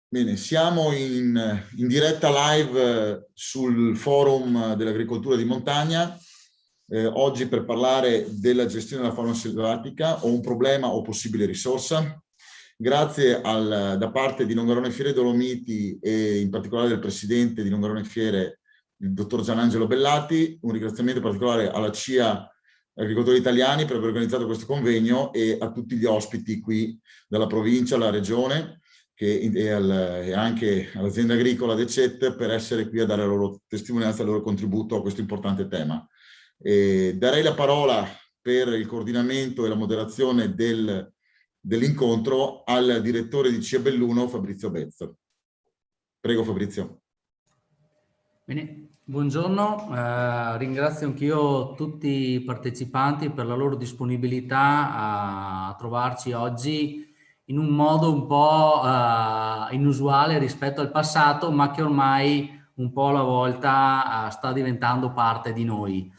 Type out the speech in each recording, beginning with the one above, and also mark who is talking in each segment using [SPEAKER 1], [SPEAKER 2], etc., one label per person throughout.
[SPEAKER 1] Bene, siamo in diretta live sul forum dell'agricoltura di montagna, oggi per parlare della gestione della fauna selvatica, o un problema o possibile risorsa. Grazie da parte di Longarone Fiere Dolomiti e in particolare del presidente di Longarone Fiere, il dottor Gianangelo Bellati, un ringraziamento particolare alla CIA Agricoltori Italiani per aver organizzato questo convegno e a tutti gli ospiti qui dalla provincia, alla regione, e anche all'azienda agricola DECET per essere qui a dare la loro testimonianza e il loro contributo a questo importante tema. Darei la parola per il coordinamento e la moderazione dell'incontro al direttore di CIA Belluno, Fabrizio Bezzo. Prego Fabrizio.
[SPEAKER 2] Bene, buongiorno, ringrazio anch'io tutti i partecipanti per la loro disponibilità a trovarci oggi in un modo un po' inusuale rispetto al passato, ma che ormai un po' alla volta sta diventando parte di noi.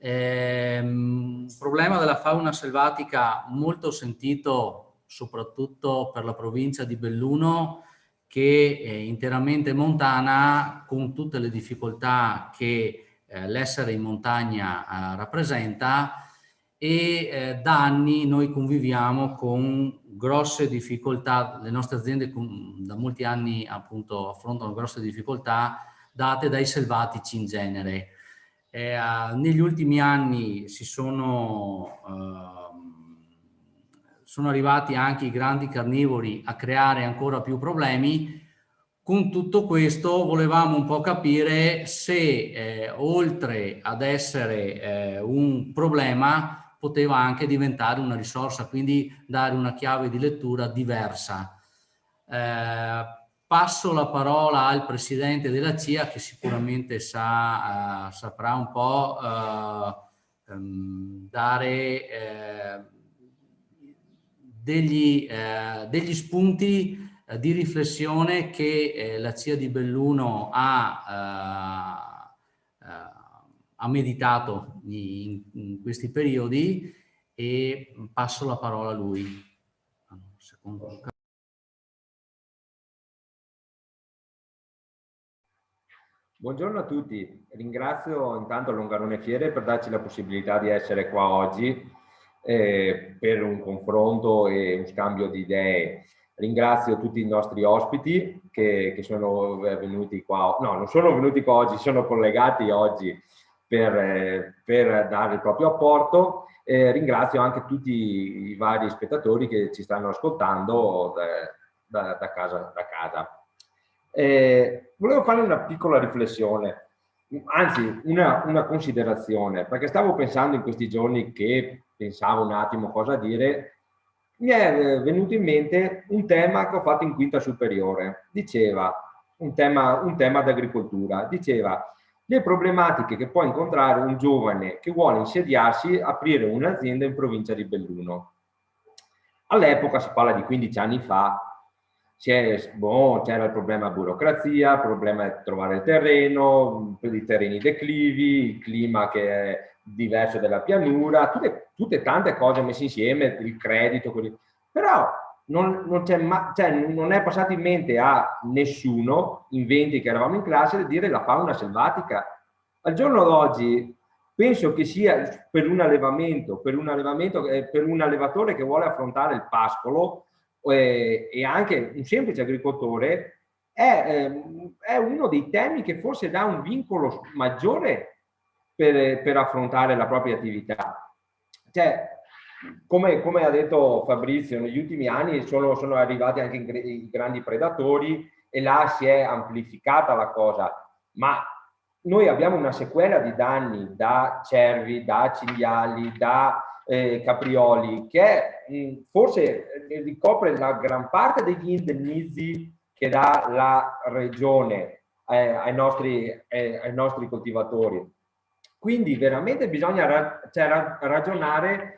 [SPEAKER 2] Un problema della fauna selvatica molto sentito soprattutto per la provincia di Belluno, che è interamente montana, con tutte le difficoltà che l'essere in montagna rappresenta, e da anni noi conviviamo con grosse difficoltà. Le nostre aziende da molti anni appunto affrontano grosse difficoltà date dai selvatici in genere. Negli ultimi anni sono arrivati anche i grandi carnivori a creare ancora più problemi. Con tutto questo volevamo un po' capire se oltre ad essere un problema poteva anche diventare una risorsa, quindi dare una chiave di lettura diversa. Passo la parola al presidente della CIA, che sicuramente saprà un po' dare degli spunti di riflessione che la CIA di Belluno ha meditato in questi periodi, e passo la parola a lui.
[SPEAKER 3] Buongiorno a tutti, ringrazio intanto Longarone Fiere per darci la possibilità di essere qua oggi per un confronto e un scambio di idee. Ringrazio tutti i nostri ospiti che sono venuti qua, no, non sono venuti qua oggi, sono collegati oggi per dare il proprio apporto. Ringrazio anche tutti i vari spettatori che ci stanno ascoltando da casa. Volevo fare una piccola riflessione, anzi una considerazione, perché stavo pensando in questi giorni che pensavo un attimo cosa dire. Mi è venuto in mente un tema che ho fatto in quinta superiore. Diceva, un tema d'agricoltura, diceva le problematiche che può incontrare un giovane che vuole insediarsi, aprire un'azienda in provincia di Belluno. All'epoca, si parla di 15 anni fa, c'era il problema burocrazia, il problema di trovare il terreno, i terreni declivi, il clima che è diverso dalla pianura, tutte tante cose messe insieme, il credito, però non è passato in mente a nessuno, in 20 che eravamo in classe, di dire la fauna selvatica. Al giorno d'oggi penso che sia per un allevamento, per un allevatore che vuole affrontare il pascolo, e anche un semplice agricoltore, è uno dei temi che forse dà un vincolo maggiore per affrontare la propria attività. Cioè, come ha detto Fabrizio, negli ultimi anni sono arrivati anche i grandi predatori e là si è amplificata la cosa, ma noi abbiamo una sequela di danni da cervi, da cinghiali, da caprioli, che forse ricopre la gran parte degli indennizzi che dà la regione ai nostri coltivatori. Quindi veramente bisogna ragionare,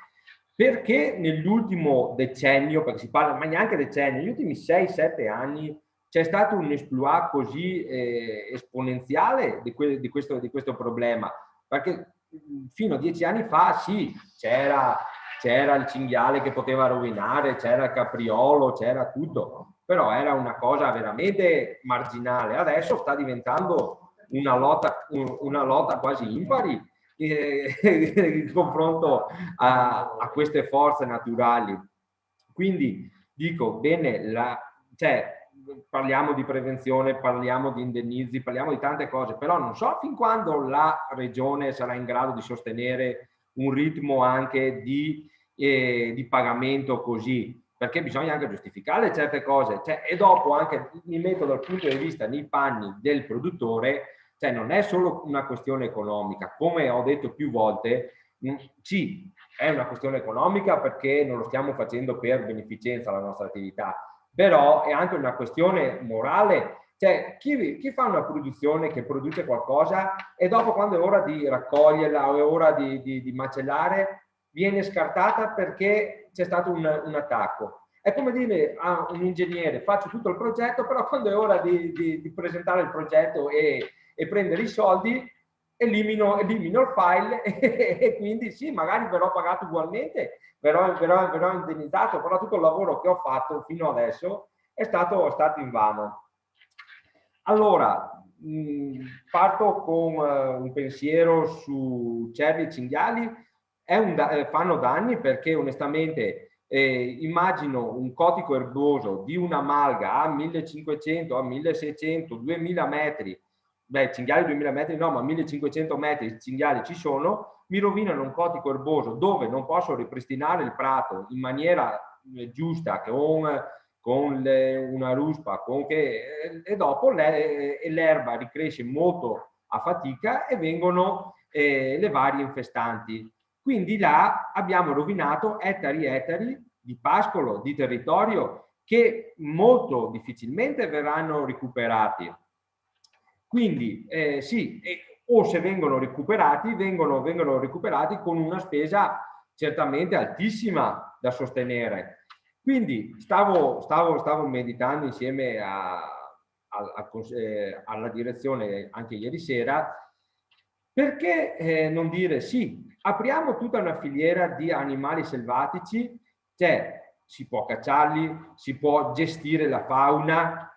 [SPEAKER 3] perché nell'ultimo decennio, perché si parla, ma neanche decennio, negli ultimi 6-7 anni c'è stato un esploit così esponenziale di questo problema, perché fino a 10 anni fa sì, c'era c'era il cinghiale che poteva rovinare, c'era il capriolo, c'era tutto, però era una cosa veramente marginale. Adesso sta diventando una lotta quasi impari in confronto a queste forze naturali. Quindi dico, bene, parliamo di prevenzione, parliamo di indennizzi, parliamo di tante cose, però non so fin quando la regione sarà in grado di sostenere un ritmo anche di pagamento così, perché bisogna anche giustificare certe cose, e dopo anche mi metto dal punto di vista nei panni del produttore, non è solo una questione economica, come ho detto più volte, sì, è una questione economica perché non lo stiamo facendo per beneficenza la nostra attività, però è anche una questione morale. Chi fa una produzione, che produce qualcosa e dopo, quando è ora di raccoglierla o è ora di macellare, viene scartata perché c'è stato un attacco. È come dire a un ingegnere: faccio tutto il progetto, però quando è ora di presentare il progetto e prendere i soldi, elimino il file e quindi sì, magari verrò pagato ugualmente, verrò indennizzato, però tutto il lavoro che ho fatto fino adesso è stato invano. Allora, parto con un pensiero su cervi e cinghiali. Fanno danni perché onestamente immagino un cotico erboso di una malga a 1500, a 1600, 2000 metri, cinghiali 2000 metri no, ma 1500 metri cinghiali ci sono, mi rovinano un cotico erboso dove non posso ripristinare il prato in maniera giusta, con una ruspa, e dopo l'erba ricresce molto a fatica e vengono le varie infestanti. Quindi là abbiamo rovinato ettari e ettari di pascolo, di territorio, che molto difficilmente verranno recuperati. Quindi sì, o se vengono recuperati, vengono recuperati con una spesa certamente altissima da sostenere. Quindi stavo meditando insieme alla direzione anche ieri sera, perché non dire sì, apriamo tutta una filiera di animali selvatici, si può cacciarli, si può gestire la fauna,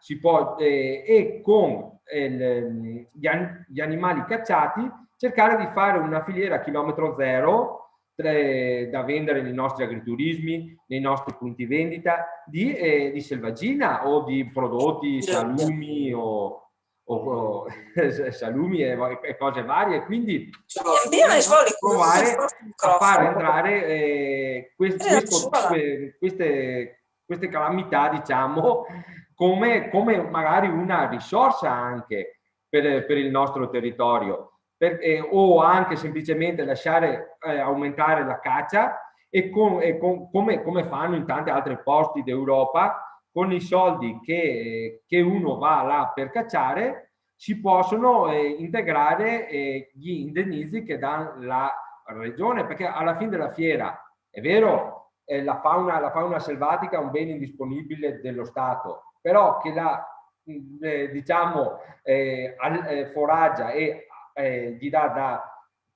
[SPEAKER 3] e con gli animali cacciati cercare di fare una filiera a chilometro zero da vendere nei nostri agriturismi, nei nostri punti vendita di selvaggina o di prodotti salumi salumi e cose varie. Quindi provare a far entrare queste calamità, diciamo, come magari una risorsa anche per il nostro territorio, o anche semplicemente lasciare aumentare la caccia, come fanno in tanti altri posti d'Europa. Con i soldi che uno va là per cacciare si possono integrare gli indennizzi che dà la regione, perché alla fine della fiera è vero, la fauna selvatica è un bene indisponibile dello Stato, però che la diciamo foraggia e gli dà da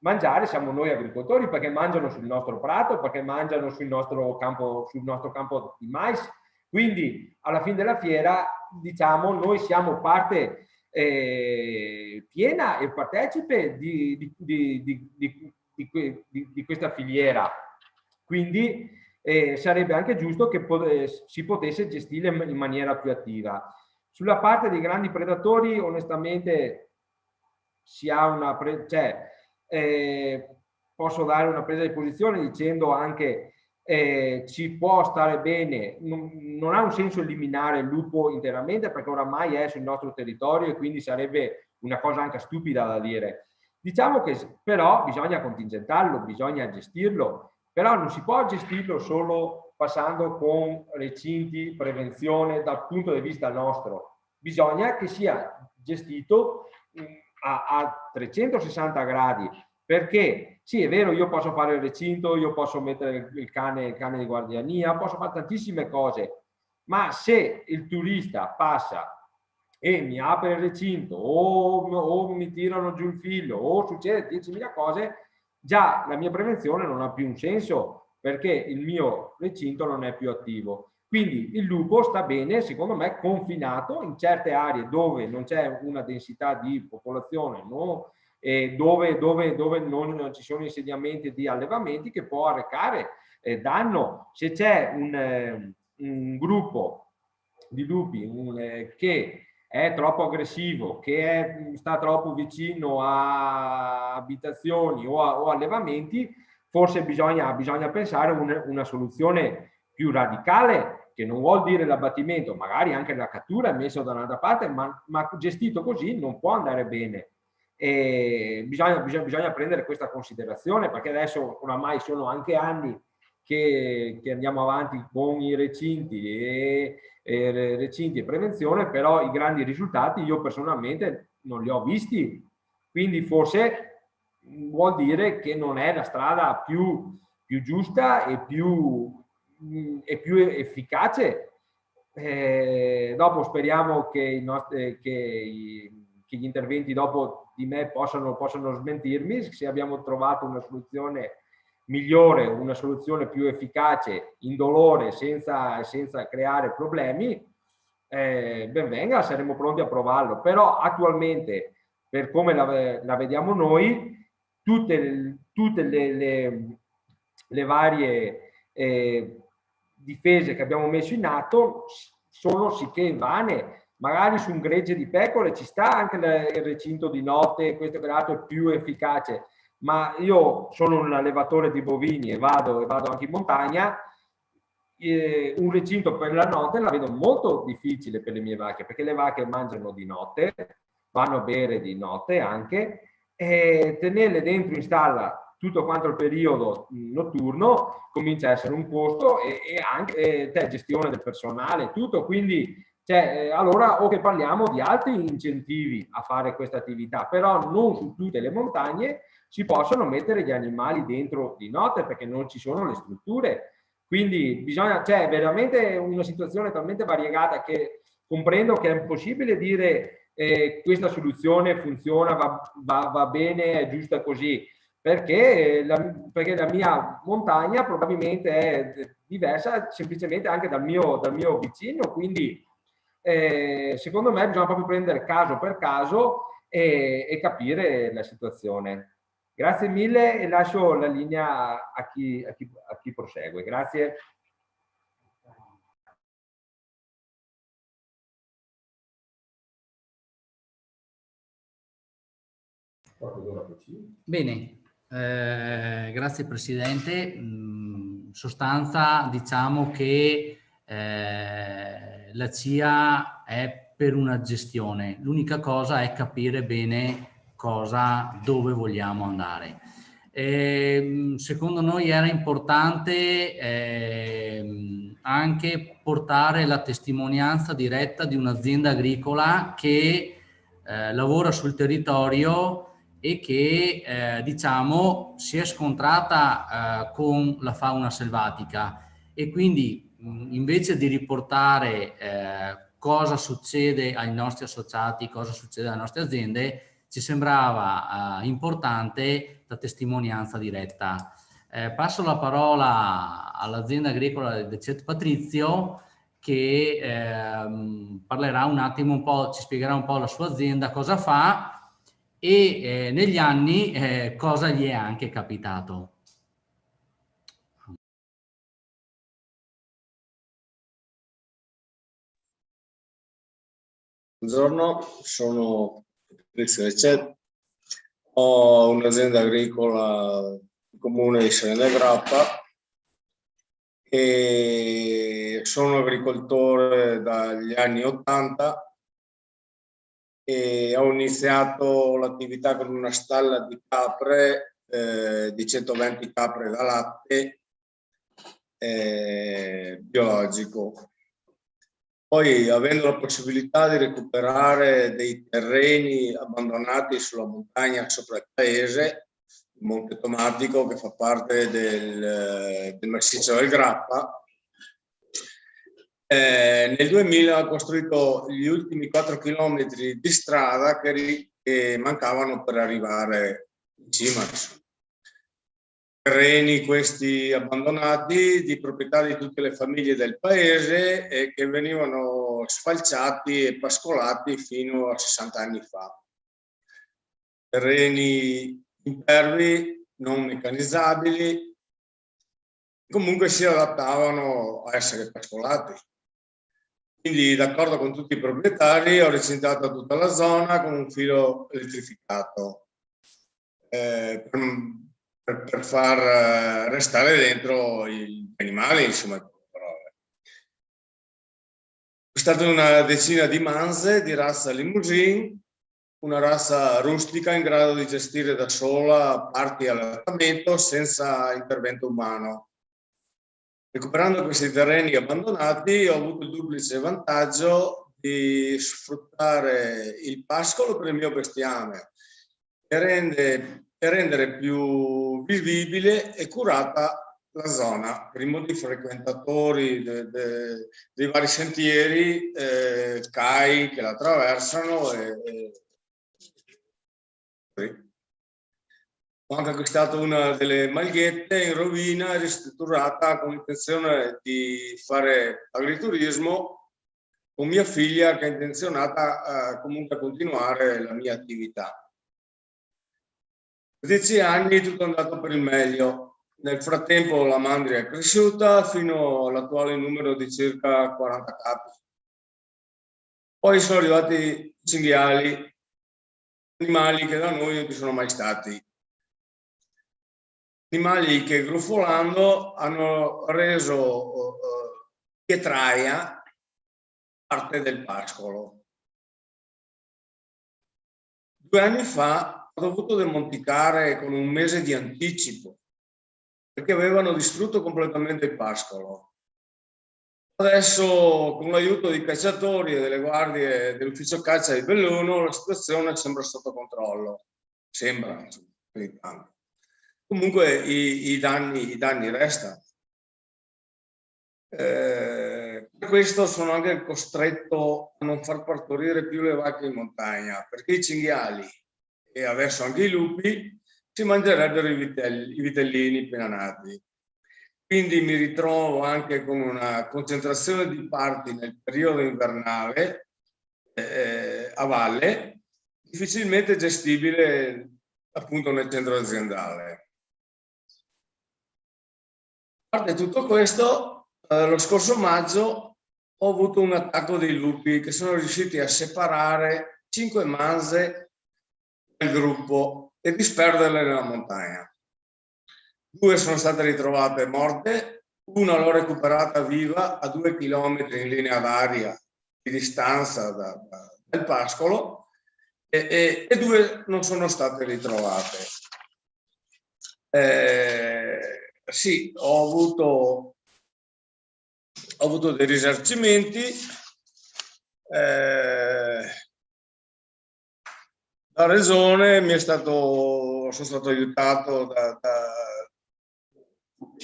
[SPEAKER 3] mangiare siamo noi agricoltori, perché mangiano sul nostro prato, perché mangiano sul nostro campo di mais. Quindi alla fine della fiera, diciamo, noi siamo parte piena e partecipe di questa filiera. Quindi sarebbe anche giusto che si potesse gestire in maniera più attiva. Sulla parte dei grandi predatori, onestamente, si ha posso dare una presa di posizione dicendo anche ci può stare bene, non ha un senso eliminare il lupo interamente, perché oramai è sul nostro territorio e quindi sarebbe una cosa anche stupida da dire. Diciamo che però bisogna contingentarlo, bisogna gestirlo, però non si può gestirlo solo passando con recinti, prevenzione dal punto di vista nostro. Bisogna che sia gestito a 360 gradi, perché sì, è vero, io posso fare il recinto, io posso mettere il cane di guardiania, posso fare tantissime cose, ma se il turista passa e mi apre il recinto o mi tirano giù il figlio o succede 10.000 cose, già la mia prevenzione non ha più un senso, perché il mio recinto non è più attivo. Quindi il lupo sta bene, secondo me, confinato in certe aree dove non c'è una densità di popolazione, no? E dove non ci sono insediamenti di allevamenti, che può arrecare danno. Se c'è un gruppo di lupi che è troppo aggressivo, che sta troppo vicino a abitazioni o allevamenti, forse bisogna pensare a una soluzione più radicale, che non vuol dire l'abbattimento, magari anche la cattura è messo da un'altra parte, ma gestito così non può andare bene. E bisogna prendere questa considerazione, perché adesso oramai sono anche anni che andiamo avanti con i recinti e prevenzione, però i grandi risultati io personalmente non li ho visti, quindi forse vuol dire che non è la strada più giusta e più efficace. Dopo speriamo che gli interventi dopo di me possano smentirmi se abbiamo trovato una soluzione migliore, una soluzione più efficace, indolore, senza creare problemi. Ben venga, saremo pronti a provarlo, però attualmente, per come la vediamo noi, tutte le varie difese che abbiamo messo in atto sono sicché vane. Magari su un gregge di pecore ci sta anche il recinto di notte, questo grado è più efficace, ma io sono un allevatore di bovini e vado anche in montagna. Un recinto per la notte la vedo molto difficile per le mie vacche, perché le vacche mangiano di notte, vanno a bere di notte anche, e tenerle dentro in stalla tutto quanto il periodo notturno comincia a essere un costo e anche gestione del personale, tutto. Quindi allora o che parliamo di altri incentivi a fare questa attività, però non su tutte le montagne si possono mettere gli animali dentro di notte, perché non ci sono le strutture. Quindi c'è veramente una situazione talmente variegata che comprendo che è impossibile dire questa soluzione funziona, va bene, è giusta così, perché la mia montagna probabilmente è diversa semplicemente anche dal mio vicino. Quindi secondo me bisogna proprio prendere caso per caso e capire la situazione. Grazie mille e lascio la linea a chi prosegue. Grazie.
[SPEAKER 2] Bene, grazie Presidente. In sostanza diciamo che la CIA è per una gestione, l'unica cosa è capire bene dove vogliamo andare. Secondo noi era importante anche portare la testimonianza diretta di un'azienda agricola che lavora sul territorio e che diciamo si è scontrata con la fauna selvatica, e quindi invece di riportare cosa succede ai nostri associati, cosa succede alle nostre aziende, ci sembrava importante la testimonianza diretta. Passo la parola all'azienda agricola del CET Patrizio, che parlerà un attimo, ci spiegherà un po' la sua azienda, cosa fa e negli anni cosa gli è anche capitato.
[SPEAKER 4] Buongiorno, sono Patrizio del CET, ho un'azienda agricola nel comune di Serena Grappa e sono agricoltore dagli anni 80 e ho iniziato l'attività con una stalla di capre, di 120 capre da latte biologico. Poi, avendo la possibilità di recuperare dei terreni abbandonati sulla montagna sopra il paese, il Monte Tomatico, che fa parte del massiccio del Grappa, nel 2000 ho costruito gli ultimi 4 chilometri di strada che mancavano per arrivare in cima. terreni questi abbandonati di proprietà di tutte le famiglie del paese e che venivano sfalciati e pascolati fino a 60 anni fa. Terreni impervi, non mecanizzabili, comunque si adattavano a essere pascolati. Quindi, d'accordo con tutti i proprietari, ho recintato tutta la zona con un filo elettrificato per far restare dentro gli animali, insomma. È stata una decina di manze di razza limousine, una razza rustica in grado di gestire da sola parti all'allattamento senza intervento umano. Recuperando questi terreni abbandonati ho avuto il duplice vantaggio di sfruttare il pascolo per il mio bestiame e rendere più vivibile e curata la zona per i molti frequentatori dei vari sentieri, CAI che la attraversano. Ho anche acquistato una delle magliette in rovina, ristrutturata con l'intenzione di fare agriturismo con mia figlia, che è intenzionata comunque a continuare la mia attività. Per 10 anni tutto è andato per il meglio. Nel frattempo la mandria è cresciuta fino all'attuale numero di circa 40 capi. Poi sono arrivati i cinghiali, animali che da noi non ci sono mai stati. Animali che grufolando hanno reso Pietraia parte del pascolo. 2 anni fa ho dovuto demonticare con un mese di anticipo perché avevano distrutto completamente il pascolo. Adesso, con l'aiuto dei cacciatori e delle guardie dell'ufficio caccia di Belluno, la situazione sembra sotto controllo. Sembra, ogni tanto. Comunque i danni restano. Per questo sono anche costretto a non far partorire più le vacche in montagna, perché i cinghiali e adesso anche i lupi si mangerebbero i vitellini appena nati. Quindi mi ritrovo anche con una concentrazione di parti nel periodo invernale a valle, difficilmente gestibile appunto nel centro aziendale. A parte tutto questo, lo scorso maggio ho avuto un attacco dei lupi che sono riusciti a separare 5 manze del gruppo e disperderle nella montagna. 2 sono state ritrovate morte, una l'ho recuperata viva a 2 chilometri in linea d'aria di distanza dal pascolo e 2 non sono state ritrovate. Sì, ho avuto dei risarcimenti, la regione sono stato aiutato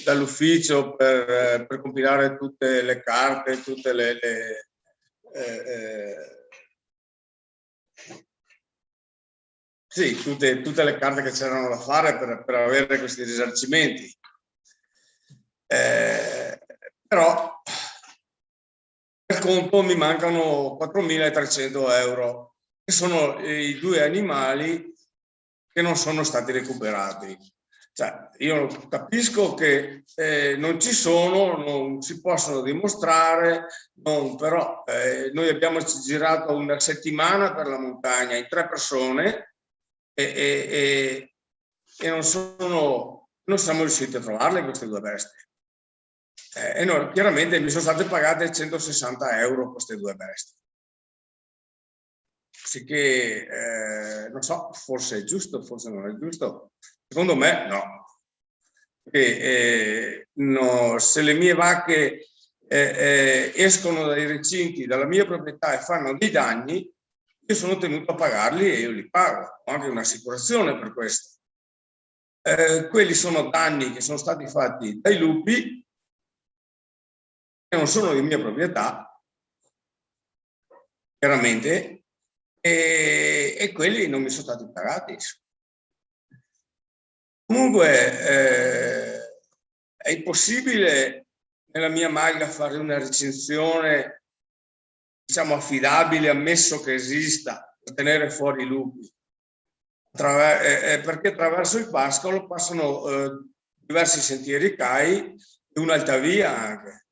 [SPEAKER 4] dall'ufficio per compilare tutte le carte, tutte tutte le carte che c'erano da fare per avere questi risarcimenti. Però per conto mi mancano 4.300 euro, che sono i 2 animali che non sono stati recuperati. Cioè, io capisco che non ci sono, non si possono dimostrare, però noi abbiamo girato una settimana per la montagna in 3 persone e non siamo riusciti a trovarle queste 2 bestie. E no, chiaramente mi sono state pagate 160 euro queste 2 bestie. Sicché, non so, forse è giusto, forse non è giusto. Secondo me no. Perché no, se le mie vacche escono dai recinti, dalla mia proprietà e fanno dei danni, io sono tenuto a pagarli e io li pago. Ho anche un'assicurazione per questo. Quelli sono danni che sono stati fatti dai lupi, che non sono di mia proprietà, chiaramente, e quelli non mi sono stati pagati. Comunque è impossibile nella mia maglia fare una recinzione, diciamo, affidabile, ammesso che esista, per tenere fuori i lupi. Perché attraverso il pascolo passano diversi sentieri CAI e un'altavia anche.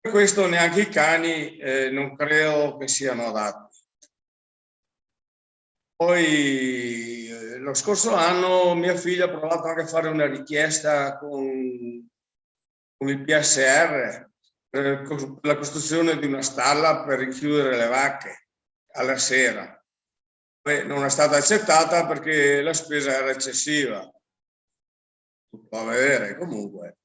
[SPEAKER 4] Per questo neanche i cani non credo che siano adatti. Poi lo scorso anno mia figlia ha provato anche a fare una richiesta con il PSR per la costruzione di una stalla per rinchiudere le vacche alla sera. Non è stata accettata perché la spesa era eccessiva. Tutto a vedere, comunque.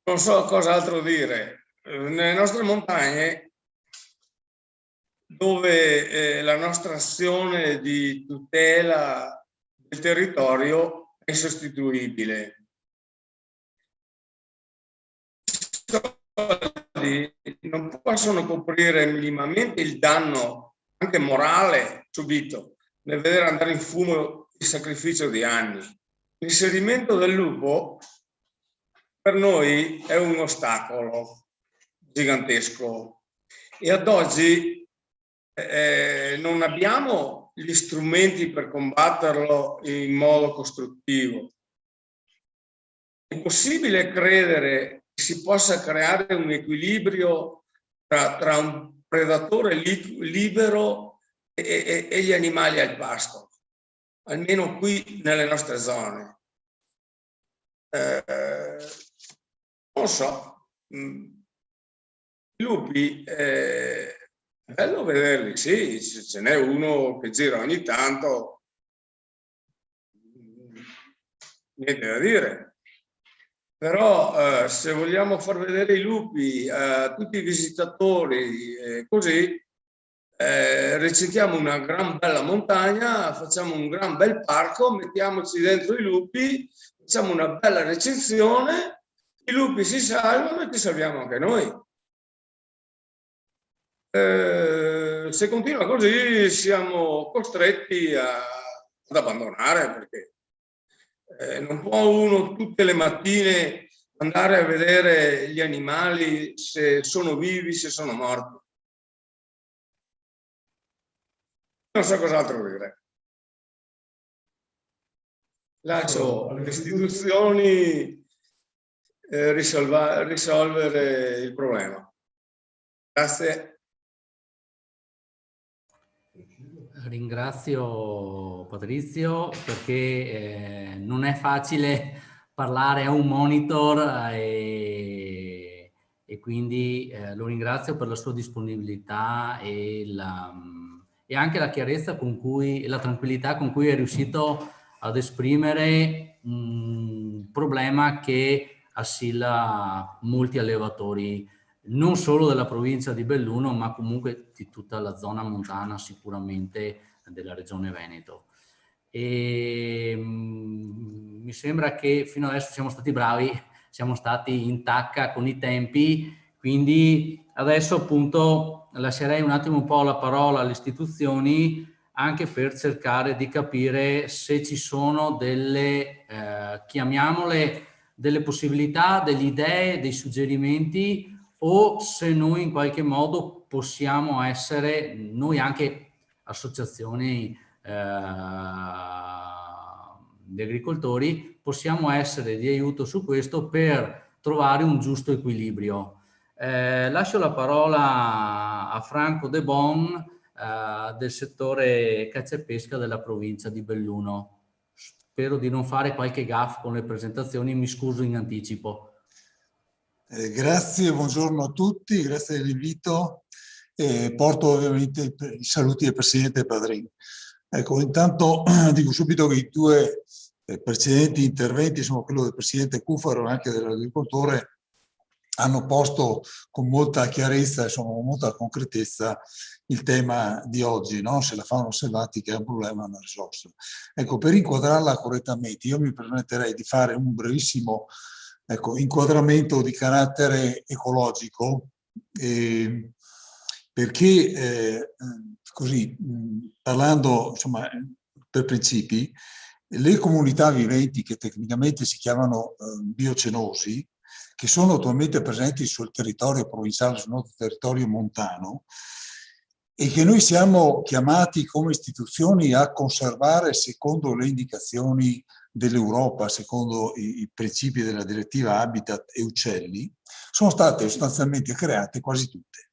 [SPEAKER 4] Non so cosa altro dire. Nelle nostre montagne, dove la nostra azione di tutela del territorio è insostituibile. Non possono coprire minimamente il danno, anche morale, subito, nel vedere andare in fumo il sacrificio di anni. L'inserimento del lupo per noi è un ostacolo gigantesco e ad oggi non abbiamo gli strumenti per combatterlo in modo costruttivo. È possibile credere che si possa creare un equilibrio tra un predatore libero e gli animali al pascolo, almeno qui nelle nostre zone. Non so, i lupi è bello vederli, sì, ce n'è uno che gira ogni tanto, niente da dire. Però se vogliamo far vedere i lupi a tutti i visitatori così, recitiamo una gran bella montagna, facciamo un gran bel parco, mettiamoci dentro i lupi, facciamo una bella recinzione, i lupi si salvano e ci salviamo anche noi. Se continua così siamo costretti ad abbandonare, perché non può uno tutte le mattine andare a vedere gli animali se sono vivi, se sono morti. Non so cos'altro dire. Lascio alle istituzioni risolvere il problema. Grazie.
[SPEAKER 2] Ringrazio Patrizio perché non è facile parlare a un monitor e quindi lo ringrazio per la sua disponibilità e anche la chiarezza con cui e la tranquillità con cui è riuscito ad esprimere un problema che assilla molti allevatori non solo della provincia di Belluno, ma comunque di tutta la zona montana sicuramente della regione Veneto. E mi sembra che fino adesso siamo stati bravi, siamo stati in tacca con i tempi, quindi adesso appunto lascerei un attimo un po' la parola alle istituzioni anche per cercare di capire se ci sono delle, chiamiamole, delle possibilità, delle idee, dei suggerimenti, o se noi in qualche modo possiamo essere, noi anche associazioni di agricoltori, possiamo essere di aiuto su questo per trovare un giusto equilibrio. Lascio la parola a Franco De Bon del settore caccia e pesca della provincia di Belluno. Spero di non fare qualche gaffe con le presentazioni, mi scuso in anticipo.
[SPEAKER 5] Grazie, buongiorno a tutti, grazie dell'invito. Porto ovviamente i saluti del Presidente Padrin. Ecco, intanto dico subito che i due precedenti interventi, insomma quello del Presidente Cuffaro e anche dell'agricoltore, hanno posto con molta chiarezza, insomma con molta concretezza il tema di oggi, no? Se la fauna selvatica è un problema, è una risorsa. Ecco, per inquadrarla correttamente, io mi permetterei di fare un brevissimo inquadramento di carattere ecologico perché così, parlando insomma per principi, le comunità viventi che tecnicamente si chiamano biocenosi, che sono attualmente presenti sul territorio provinciale, sul nostro territorio montano, e che noi siamo chiamati come istituzioni a conservare secondo le indicazioni dell'Europa, secondo i principi della direttiva Habitat e Uccelli, sono state sostanzialmente create quasi tutte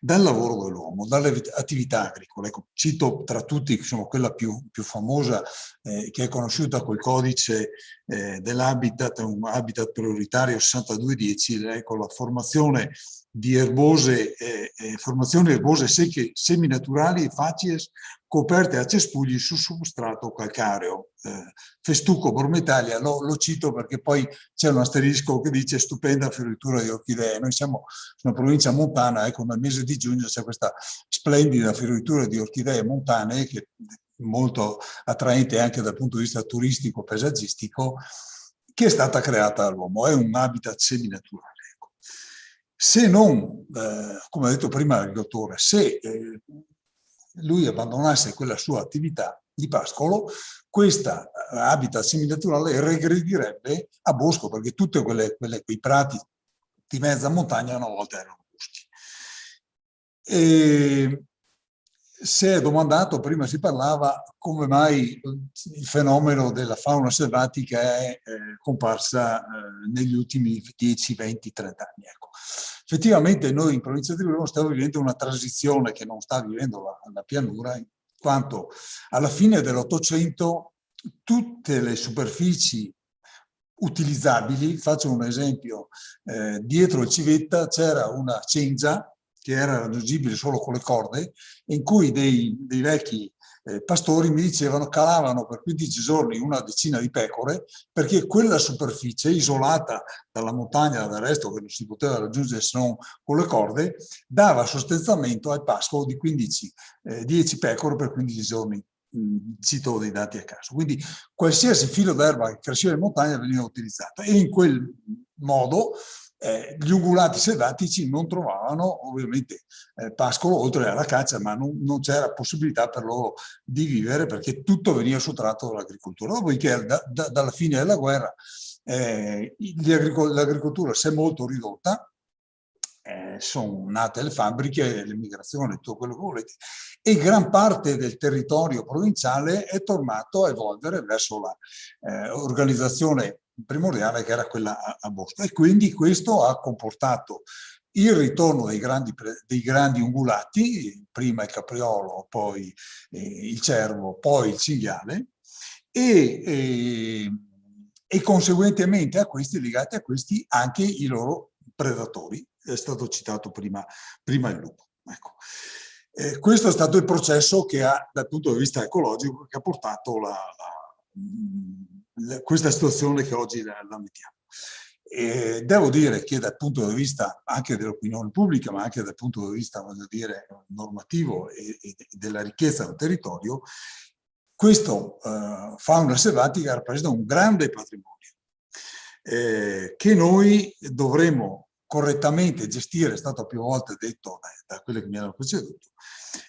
[SPEAKER 5] dal lavoro dell'uomo, dalle attività agricole. Ecco, cito tra tutti insomma, quella più famosa che è conosciuta col codice dell'habitat, un habitat prioritario 6210, ecco, la formazione di erbose, formazioni erbose secche seminaturali e facies coperte a cespugli su substrato calcareo. Festuco Bormitalia, lo cito perché poi c'è un asterisco che dice stupenda fioritura di orchidee. Noi siamo una provincia montana, ecco, nel mese di giugno c'è questa splendida fioritura di orchidee montane che è molto attraente anche dal punto di vista turistico, paesaggistico, che è stata creata dall'uomo, è un habitat seminaturale. Ecco. Se non, come ha detto prima l'agricoltore, se lui abbandonasse quella sua attività di pascolo, questa habitat seminaturale regredirebbe a bosco, perché tutti quei prati di mezza montagna una volta erano boschi. E si è domandato, prima si parlava, come mai il fenomeno della fauna selvatica è comparsa negli ultimi 10, 20, 30 anni. Ecco. Effettivamente noi in provincia di Verona stiamo vivendo una transizione che non sta vivendo la pianura, in quanto alla fine dell'Ottocento tutte le superfici utilizzabili, faccio un esempio, dietro il Civetta c'era una cengia che era raggiungibile solo con le corde, in cui dei vecchi pastori mi dicevano calavano per 15 giorni una decina di pecore, perché quella superficie isolata dalla montagna, dal resto che non si poteva raggiungere se non con le corde, dava sostentamento al pascolo di 10 pecore per 15 giorni. Cito dei dati a caso. Quindi qualsiasi filo d'erba che cresceva in montagna veniva utilizzato e in quel modo gli ungulati selvatici non trovavano ovviamente pascolo oltre alla caccia, ma non c'era possibilità per loro di vivere perché tutto veniva sottratto dall'agricoltura. Dopodiché dalla fine della guerra l'agricoltura si è molto ridotta, sono nate le fabbriche, l'immigrazione, tutto quello che volete, e gran parte del territorio provinciale è tornato a evolvere verso l'organizzazione primordiale che era quella a bosco. E quindi questo ha comportato il ritorno dei grandi ungulati, prima il capriolo, poi il cervo, poi il cinghiale, e conseguentemente legati a questi anche i loro predatori. È stato citato prima il lupo. Ecco. Questo è stato il processo che ha, dal punto di vista ecologico, che ha portato questa situazione che oggi la mettiamo. E devo dire che dal punto di vista anche dell'opinione pubblica, ma anche dal punto di vista, voglio dire, normativo e della ricchezza del territorio, questo fauna selvatica rappresenta un grande patrimonio che noi dovremo correttamente gestire, è stato più volte detto da quelli che mi hanno preceduto,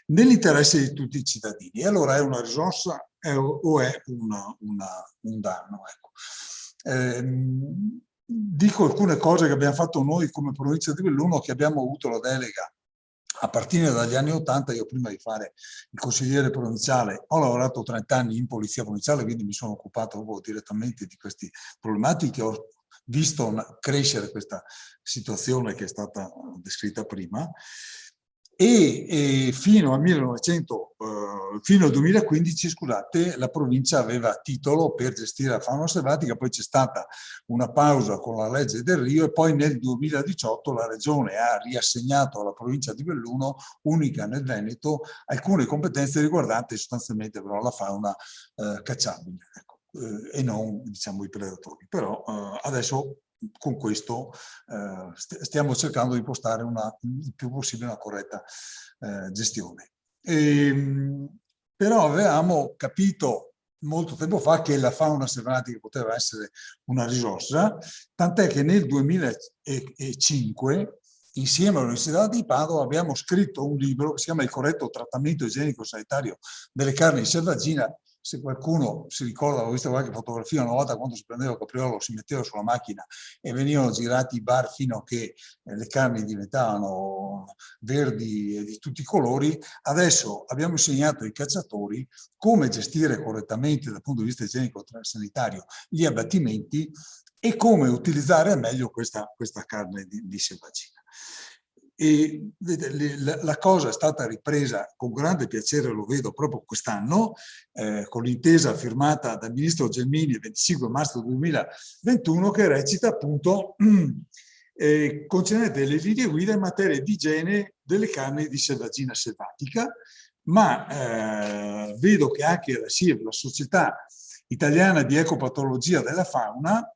[SPEAKER 5] nell'interesse di tutti i cittadini. E allora è una risorsa o è un danno? Ecco. Dico alcune cose che abbiamo fatto noi come provincia di Belluno, che abbiamo avuto la delega a partire dagli anni *80. Io prima di fare il consigliere provinciale ho lavorato 30 anni in polizia provinciale, quindi mi sono occupato proprio direttamente di queste problematiche, ho visto crescere questa situazione che è stata descritta prima, e fino al 2015, scusate, la provincia aveva titolo per gestire la fauna selvatica, poi c'è stata una pausa con la legge del Rio e poi nel 2018 la regione ha riassegnato alla provincia di Belluno, unica nel Veneto, alcune competenze riguardanti sostanzialmente però la fauna cacciabile, ecco, e non diciamo i predatori. Però adesso con questo stiamo cercando di impostare il più possibile una corretta gestione. Però avevamo capito molto tempo fa che la fauna selvatica poteva essere una risorsa, tant'è che nel 2005 insieme all'Università di Padova abbiamo scritto un libro che si chiama Il corretto trattamento igienico-sanitario delle carni di selvaggina. Se qualcuno si ricorda, ho visto qualche fotografia una volta quando si prendeva il capriolo, si metteva sulla macchina e venivano girati i bar fino a che le carni diventavano verdi e di tutti i colori. Adesso abbiamo insegnato ai cacciatori come gestire correttamente dal punto di vista igienico-sanitario gli abbattimenti e come utilizzare al meglio questa carne di selvaggina. E la cosa è stata ripresa con grande piacere, lo vedo proprio quest'anno, con l'intesa firmata dal ministro Gelmini il 25 marzo 2021, che recita appunto concernente le linee guida in materia di igiene delle carni di selvaggina selvatica, ma vedo che anche la SIEV, la Società Italiana di Ecopatologia della Fauna,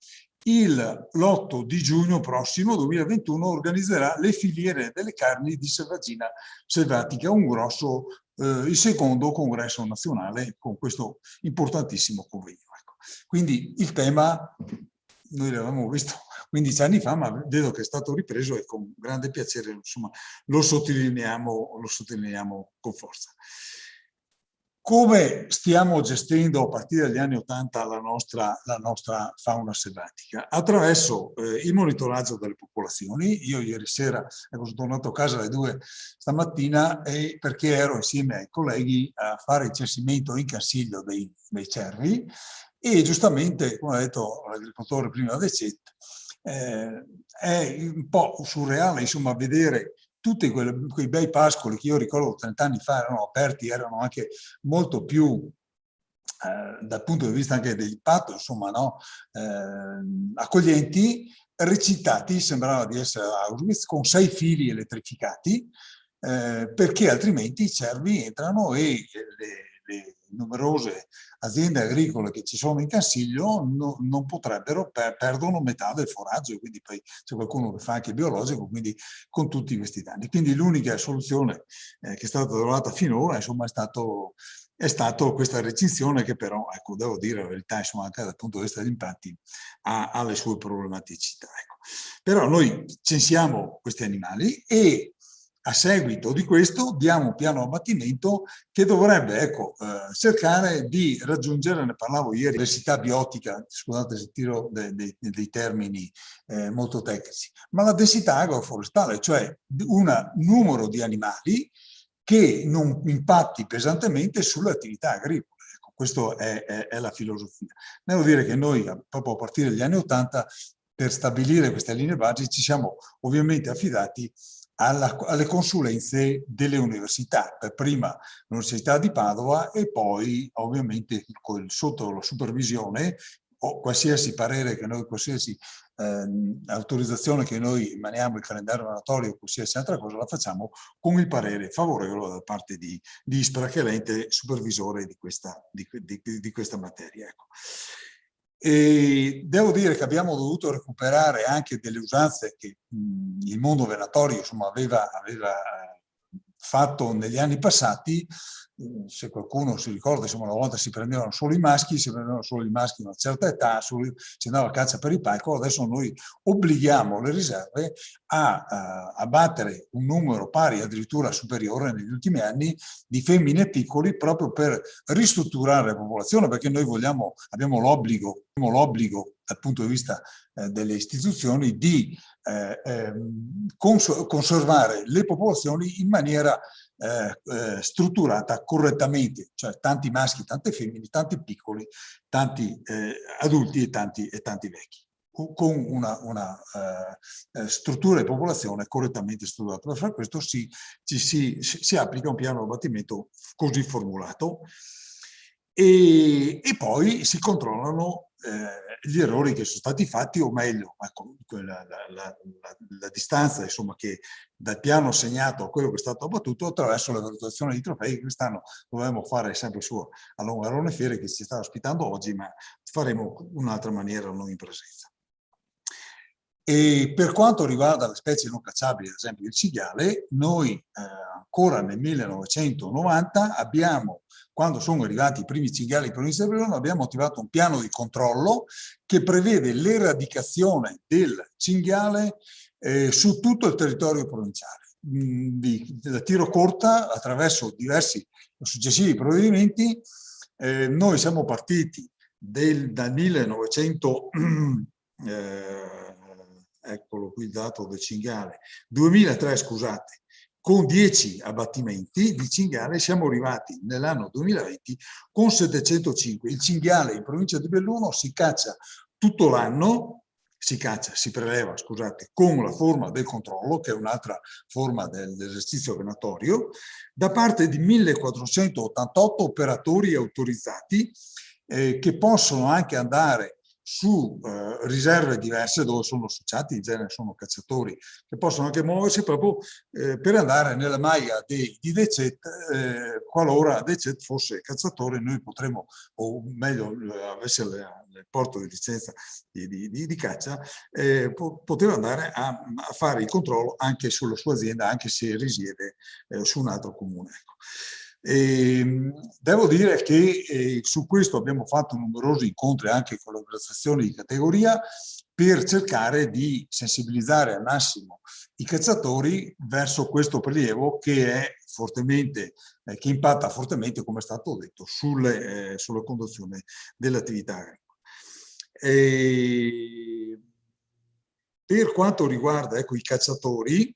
[SPEAKER 5] l'8 di giugno prossimo 2021 organizzerà le filiere delle carni di selvaggina selvatica, il secondo congresso nazionale con questo importantissimo convegno. Ecco. Quindi il tema noi l'avevamo visto 15 anni fa, ma vedo che è stato ripreso e con grande piacere, insomma, lo sottolineiamo con forza. Come stiamo gestendo a partire dagli anni '80 la nostra fauna selvatica? Attraverso il monitoraggio delle popolazioni. Io ieri sera sono tornato a casa alle 2 stamattina perché ero insieme ai colleghi a fare il censimento in Cansiglio dei cervi e giustamente, come ha detto l'agricoltore prima del CET, è un po' surreale insomma vedere tutti quei bei pascoli che io ricordo 30 anni fa erano aperti, erano anche molto più, dal punto di vista anche dell'impatto, insomma, no? Accoglienti, recitati, sembrava di essere a Auschwitz, con 6 fili elettrificati, perché altrimenti i cervi entrano e le numerose aziende agricole che ci sono in Cansiglio non potrebbero, perdono metà del foraggio, quindi poi c'è qualcuno che fa anche biologico, quindi con tutti questi danni. Quindi l'unica soluzione che è stata trovata finora, insomma, è stato questa recinzione che però, ecco, devo dire la verità, insomma, anche dal punto di vista degli impatti ha le sue problematicità. Ecco. Però noi censiamo questi animali e a seguito di questo diamo un piano abbattimento che dovrebbe, ecco, cercare di raggiungere, ne parlavo ieri, diversità biotica, scusate se tiro dei termini molto tecnici, ma la densità agroforestale, cioè un numero di animali che non impatti pesantemente sulle attività agricole. Ecco, questa è la filosofia. Devo dire che noi, proprio a partire dagli anni '80, per stabilire queste linee base ci siamo ovviamente affidati alle consulenze delle università, per prima l'Università di Padova e poi ovviamente sotto la supervisione o qualsiasi parere che noi, qualsiasi autorizzazione che noi emaniamo, il calendario vanatorio o qualsiasi altra cosa, la facciamo con il parere favorevole da parte di ISPRA, che è l'ente supervisore di questa materia. Ecco. E devo dire che abbiamo dovuto recuperare anche delle usanze che il mondo venatorio insomma, aveva fatto negli anni passati. Se qualcuno si ricorda, insomma, una volta si prendevano solo i maschi, si prendevano solo i maschi a una certa età, si andava a caccia per il palco. Adesso noi obblighiamo le riserve a battere un numero pari, addirittura superiore negli ultimi anni, di femmine piccoli proprio per ristrutturare la popolazione, perché noi abbiamo l'obbligo dal punto di vista delle istituzioni di conservare le popolazioni in maniera strutturata correttamente, cioè tanti maschi, tante femmine, tanti piccoli, tanti adulti e tanti vecchi, con una struttura di popolazione correttamente strutturata. Per fare questo si applica un piano di abbattimento così formulato e poi si controllano gli errori che sono stati fatti, o meglio, ecco, la distanza insomma, che dal piano assegnato a quello che è stato abbattuto attraverso la valutazione di trofei che quest'anno dovevamo fare sempre su a Longarone Fiere, che ci sta ospitando oggi, ma faremo un'altra maniera noi in presenza. E per quanto riguarda le specie non cacciabili, ad esempio il cinghiale, noi ancora nel 1990 abbiamo, quando sono arrivati i primi cinghiali in provincia di Verona, abbiamo attivato un piano di controllo che prevede l'eradicazione del cinghiale su tutto il territorio provinciale. La tiro corta attraverso diversi successivi provvedimenti. Noi siamo partiti dal 1900, eccolo qui il dato del cinghiale, 2003 scusate, con 10 abbattimenti di cinghiale, siamo arrivati nell'anno 2020 con 705. Il cinghiale in provincia di Belluno si caccia tutto l'anno, si preleva, scusate, con la forma del controllo, che è un'altra forma dell'esercizio venatorio, da parte di 1488 operatori autorizzati che possono anche andare su riserve diverse dove sono associati, in genere sono cacciatori che possono anche muoversi proprio per andare nella maglia di DCET, qualora DCET fosse cacciatore noi potremmo, o meglio avesse il porto di licenza di caccia, poteva andare a fare il controllo anche sulla sua azienda, anche se risiede su un altro comune. Ecco. Devo dire che su questo abbiamo fatto numerosi incontri anche con le organizzazioni di categoria per cercare di sensibilizzare al massimo i cacciatori verso questo prelievo che è fortemente, che impatta fortemente, come è stato detto, sulla conduzione dell'attività agricola. Per quanto riguarda i cacciatori,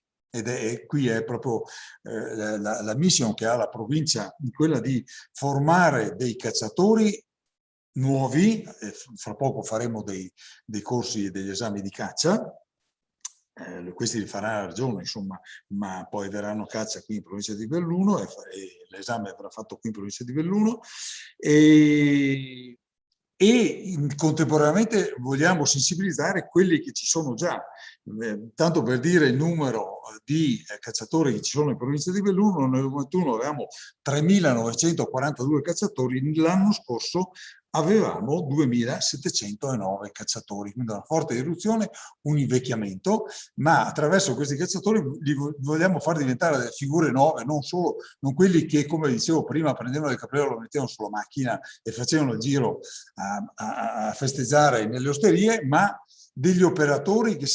[SPEAKER 5] qui è proprio la mission che ha la provincia, quella di formare dei cacciatori nuovi, fra poco faremo dei corsi e degli esami di caccia, questi li farà la regione, insomma, ma poi verranno a caccia qui in provincia di Belluno e l'esame verrà fatto qui in provincia di Belluno. E contemporaneamente vogliamo sensibilizzare quelli che ci sono già. Tanto per dire il numero di cacciatori che ci sono in provincia di Belluno, nel 2021 avevamo 3.942 cacciatori, l'anno scorso avevamo 2.709 cacciatori, quindi una forte riduzione, un invecchiamento, ma attraverso questi cacciatori li vogliamo far diventare delle figure nuove, non quelli che, come dicevo prima, prendevano il capriolo, lo mettevano sulla macchina e facevano il giro a festeggiare nelle osterie, ma degli operatori che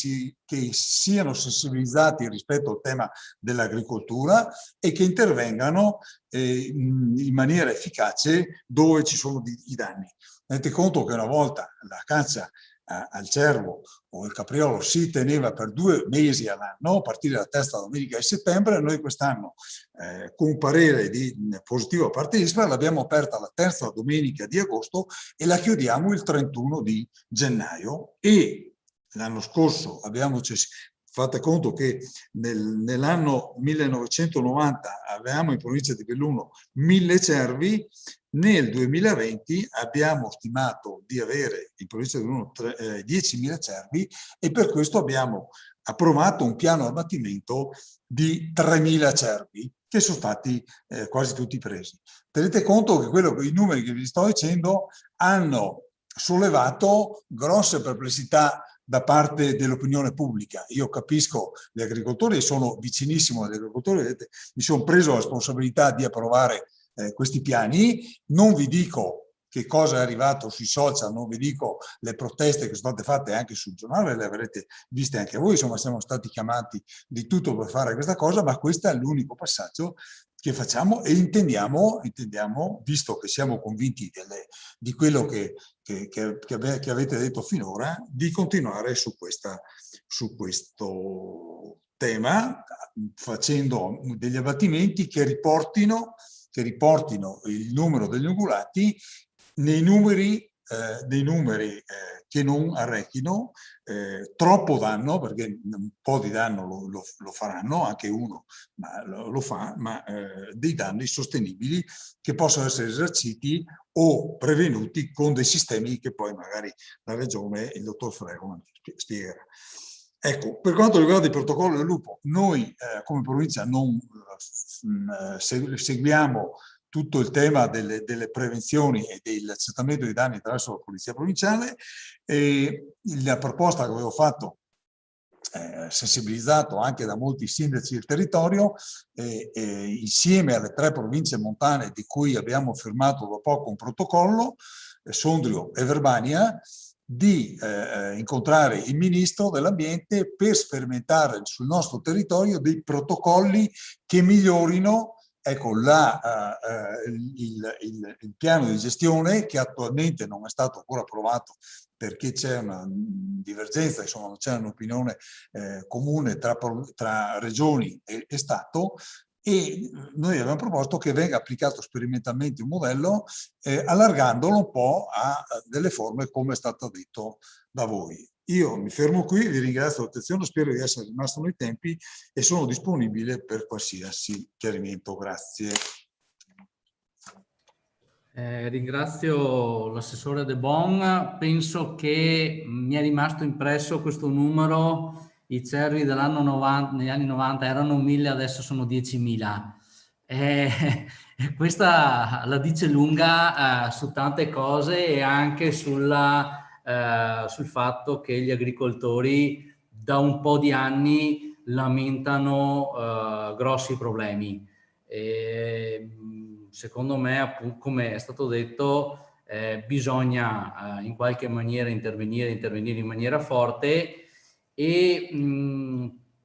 [SPEAKER 5] siano sensibilizzati rispetto al tema dell'agricoltura e che intervengano in maniera efficace dove ci sono i danni. Tenete conto che una volta la caccia al cervo o il capriolo si teneva per 2 mesi all'anno, a partire dalla terza domenica di settembre. Noi quest'anno, con un parere positivo a parte ISPRA, l'abbiamo aperta la terza domenica di agosto e la chiudiamo il 31 di gennaio. E l'anno scorso fate conto che nell'anno 1990 avevamo in provincia di Belluno 1.000 cervi, nel 2020 abbiamo stimato di avere in provincia di Belluno 10.000 cervi e per questo abbiamo approvato un piano abbattimento di 3.000 cervi che sono stati quasi tutti presi. Tenete conto che i numeri che vi sto dicendo hanno sollevato grosse perplessità da parte dell'opinione pubblica. Io capisco gli agricoltori e sono vicinissimo agli agricoltori, vedete, mi sono preso la responsabilità di approvare questi piani. Non vi dico che cosa è arrivato sui social, non vi dico le proteste che sono state fatte anche sul giornale, le avrete viste anche voi, insomma siamo stati chiamati di tutto per fare questa cosa, ma questo è l'unico passaggio che facciamo e intendiamo, visto che siamo convinti di quello che avete detto finora, di continuare su questo tema, facendo degli abbattimenti che riportino il numero degli ungulati nei numeri che non arrechino troppo danno, perché un po' di danno lo faranno, anche uno lo fa, ma dei danni sostenibili che possono essere eserciti o prevenuti con dei sistemi che poi magari la Regione e il dottor Fregoman spiegherà. Ecco, per quanto riguarda il protocollo del lupo, noi come provincia non seguiamo tutto il tema delle prevenzioni e dell'accertamento dei danni attraverso la Polizia Provinciale. La proposta che avevo fatto, sensibilizzato anche da molti sindaci del territorio, insieme alle 3 province montane di cui abbiamo firmato da poco un protocollo, Sondrio e Verbania, di incontrare il Ministro dell'Ambiente per sperimentare sul nostro territorio dei protocolli che migliorino, ecco, il piano di gestione, che attualmente non è stato ancora approvato perché c'è una divergenza, insomma non c'è un'opinione comune tra regioni e Stato, e noi abbiamo proposto che venga applicato sperimentalmente un modello allargandolo un po' a delle forme come è stato detto da voi. Io mi fermo qui, vi ringrazio l'attenzione, spero di essere rimasto nei tempi e sono disponibile per qualsiasi chiarimento. Grazie.
[SPEAKER 2] Ringrazio l'assessore De Bon. Penso che mi è rimasto impresso questo numero. I cervi negli anni 90 erano 1000, adesso sono 10.000. Questa la dice lunga su tante cose e anche sul fatto che gli agricoltori da un po' di anni lamentano grossi problemi. Secondo me, appunto, come è stato detto, bisogna in qualche maniera intervenire in maniera forte. E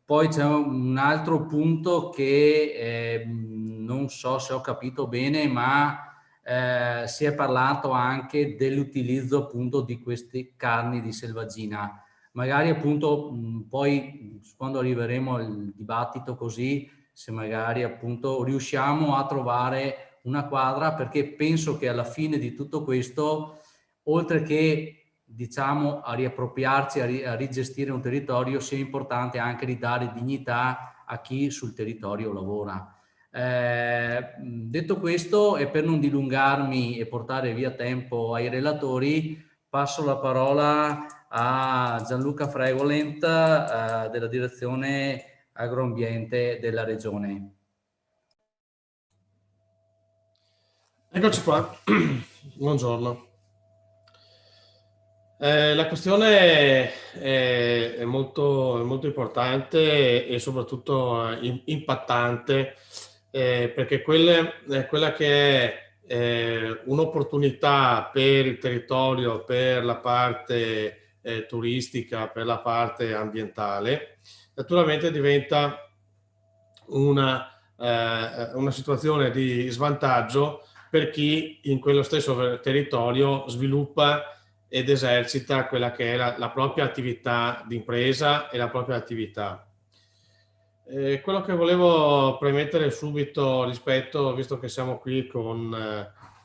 [SPEAKER 2] poi c'è un altro punto che non so se ho capito bene, ma si è parlato anche dell'utilizzo appunto di queste carni di selvaggina. Magari appunto poi quando arriveremo al dibattito così, se magari appunto riusciamo a trovare una quadra, perché penso che alla fine di tutto questo, oltre che diciamo a riappropriarci, a rigestire un territorio, sia importante anche ridare dignità a chi sul territorio lavora. Detto questo, e per non dilungarmi e portare via tempo ai relatori, passo la parola a Gianluca Fregolent della direzione agroambiente della regione.
[SPEAKER 6] Eccoci qua, buongiorno. La questione è molto importante e soprattutto impattante, perché quella che è un'opportunità per il territorio, per la parte turistica, per la parte ambientale, naturalmente diventa una situazione di svantaggio per chi in quello stesso territorio sviluppa ed esercita quella che è la propria attività di impresa e la propria attività. Quello che volevo premettere subito rispetto, visto che siamo qui con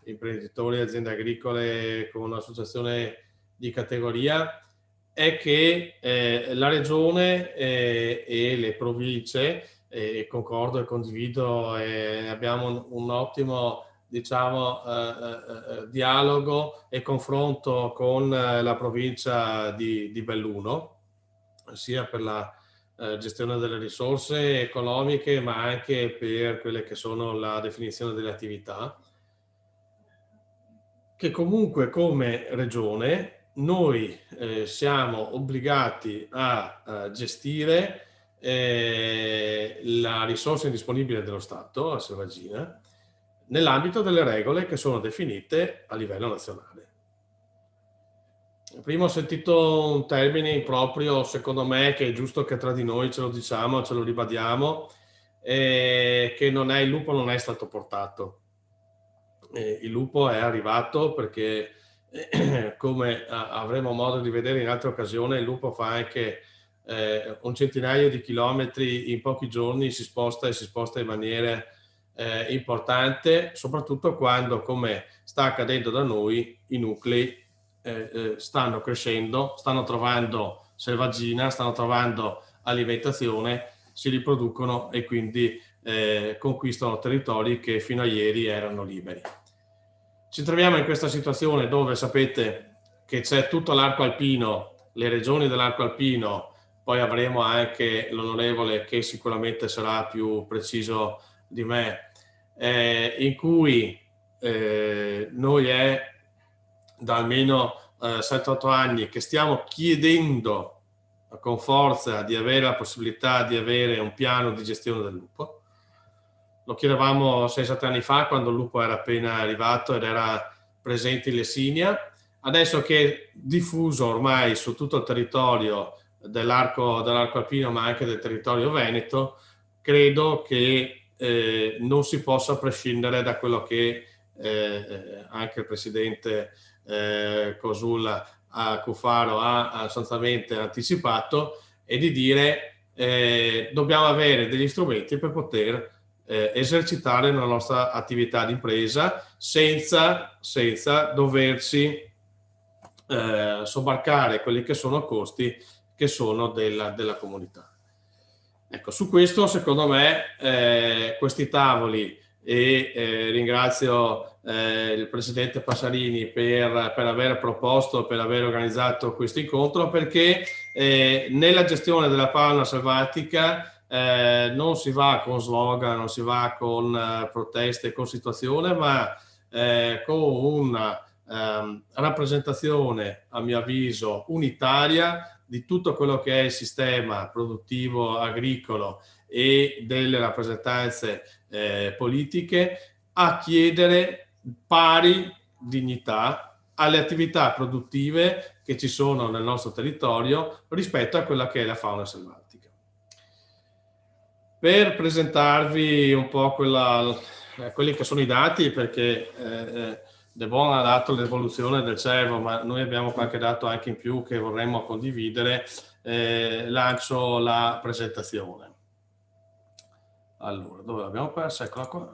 [SPEAKER 6] imprenditori, aziende agricole, con un'associazione di categoria, è che la regione e le province, concordo e condivido, abbiamo un ottimo, diciamo, dialogo e confronto con la provincia di Belluno, sia per la gestione delle risorse economiche, ma anche per quelle che sono la definizione delle attività, che comunque come regione noi siamo obbligati a gestire la risorsa indisponibile dello Stato, la selvaggina, nell'ambito delle regole che sono definite a livello nazionale. Prima ho sentito un termine improprio, secondo me, che è giusto che tra di noi ce lo diciamo, ce lo ribadiamo, che il lupo non è stato portato. Il lupo è arrivato perché, come avremo modo di vedere in altre occasioni, il lupo fa anche un centinaio di chilometri in pochi giorni, si sposta in maniera importante, soprattutto quando, come sta accadendo da noi, i nuclei stanno crescendo, stanno trovando selvaggina, stanno trovando alimentazione, si riproducono e quindi conquistano territori che fino a ieri erano liberi. Ci troviamo in questa situazione dove sapete che c'è tutto l'arco alpino, le regioni dell'arco alpino, poi avremo anche l'onorevole che sicuramente sarà più preciso di me, in cui noi è da almeno 7-8 anni che stiamo chiedendo con forza di avere la possibilità di avere un piano di gestione del lupo. Lo chiedevamo 6-7 anni fa, quando il lupo era appena arrivato ed era presente in Lessinia. adesso che è diffuso ormai su tutto il territorio dell'arco alpino, ma anche del territorio veneto, credo che non si possa prescindere da quello che anche il presidente Cosul Cuffaro ha sostanzialmente anticipato, e di dire dobbiamo avere degli strumenti per poter esercitare la nostra attività di impresa senza doverci sobbarcare quelli che sono costi che sono della comunità. Ecco, su questo secondo me questi tavoli, e ringrazio il presidente Passarini per aver proposto, per aver organizzato questo incontro, perché nella gestione della fauna selvatica non si va con slogan, non si va con proteste, con situazione, ma con una rappresentazione, a mio avviso, unitaria di tutto quello che è il sistema produttivo agricolo e delle rappresentanze politiche, a chiedere pari dignità alle attività produttive che ci sono nel nostro territorio rispetto a quella che è la fauna selvatica. Per presentarvi un po' quelli che sono i dati, perché De Bon ha dato l'evoluzione del cervo, ma noi abbiamo qualche dato anche in più che vorremmo condividere, lancio la presentazione. Allora, dove l'abbiamo persa? Eccola qua.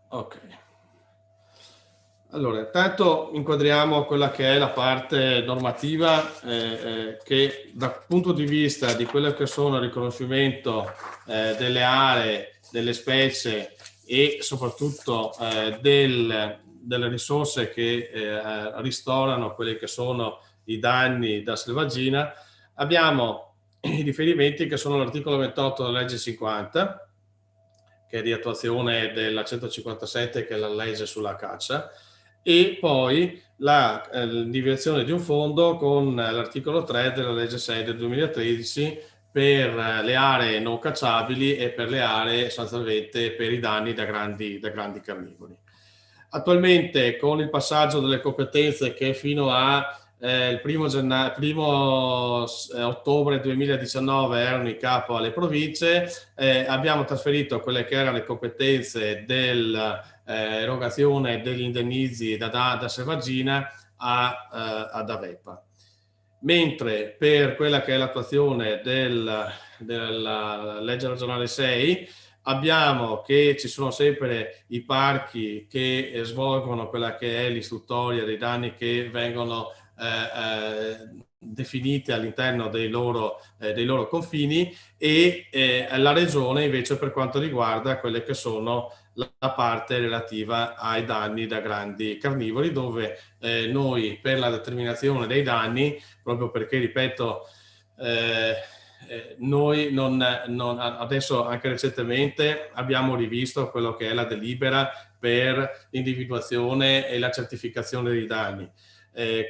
[SPEAKER 6] Ok. Allora, intanto inquadriamo quella che è la parte normativa che dal punto di vista di quello che sono il riconoscimento delle aree, delle specie e soprattutto delle risorse che ristorano quelli che sono i danni da selvaggina, abbiamo i riferimenti che sono l'articolo 28 della legge 50, che è di attuazione della 157, che è la legge sulla caccia, e poi l'individuazione di un fondo con l'articolo 3 della legge 6 del 2013 per le aree non cacciabili e per le aree sostanzialmente per i danni da grandi carnivori. Attualmente, con il passaggio delle competenze che fino a il primo ottobre 2019 erano in capo alle province, abbiamo trasferito quelle che erano le competenze dell'erogazione degli indennizzi da selvaggina ad AVEPA. Mentre per quella che è l'attuazione della legge regionale 6, abbiamo che ci sono sempre i parchi che svolgono quella che è l'istruttoria dei danni che vengono definiti all'interno dei loro confini, e la regione invece per quanto riguarda quelle che sono la parte relativa ai danni da grandi carnivori, dove noi per la determinazione dei danni, proprio perché ripeto noi adesso anche recentemente abbiamo rivisto quello che è la delibera per l'individuazione e la certificazione dei danni.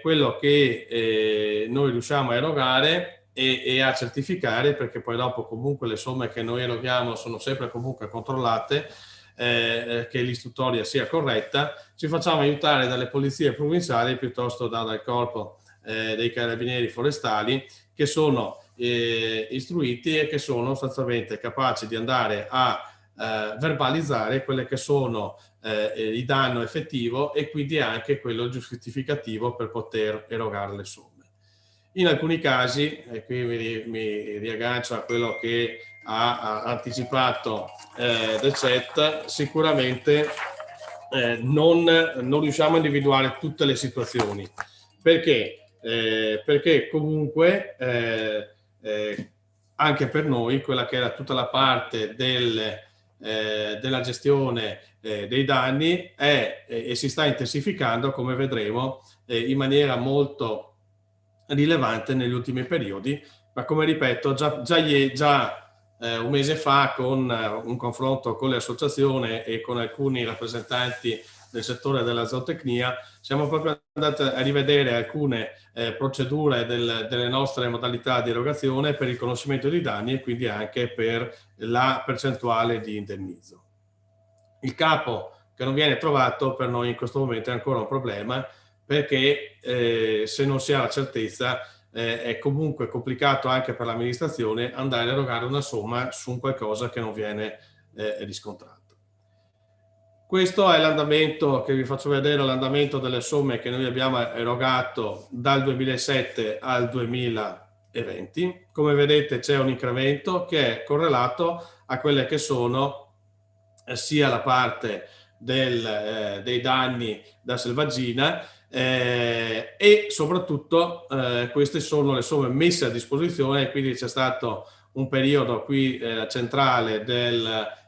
[SPEAKER 6] Quello che noi riusciamo a erogare e a certificare, perché poi dopo comunque le somme che noi eroghiamo sono sempre comunque controllate, che l'istruttoria sia corretta, ci facciamo aiutare dalle polizie provinciali piuttosto dal corpo dei carabinieri forestali, che sono istruiti e che sono sostanzialmente capaci di andare a verbalizzare quelle che sono il danno effettivo e quindi anche quello giustificativo per poter erogare le somme. In alcuni casi, e qui mi riaggancio a quello che ha anticipato The Chat, sicuramente non riusciamo a individuare tutte le situazioni. Perché? Perché comunque anche per noi quella che era tutta la parte della gestione dei danni è e si sta intensificando, come vedremo, in maniera molto rilevante negli ultimi periodi, ma come ripeto già un mese fa, con un confronto con le associazioni e con alcuni rappresentanti del settore della zootecnia, siamo proprio andati a rivedere alcune procedure delle nostre modalità di erogazione per il riconoscimento di danni e quindi anche per la percentuale di indennizzo. Il capo che non viene trovato per noi in questo momento è ancora un problema, perché se non si ha la certezza è comunque complicato anche per l'amministrazione andare a erogare una somma su un qualcosa che non viene riscontrato. Questo è l'andamento che vi faccio vedere, l'andamento delle somme che noi abbiamo erogato dal 2007 al 2020. Come vedete c'è un incremento che è correlato a quelle che sono sia la parte dei danni da selvaggina e soprattutto queste sono le somme messe a disposizione, quindi c'è stato un periodo qui centrale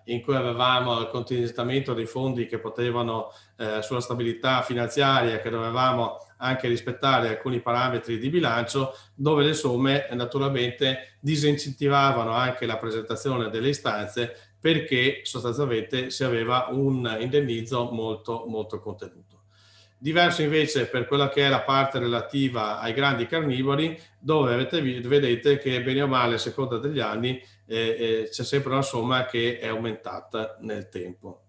[SPEAKER 6] in cui avevamo il contingentamento dei fondi che potevano sulla stabilità finanziaria, che dovevamo anche rispettare alcuni parametri di bilancio, dove le somme naturalmente disincentivavano anche la presentazione delle istanze, perché sostanzialmente si aveva un indennizzo molto molto contenuto. Diverso invece per quella che è la parte relativa ai grandi carnivori, dove vedete che bene o male a seconda degli anni c'è sempre una somma che è aumentata nel tempo.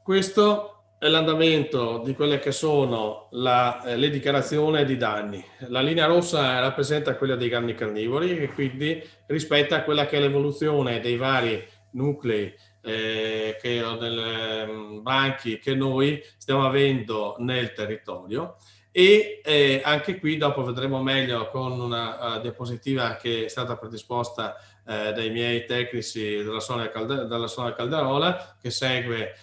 [SPEAKER 6] Questo è l'andamento di quelle che sono le dichiarazioni di danni. La linea rossa rappresenta quella dei grandi carnivori e quindi rispetta quella che è l'evoluzione dei vari nuclei branchi che noi stiamo avendo nel territorio. E anche qui dopo vedremo meglio con una diapositiva che è stata predisposta dai miei tecnici dalla Sonia Calderola, che segue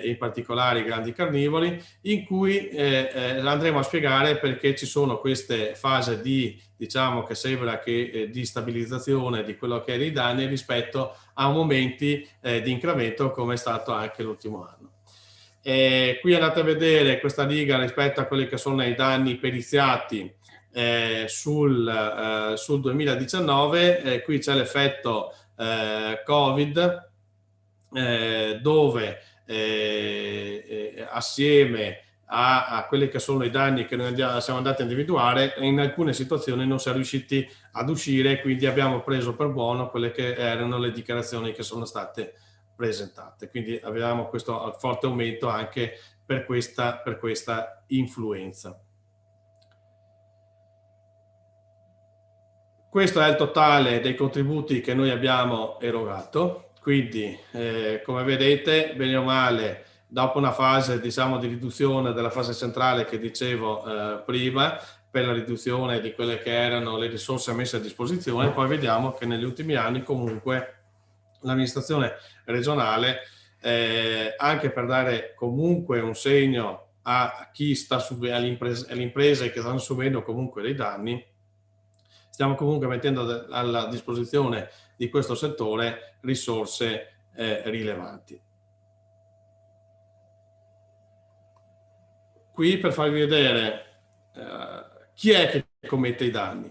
[SPEAKER 6] in particolare i grandi carnivori, in cui andremo a spiegare perché ci sono queste fasi di, diciamo che sembra che di stabilizzazione di quello che è i danni rispetto a momenti di incremento come è stato anche l'ultimo anno. Qui andate a vedere questa riga rispetto a quelli che sono i danni periziati sul 2019. Qui c'è l'effetto Covid, dove assieme a quelli che sono i danni che noi siamo andati a individuare, in alcune situazioni non siamo riusciti ad uscire, quindi abbiamo preso per buono quelle che erano le dichiarazioni che sono state presentate. Quindi avevamo questo forte aumento anche per questa influenza. Questo è il totale dei contributi che noi abbiamo erogato, quindi come vedete bene o male dopo una fase diciamo di riduzione della fase centrale che dicevo prima, per la riduzione di quelle che erano le risorse messe a disposizione, poi vediamo che negli ultimi anni comunque l'amministrazione regionale, anche per dare comunque un segno a chi sta alle imprese che stanno subendo comunque dei danni, stiamo comunque mettendo alla disposizione di questo settore risorse rilevanti. Qui per farvi vedere chi è che commette i danni.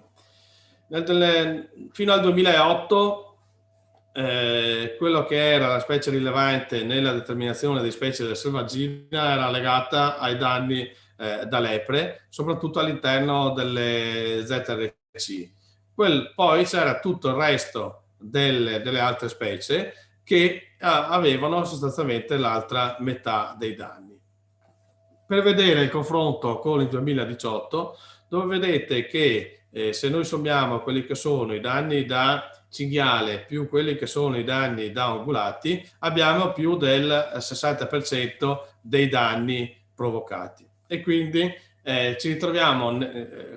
[SPEAKER 6] Fino al 2008 quello che era la specie rilevante nella determinazione di specie della selvaggina era legata ai danni da lepre, soprattutto all'interno delle ZRC. Poi c'era tutto il resto delle altre specie che avevano sostanzialmente l'altra metà dei danni. Per vedere il confronto con il 2018, dove vedete che se noi sommiamo quelli che sono i danni da cinghiale più quelli che sono i danni da ungulati, abbiamo più del 60% dei danni provocati. E quindi ci ritroviamo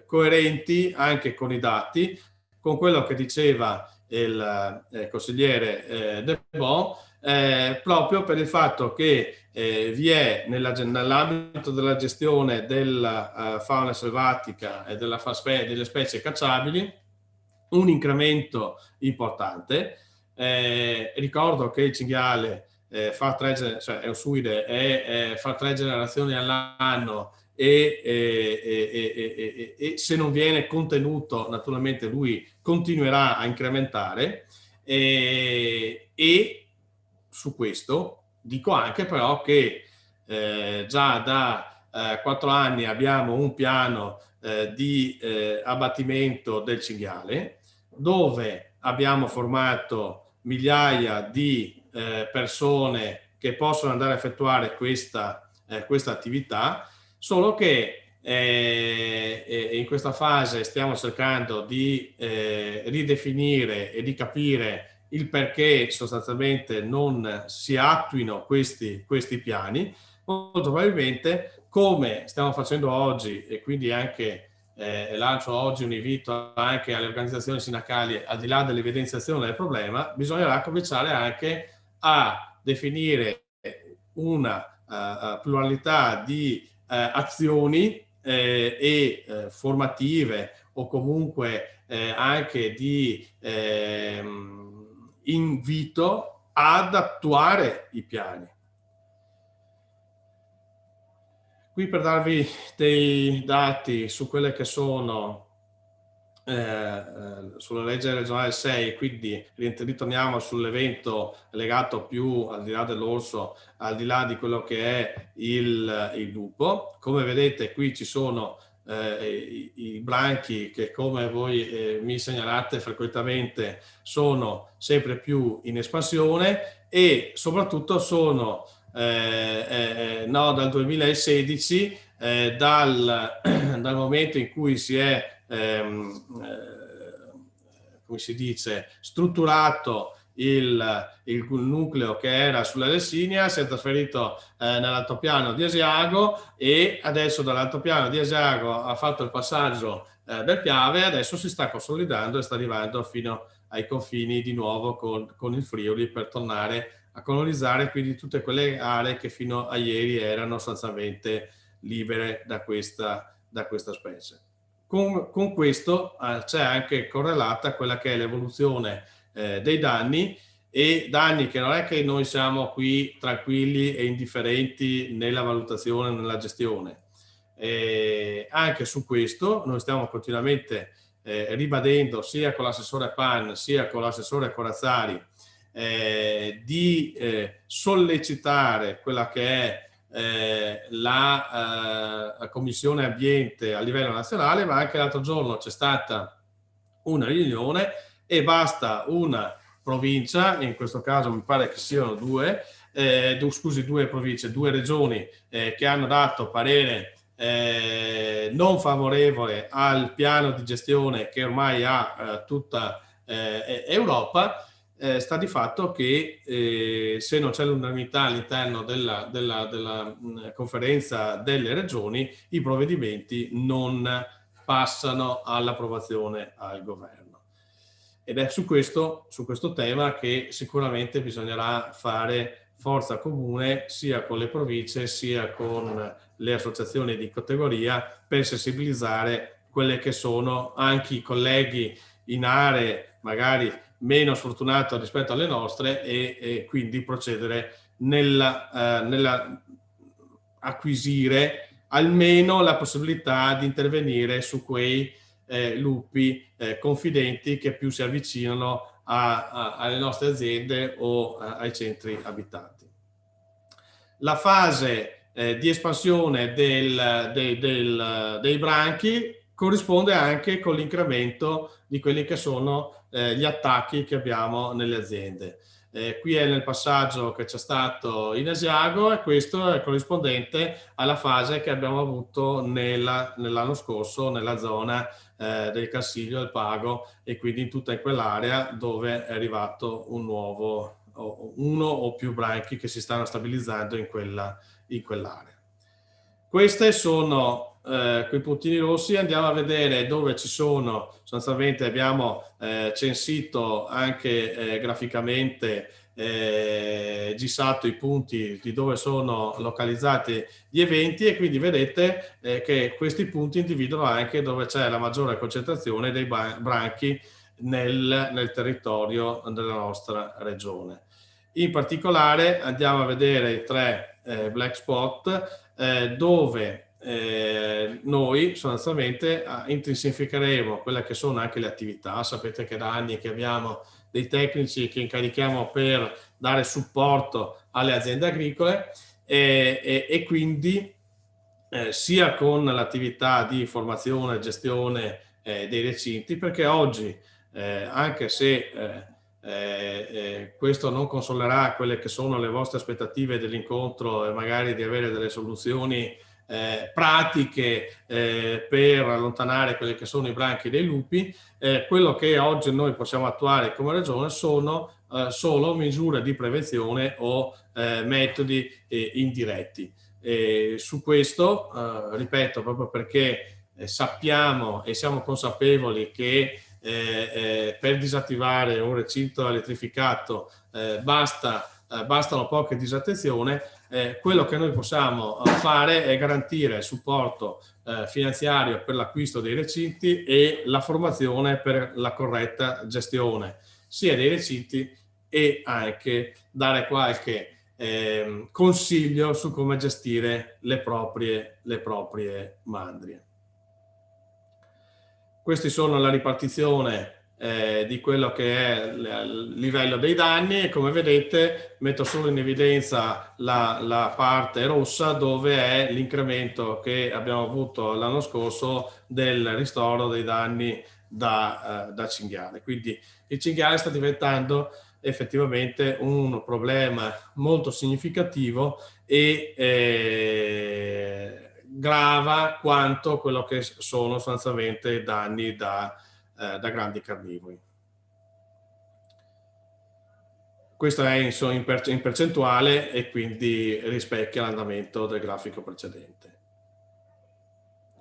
[SPEAKER 6] coerenti anche con i dati, con quello che diceva il consigliere De Bon, proprio per il fatto che vi è nell'ambito della gestione della fauna selvatica e delle specie cacciabili un incremento importante. Ricordo che il cinghiale fa 3 generazioni all'anno e se non viene contenuto naturalmente lui continuerà a incrementare e su questo dico anche però che già da 4 anni abbiamo un piano di abbattimento del cinghiale, dove abbiamo formato migliaia di persone che possono andare a effettuare questa attività, solo che in questa fase stiamo cercando di ridefinire e di capire il perché sostanzialmente non si attuino questi piani. Molto probabilmente, come stiamo facendo oggi, e quindi anche lancio oggi un invito anche alle organizzazioni sindacali, al di là dell'evidenziazione del problema, bisognerà cominciare anche a definire una pluralità di azioni formative o comunque anche di invito ad attuare i piani. Qui per darvi dei dati su quelle che sono sulla legge regionale 6, quindi ritorniamo sull'evento legato più al di là dell'orso, al di là di quello che è il lupo. Come vedete qui ci sono i branchi che, come voi mi segnalate frequentemente, sono sempre più in espansione e soprattutto sono dal 2016, dal momento in cui si è come si dice, strutturato il nucleo che era sulla Lessinia, si è trasferito nell'altopiano di Asiago e adesso dall'altopiano di Asiago ha fatto il passaggio del Piave, adesso si sta consolidando e sta arrivando fino ai confini di nuovo con il Friuli per tornare a colonizzare quindi tutte quelle aree che fino a ieri erano sostanzialmente libere da questa specie. Con questo c'è anche correlata quella che è l'evoluzione dei danni, e danni che non è che noi siamo qui tranquilli e indifferenti nella valutazione, nella gestione. Anche su questo noi stiamo continuamente ribadendo, sia con l'assessore Pan sia con l'assessore Corazzari, di sollecitare quella che è la Commissione Ambiente a livello nazionale, ma anche l'altro giorno c'è stata una riunione e basta una provincia, in questo caso mi pare che siano due province, due regioni che hanno dato parere non favorevole al piano di gestione che ormai ha tutta Europa. Sta di fatto che se non c'è l'unanimità all'interno della conferenza delle regioni, i provvedimenti non passano all'approvazione al governo. Ed è su questo tema che sicuramente bisognerà fare forza comune sia con le province sia con le associazioni di categoria per sensibilizzare quelle che sono anche i colleghi in aree magari meno sfortunato rispetto alle nostre e quindi procedere nella acquisire almeno la possibilità di intervenire su quei lupi confidenti che più si avvicinano alle nostre aziende o ai centri abitati. La fase di espansione dei branchi corrisponde anche con l'incremento di quelli che sono gli attacchi che abbiamo nelle aziende. Qui è nel passaggio che c'è stato in Asiago e questo è corrispondente alla fase che abbiamo avuto nell'anno scorso nella zona del Carsiglio e il Pago, e quindi in tutta quell'area dove è arrivato uno o più branchi che si stanno stabilizzando in quell'area. Queste sono quei puntini rossi. Andiamo a vedere dove ci sono, sostanzialmente abbiamo censito anche graficamente, gissato i punti di dove sono localizzati gli eventi, e quindi vedete che questi punti individuano anche dove c'è la maggiore concentrazione dei branchi nel territorio della nostra regione. In particolare andiamo a vedere i 3 black spot dove noi sostanzialmente intensificheremo quelle che sono anche le attività. Sapete che da anni che abbiamo dei tecnici che incarichiamo per dare supporto alle aziende agricole e quindi sia con l'attività di formazione e gestione dei recinti, perché oggi anche se questo non consolerà quelle che sono le vostre aspettative dell'incontro e magari di avere delle soluzioni pratiche per allontanare quelli che sono i branchi dei lupi. Quello che oggi noi possiamo attuare come regione sono solo misure di prevenzione o metodi indiretti. Su questo, ripeto, proprio perché sappiamo e siamo consapevoli che per disattivare un recinto elettrificato bastano poche disattenzioni. Quello che noi possiamo fare è garantire supporto finanziario per l'acquisto dei recinti e la formazione per la corretta gestione sia dei recinti e anche dare qualche consiglio su come gestire le proprie mandrie. Questi sono la ripartizione di quello che è il livello dei danni e come vedete metto solo in evidenza la parte rossa dove è l'incremento che abbiamo avuto l'anno scorso del ristoro dei danni da cinghiale. Quindi il cinghiale sta diventando effettivamente un problema molto significativo e grava quanto quello che sono sostanzialmente danni da grandi carnivori. Questo è in percentuale e quindi rispecchia l'andamento del grafico precedente.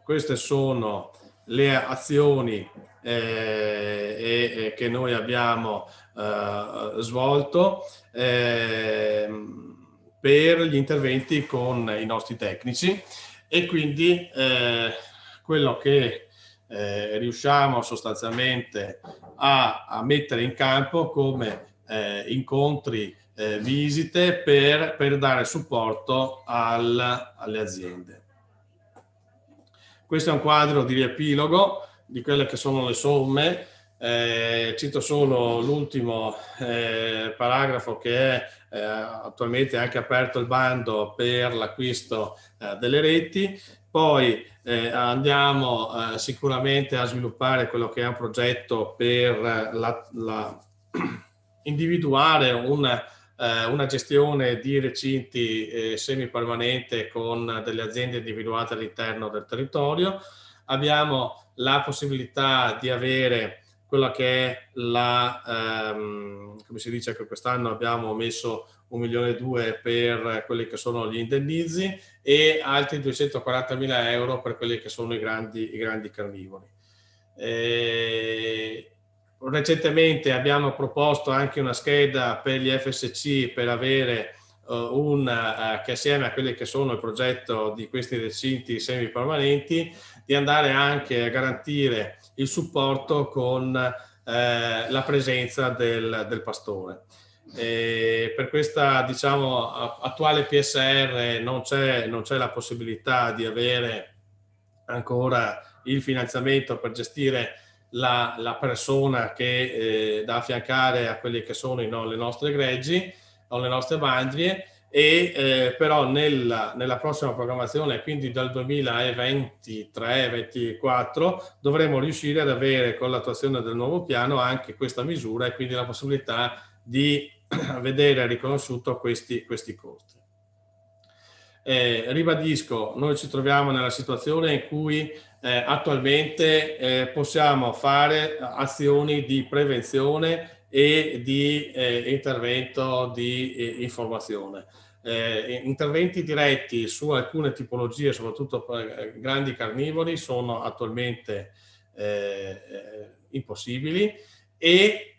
[SPEAKER 6] Queste sono le azioni che noi abbiamo svolto per gli interventi con i nostri tecnici e quindi quello che riusciamo sostanzialmente a mettere in campo come incontri, visite per dare supporto alle aziende. Questo è un quadro di riepilogo di quelle che sono le somme. Cito solo l'ultimo paragrafo che è attualmente anche aperto il bando per l'acquisto delle reti. Poi andiamo sicuramente a sviluppare quello che è un progetto per individuare una gestione di recinti semipermanente con delle aziende individuate all'interno del territorio. Abbiamo la possibilità di avere quella che è come si dice che quest'anno abbiamo messo 1,2 milioni per quelli che sono gli indennizi e altri 240.000 euro per quelli che sono i grandi carnivori. Recentemente abbiamo proposto anche una scheda per gli FSC per avere che assieme a quelli che sono il progetto di questi recinti semipermanenti di andare anche a garantire il supporto con la presenza del pastore. Per questa diciamo attuale PSR non c'è la possibilità di avere ancora il finanziamento per gestire la persona che da affiancare a quelli che sono le nostre greggi o le nostre mandrie e però nella prossima programmazione, quindi dal 2023-2024, dovremo riuscire ad avere con l'attuazione del nuovo piano anche questa misura e quindi la possibilità di vedere riconosciuto questi costi. Ribadisco, noi ci troviamo nella situazione in cui attualmente possiamo fare azioni di prevenzione e di intervento di informazione. Interventi diretti su alcune tipologie, soprattutto per grandi carnivori, sono attualmente impossibili e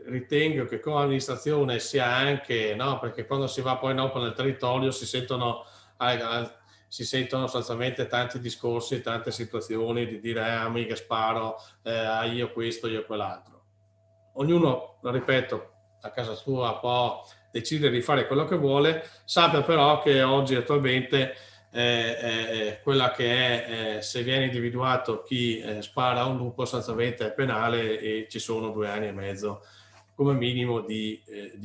[SPEAKER 6] ritengo che con l'amministrazione sia anche, no, perché quando si va poi dopo nel territorio si sentono sostanzialmente tanti discorsi, tante situazioni di dire mica sparo, io questo, io quell'altro. Ognuno, lo ripeto, a casa sua può decidere di fare quello che vuole, sappia però che oggi attualmente quella che è se viene individuato chi spara a un lupo sostanzialmente è penale e ci sono 2 anni e mezzo come minimo di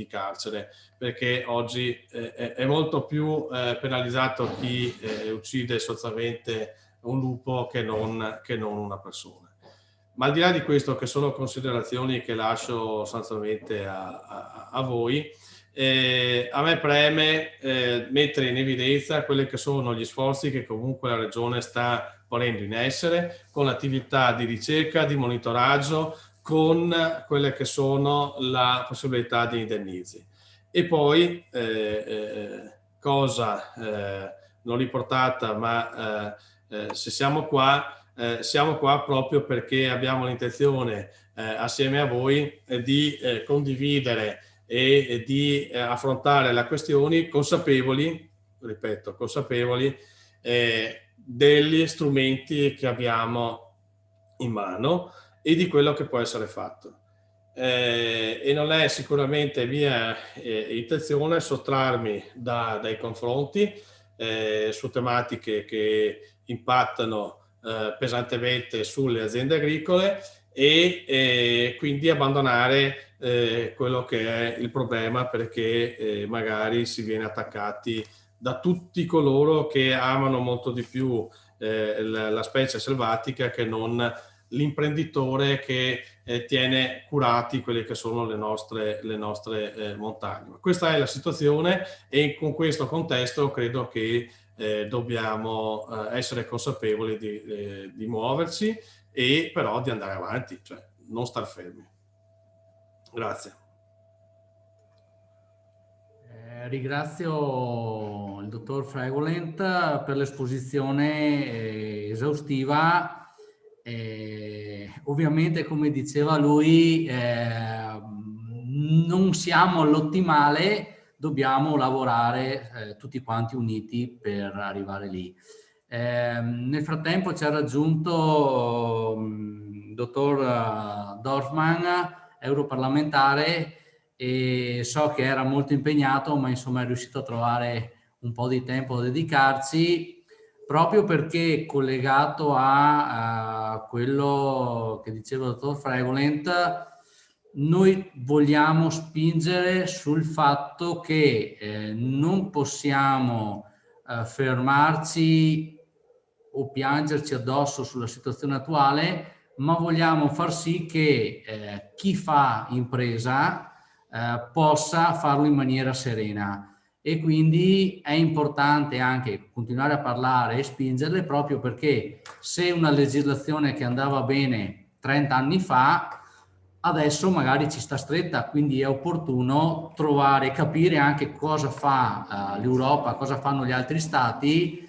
[SPEAKER 6] carcere, perché oggi è molto più penalizzato chi uccide sostanzialmente un lupo che non una persona. Ma al di là di questo, che sono considerazioni che lascio sostanzialmente a voi, a me preme mettere in evidenza quelli che sono gli sforzi che comunque la Regione sta ponendo in essere con attività di ricerca, di monitoraggio, con quelle che sono la possibilità di indennizzi. E poi, cosa non riportata, ma se siamo qua proprio perché abbiamo l'intenzione assieme a voi di condividere e di affrontare le questioni consapevoli, ripeto, consapevoli degli strumenti che abbiamo in mano e di quello che può essere fatto. E non è sicuramente mia intenzione sottrarmi dai confronti su tematiche che impattano pesantemente sulle aziende agricole e quindi abbandonare quello che è il problema, perché magari si viene attaccati da tutti coloro che amano molto di più la specie selvatica che non l'imprenditore che tiene curati quelle che sono le nostre montagne. Questa è la situazione e con questo contesto credo che dobbiamo essere consapevoli di muoverci e però di andare avanti, cioè non star fermi. Grazie.
[SPEAKER 2] Ringrazio il dottor Fregolent per l'esposizione esaustiva. Ovviamente, come diceva lui, non siamo all'ottimale, dobbiamo lavorare tutti quanti uniti per arrivare lì. Nel frattempo ci ha raggiunto il dottor Dorfman, europarlamentare, e so che era molto impegnato, ma insomma è riuscito a trovare un po' di tempo da dedicarci, proprio perché collegato a quello che diceva il dottor Fregolent, noi vogliamo spingere sul fatto che non possiamo fermarci o piangerci addosso sulla situazione attuale, ma vogliamo far sì che chi fa impresa possa farlo in maniera serena, e quindi è importante anche continuare a parlare e spingerle, proprio perché se una legislazione che andava bene 30 anni fa adesso magari ci sta stretta, quindi è opportuno trovare, capire anche cosa fa l'Europa, cosa fanno gli altri stati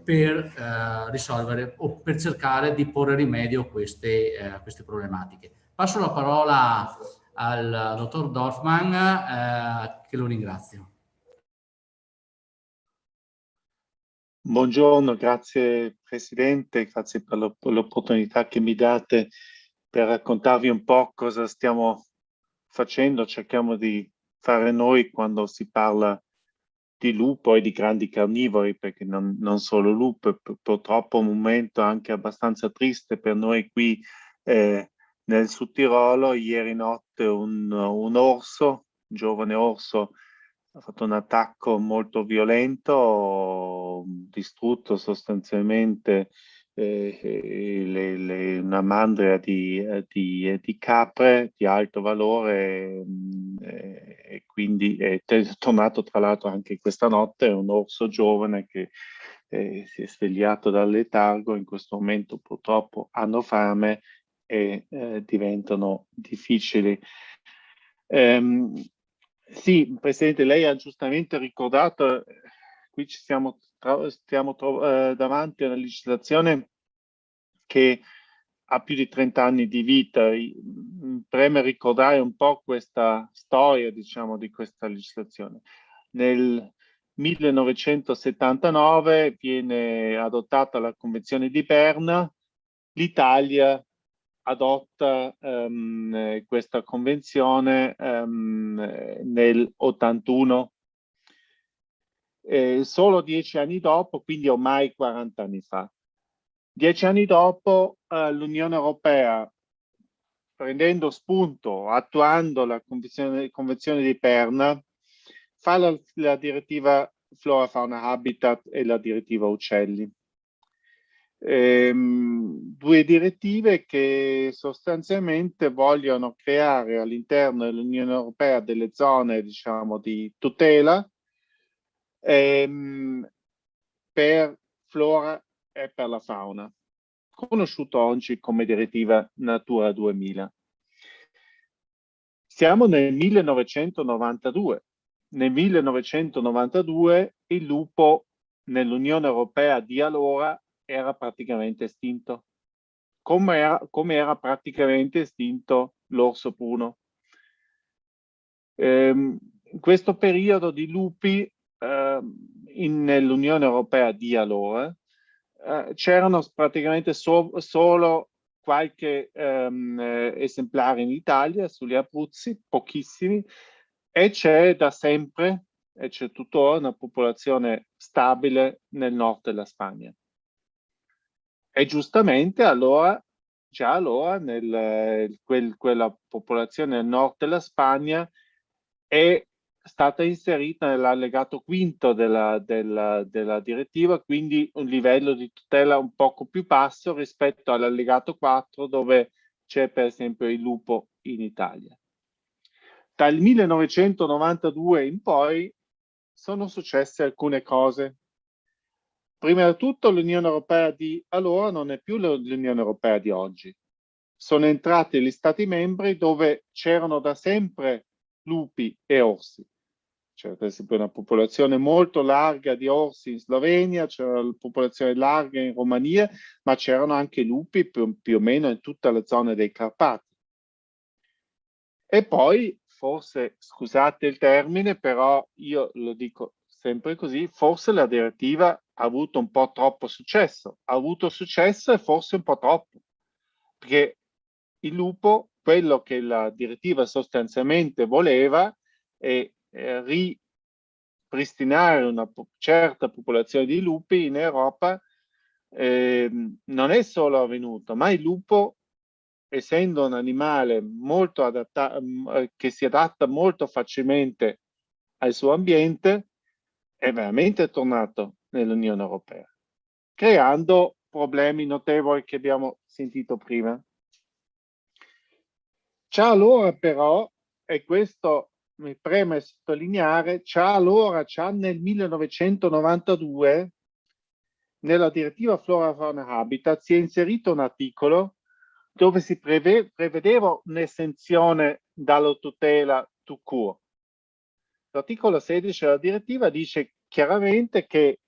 [SPEAKER 2] per risolvere o per cercare di porre rimedio a queste problematiche. Passo la parola al dottor Dorfman, che lo ringrazio.
[SPEAKER 7] Buongiorno, grazie Presidente, grazie per l'opportunità che mi date per raccontarvi un po' cosa stiamo facendo, cerchiamo di fare noi quando si parla di lupo e di grandi carnivori, perché non solo lupo, purtroppo un momento anche abbastanza triste per noi qui nel Sud Tirolo. Ieri notte un orso, un giovane orso, ha fatto un attacco molto violento, distrutto sostanzialmente una mandria di capre di alto valore, e quindi è tornato tra l'altro anche questa notte. È un orso giovane che si è svegliato dal letargo. In questo momento purtroppo hanno fame e diventano difficili. Sì, Presidente, lei ha giustamente ricordato, qui stiamo davanti a una legislazione che ha più di 30 anni di vita. Preme ricordare un po' questa storia, diciamo, di questa legislazione. Nel 1979 viene adottata la Convenzione di Berna, l'Italia adotta questa convenzione nel 81, solo 10 anni dopo, quindi ormai 40 anni fa. 10 anni dopo l'Unione Europea, prendendo spunto, attuando la Convenzione di Berna, fa la direttiva Flora Fauna Habitat e la direttiva Uccelli. Due direttive che sostanzialmente vogliono creare all'interno dell'Unione Europea delle zone, diciamo, di tutela per flora e per la fauna, conosciuto oggi come direttiva Natura 2000. Siamo nel 1992. Nel 1992 il lupo nell'Unione Europea di allora era praticamente estinto, come era praticamente estinto l'orso bruno. In questo periodo di lupi nell'Unione Europea di allora c'erano praticamente solo qualche esemplare in Italia, sugli Abruzzi, pochissimi, e c'è da sempre, e c'è tuttora, una popolazione stabile nel nord della Spagna. E giustamente allora, già allora, quella popolazione nel nord della Spagna è stata inserita nell'allegato quinto della direttiva, quindi un livello di tutela un poco più basso rispetto all'allegato 4 dove c'è per esempio il lupo in Italia. Dal 1992 in poi sono successe alcune cose. Prima di tutto l'Unione Europea di allora non è più l'Unione Europea di oggi. Sono entrati gli Stati membri dove c'erano da sempre lupi e orsi. C'era per esempio una popolazione molto larga di orsi in Slovenia, c'era una popolazione larga in Romania, ma c'erano anche lupi più o meno in tutta la zona dei Carpati. E poi, forse, scusate il termine, però io lo dico sempre così, forse la direttiva ha avuto un po' troppo successo. Ha avuto successo e forse un po' troppo. Perché il lupo, quello che la direttiva sostanzialmente voleva è ripristinare una certa popolazione di lupi in Europa, non è solo avvenuto, ma il lupo, essendo un animale molto che si adatta molto facilmente al suo ambiente, è veramente tornato nell'Unione Europea, creando problemi notevoli che abbiamo sentito prima. Già allora però, e questo mi preme sottolineare, già nel 1992, nella direttiva Flora, Fauna e Habitat si è inserito un articolo dove si prevedeva un'esenzione dalla tutela tout court. L'articolo 16 della direttiva dice chiaramente che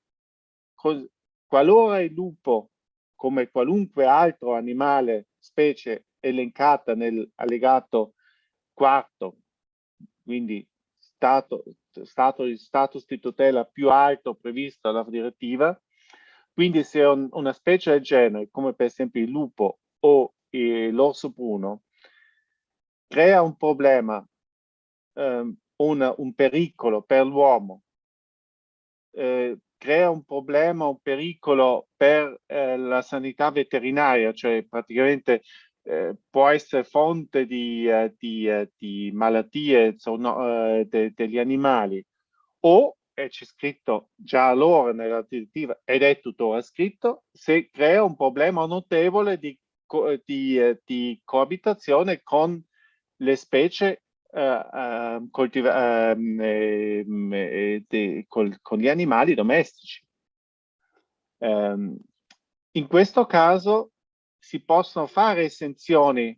[SPEAKER 7] qualora il lupo, come qualunque altro animale, specie elencata nell'allegato quarto, quindi status di tutela più alto previsto dalla direttiva, quindi se una specie del genere, come per esempio il lupo o l'orso bruno, crea un problema, un pericolo per l'uomo, crea un problema, un pericolo per la sanità veterinaria, cioè praticamente può essere fonte di malattie degli animali, o c'è scritto già allora nella direttiva ed è tuttora scritto, se crea un problema notevole di coabitazione con le specie con gli animali domestici. In questo caso si possono fare esenzioni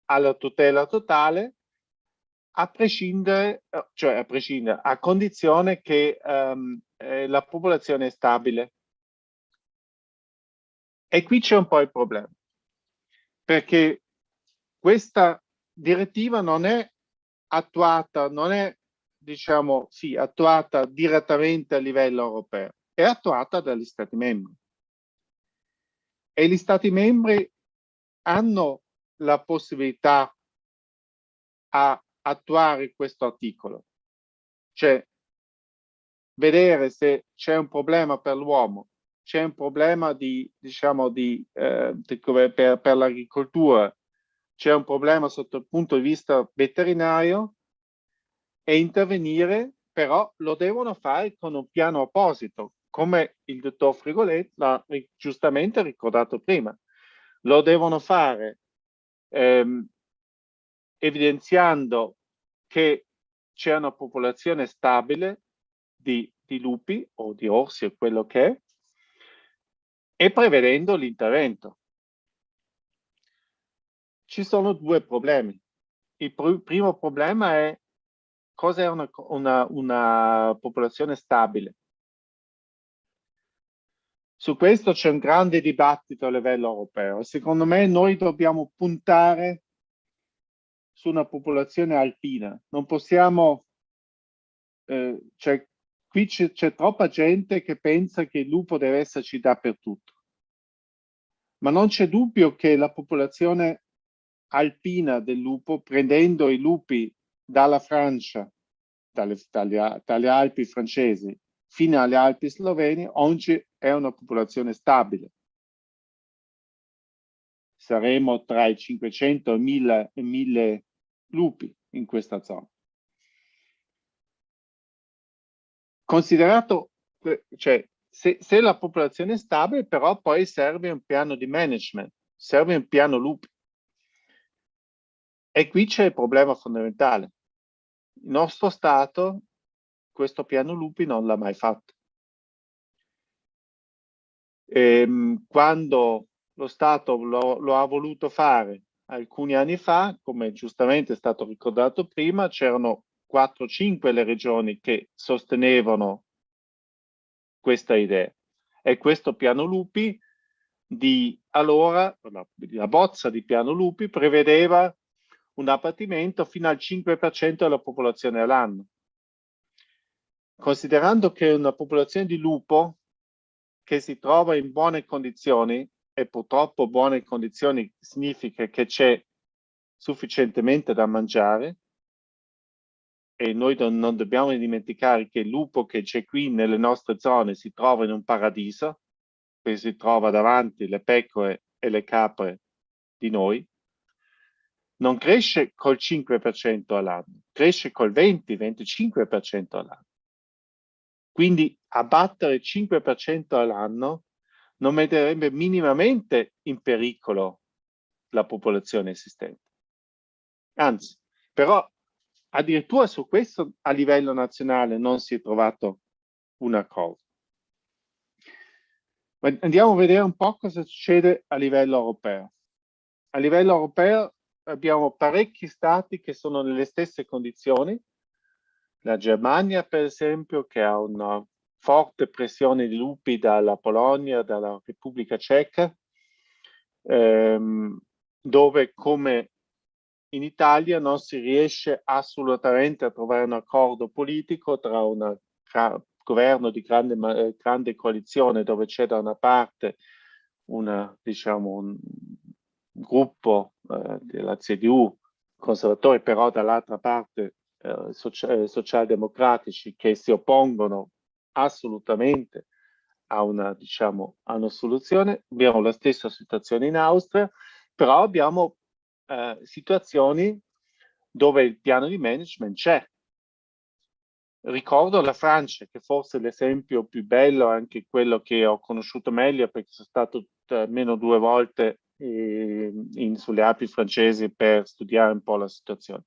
[SPEAKER 7] alla tutela totale a prescindere, a condizione che la popolazione è stabile. E qui c'è un po' il problema, perché questa direttiva non è attuata, diciamo, attuata direttamente a livello europeo, è attuata dagli Stati membri. E gli Stati membri hanno la possibilità a attuare questo articolo, cioè vedere se c'è un problema per l'uomo, c'è un problema per l'agricoltura, c'è un problema sotto il punto di vista veterinario e intervenire, però lo devono fare con un piano apposito, come il dottor Frigolet l'ha giustamente ricordato prima, lo devono fare evidenziando che c'è una popolazione stabile di lupi o di orsi o quello che è, e prevedendo l'intervento. Ci sono due problemi. Il primo problema è cos'è una popolazione stabile. Su questo c'è un grande dibattito a livello europeo. Secondo me noi dobbiamo puntare su una popolazione alpina. Non possiamo... qui c'è troppa gente che pensa che il lupo deve esserci dappertutto. Ma non c'è dubbio che la popolazione alpina del lupo, prendendo i lupi dalla Francia, dalle Alpi francesi fino alle Alpi slovene, oggi è una popolazione stabile. Saremo tra i 500 e 1000 lupi in questa zona. Considerato, cioè, se la popolazione è stabile, però poi serve un piano di management, serve un piano lupi. E qui c'è il problema fondamentale. Il nostro Stato questo piano lupi non l'ha mai fatto. Quando lo Stato lo ha voluto fare alcuni anni fa, come giustamente è stato ricordato prima, c'erano 4-5 le regioni che sostenevano questa idea. E questo piano lupi la bozza di piano lupi prevedeva un abbattimento fino al 5% della popolazione all'anno. Considerando che una popolazione di lupo che si trova in buone condizioni, e purtroppo buone condizioni significa che c'è sufficientemente da mangiare, e noi non dobbiamo dimenticare che il lupo che c'è qui nelle nostre zone si trova in un paradiso, che si trova davanti le pecore e le capre di noi, non cresce col 5% all'anno, cresce col 20-25% all'anno. Quindi abbattere il 5% all'anno non metterebbe minimamente in pericolo la popolazione esistente. Anzi, però addirittura su questo a livello nazionale non si è trovato un accordo. Ma andiamo a vedere un po' cosa succede a livello europeo. A livello europeo abbiamo parecchi stati che sono nelle stesse condizioni. La Germania, per esempio, che ha una forte pressione di lupi dalla Polonia, dalla Repubblica Ceca, dove come in Italia non si riesce assolutamente a trovare un accordo politico tra un governo di grande coalizione, dove c'è da una parte un gruppo della CDU conservatori, però dall'altra parte socialdemocratici che si oppongono assolutamente a una soluzione. Abbiamo la stessa situazione in Austria, però abbiamo situazioni dove il piano di management c'è. Ricordo la Francia, che forse è l'esempio più bello, anche quello che ho conosciuto meglio, perché sono stato almeno 2 volte sulle Alpi francesi per studiare un po' la situazione.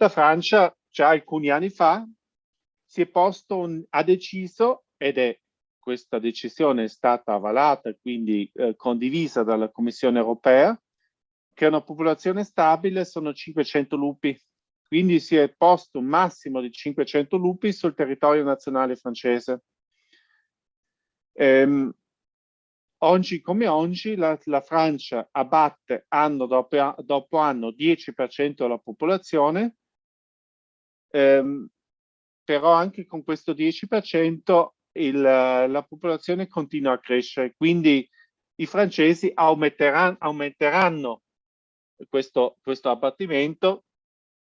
[SPEAKER 7] La Francia già alcuni anni fa ha deciso, questa decisione è stata avvalata, quindi condivisa dalla Commissione europea, che una popolazione stabile sono 500 lupi. Quindi si è posto un massimo di 500 lupi sul territorio nazionale francese. Oggi come oggi la Francia abbatte anno dopo anno 10% della popolazione, però anche con questo 10% la popolazione continua a crescere, quindi i francesi aumenteranno questo abbattimento,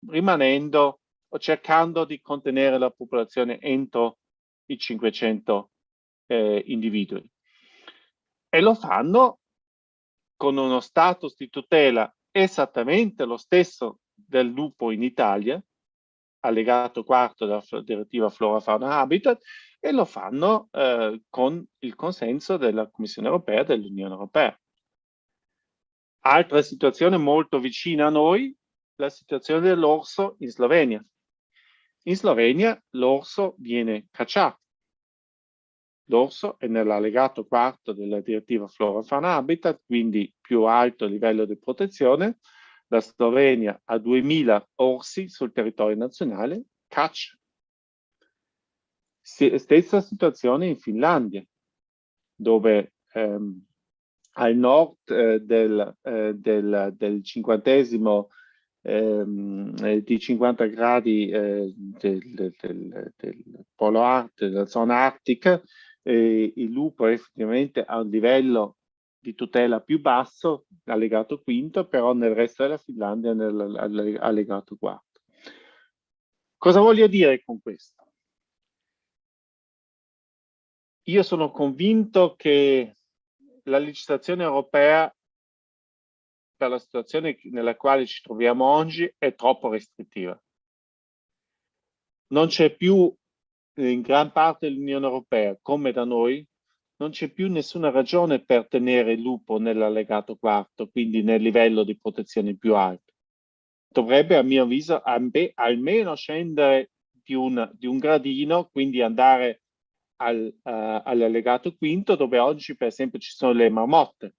[SPEAKER 7] rimanendo o cercando di contenere la popolazione entro i 500 individui. E lo fanno con uno status di tutela esattamente lo stesso del lupo in Italia, allegato quarto della direttiva Flora Fauna Habitat, e lo fanno con il consenso della Commissione europea e dell'Unione Europea. Altra situazione molto vicina a noi, la situazione dell'orso in Slovenia. In Slovenia l'orso viene cacciato. L'orso è nell'allegato quarto della direttiva Flora Fauna Habitat, quindi più alto livello di protezione. La Slovenia ha 2000 orsi sul territorio nazionale, caccia. Stessa situazione in Finlandia, dove al nord del 50esimo di 50 gradi del polo artico, della zona artica, il lupo effettivamente ha un livello di tutela più basso, allegato quinto, però nel resto della Finlandia è nell'allegato quarto. Cosa voglio dire con questo? Io sono convinto che la legislazione europea, per la situazione nella quale ci troviamo oggi, è troppo restrittiva. Non c'è più in gran parte dell'Unione Europea, come da noi, non c'è più nessuna ragione per tenere il lupo nell'allegato quarto, quindi nel livello di protezione più alto. Dovrebbe, a mio avviso, almeno scendere di un gradino, quindi andare all'allegato quinto, dove oggi per esempio ci sono le marmotte.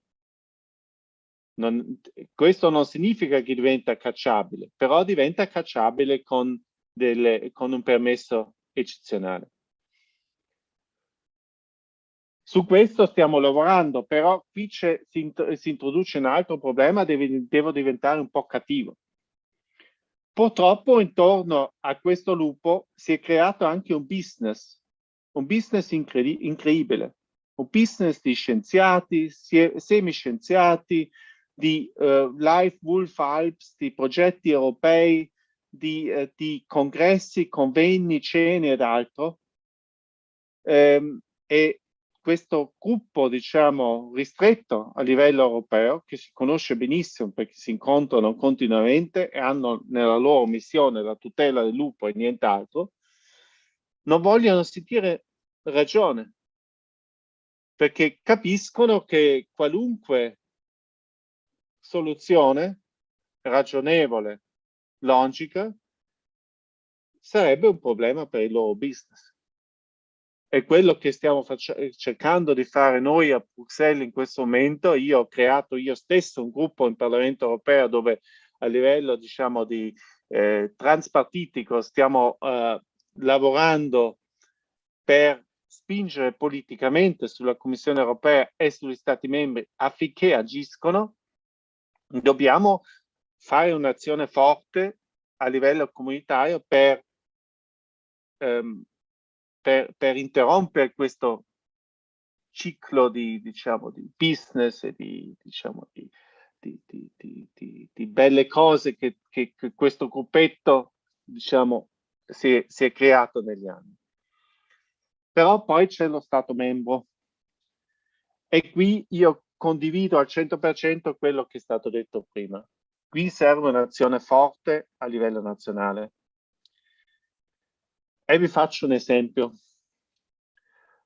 [SPEAKER 7] Questo non significa che diventa cacciabile, però diventa cacciabile con un permesso eccezionale. Su questo stiamo lavorando, però qui si introduce un altro problema, devo diventare un po' cattivo. Purtroppo intorno a questo lupo si è creato anche un business incredibile, un business di scienziati, semiscienziati, di Life Wolf Alps, di progetti europei, di congressi, convegni, cene ed altro. E questo gruppo, diciamo, ristretto a livello europeo, che si conosce benissimo perché si incontrano continuamente e hanno nella loro missione la tutela del lupo e nient'altro, non vogliono sentire ragione, perché capiscono che qualunque soluzione ragionevole, logica, sarebbe un problema per il loro business. È quello che stiamo cercando di fare noi a Bruxelles in questo momento. Io ho creato io stesso un gruppo in Parlamento europeo dove a livello, diciamo, di transpartitico stiamo lavorando per spingere politicamente sulla Commissione europea e sugli Stati membri affinché agiscono. Dobbiamo fare un'azione forte a livello comunitario per interrompere questo ciclo di business e di belle cose che questo gruppetto, diciamo, si è creato negli anni. Però poi c'è lo Stato membro e qui io condivido al 100% quello che è stato detto prima. Qui serve un'azione forte a livello nazionale. E vi faccio un esempio.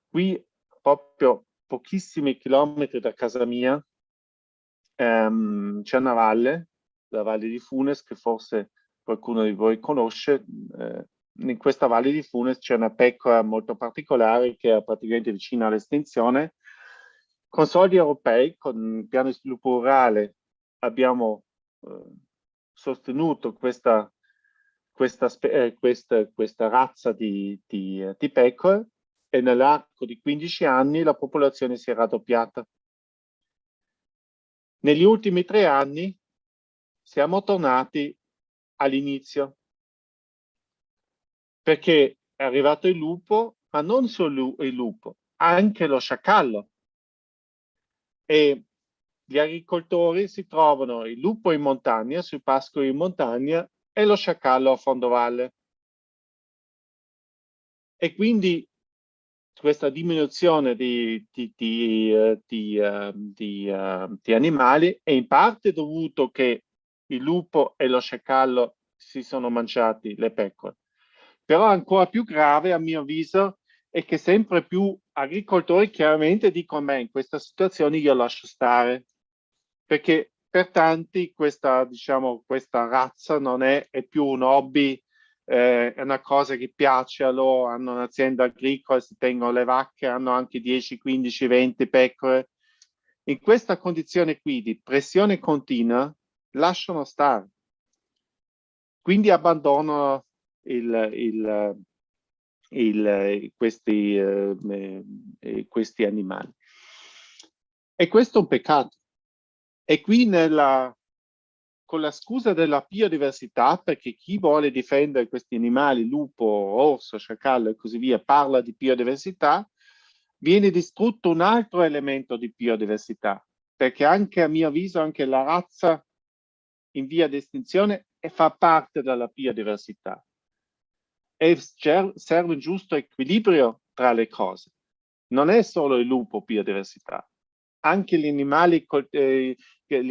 [SPEAKER 7] Qui, proprio pochissimi chilometri da casa mia, c'è una valle, la Valle di Funes, che forse qualcuno di voi conosce. In questa Valle di Funes c'è una pecora molto particolare che è praticamente vicina all'estinzione. Con soldi europei, con il piano di sviluppo rurale, abbiamo sostenuto questa razza di pecore e nell'arco di 15 anni la popolazione si è raddoppiata. Negli ultimi 3 anni siamo tornati all'inizio, perché è arrivato il lupo, ma non solo il lupo, anche lo sciacallo. E gli agricoltori si trovano il lupo in montagna, sui pascoli in montagna, e lo sciacallo a fondovalle. E quindi questa diminuzione di animali è in parte dovuto che il lupo e lo sciacallo si sono mangiati le pecore, Però ancora più grave, a mio avviso, è che sempre più agricoltori chiaramente dicono: beh, in questa situazione io lascio stare, perché per tanti questa, diciamo, questa razza non è più un hobby, è una cosa che piace a loro, hanno un'azienda agricola, si tengono le vacche, hanno anche 10, 15, 20 pecore. In questa condizione qui di pressione continua lasciano stare, quindi abbandonano questi animali. E questo è un peccato. E qui con la scusa della biodiversità, perché chi vuole difendere questi animali, lupo, orso, sciacallo e così via, parla di biodiversità, viene distrutto un altro elemento di biodiversità, perché anche a mio avviso anche la razza in via di estinzione fa parte della biodiversità. E serve un giusto equilibrio tra le cose. Non è solo il lupo biodiversità, anche gli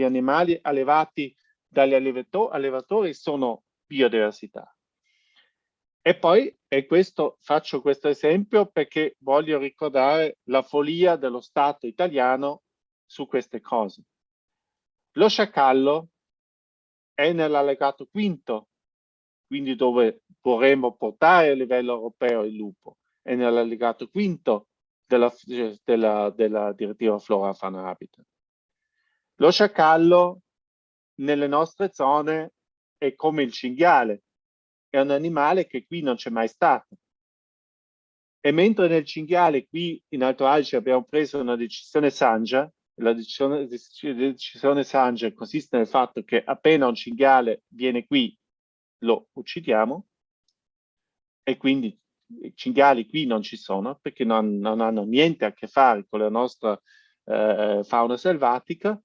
[SPEAKER 7] animali allevati dagli allevatori sono biodiversità. E poi, faccio questo esempio perché voglio ricordare la follia dello Stato italiano su queste cose. Lo sciacallo è nell'allegato quinto, quindi dove vorremmo portare a livello europeo il lupo, è nell'allegato quinto della direttiva Flora Fauna Habitat. Lo sciacallo nelle nostre zone è come il cinghiale, è un animale che qui non c'è mai stato. E mentre nel cinghiale qui in Alto Adige abbiamo preso una decisione saggia, la decisione saggia consiste nel fatto che appena un cinghiale viene qui lo uccidiamo, e quindi i cinghiali qui non ci sono perché non hanno niente a che fare con la nostra fauna selvatica.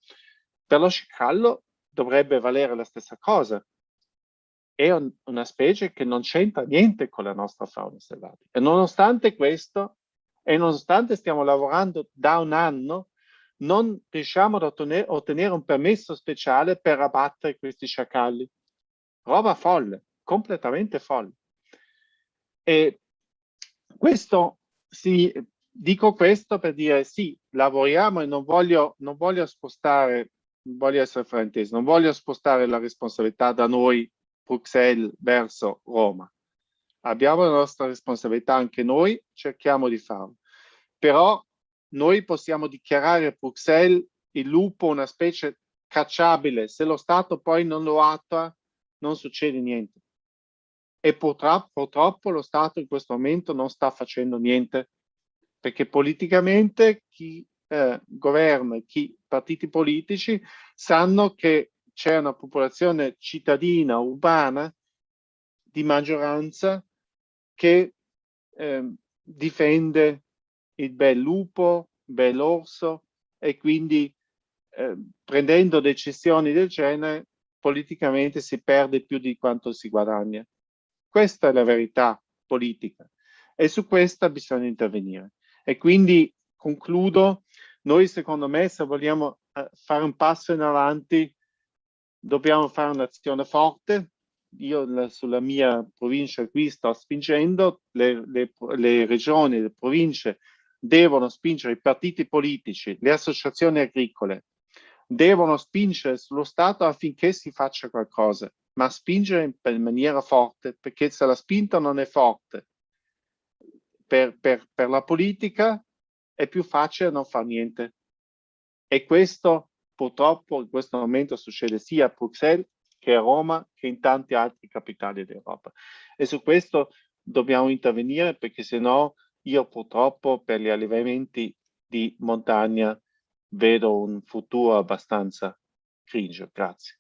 [SPEAKER 7] Per lo sciacallo dovrebbe valere la stessa cosa. È una specie che non c'entra niente con la nostra fauna selvatica. E nonostante questo, e nonostante stiamo lavorando da un anno, non riusciamo ad ottenere un permesso speciale per abbattere questi sciacalli. Roba folle, completamente folle. E dico questo per dire sì, lavoriamo e non voglio spostare, non voglio essere frainteso, non voglio spostare la responsabilità da noi, Bruxelles, verso Roma. Abbiamo la nostra responsabilità anche noi, cerchiamo di farlo. Però noi possiamo dichiarare a Bruxelles il lupo una specie cacciabile, se lo Stato poi non lo attua non succede niente. E purtroppo lo Stato in questo momento non sta facendo niente, perché politicamente chi governa, i partiti politici sanno che c'è una popolazione cittadina, urbana, di maggioranza che difende il bel lupo, il bel orso, e quindi prendendo decisioni del genere politicamente si perde più di quanto si guadagna. Questa è la verità politica e su questa bisogna intervenire. E quindi concludo, noi secondo me se vogliamo fare un passo in avanti dobbiamo fare un'azione forte. Io sulla mia provincia qui sto spingendo, le regioni, le province devono spingere i partiti politici, le associazioni agricole, devono spingere sullo Stato affinché si faccia qualcosa, ma spingere in maniera forte, perché se la spinta non è forte per la politica è più facile non fare niente. E questo purtroppo in questo momento succede sia a Bruxelles che a Roma che in tanti altri capitali d'Europa. E su questo dobbiamo intervenire, perché sennò io purtroppo per gli allevamenti di montagna vedo un futuro abbastanza grigio. Grazie.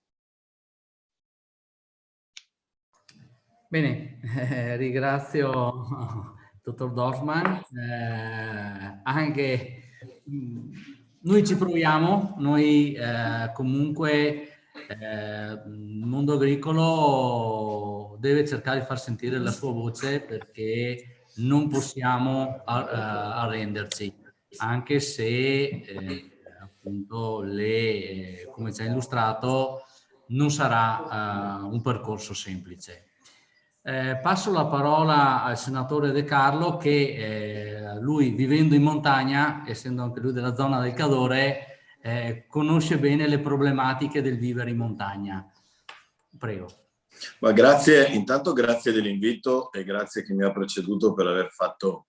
[SPEAKER 2] Bene, ringrazio dottor Dorfman. Anche noi ci proviamo, noi comunque il mondo agricolo deve cercare di far sentire la sua voce, perché non possiamo arrenderci, anche se appunto come ci ha illustrato non sarà un percorso semplice. Passo la parola al senatore De Carlo che lui, vivendo in montagna, essendo anche lui della zona del Cadore, conosce bene le problematiche del vivere in montagna. Prego.
[SPEAKER 8] Ma grazie, intanto grazie dell'invito e grazie a chi mi ha preceduto per aver fatto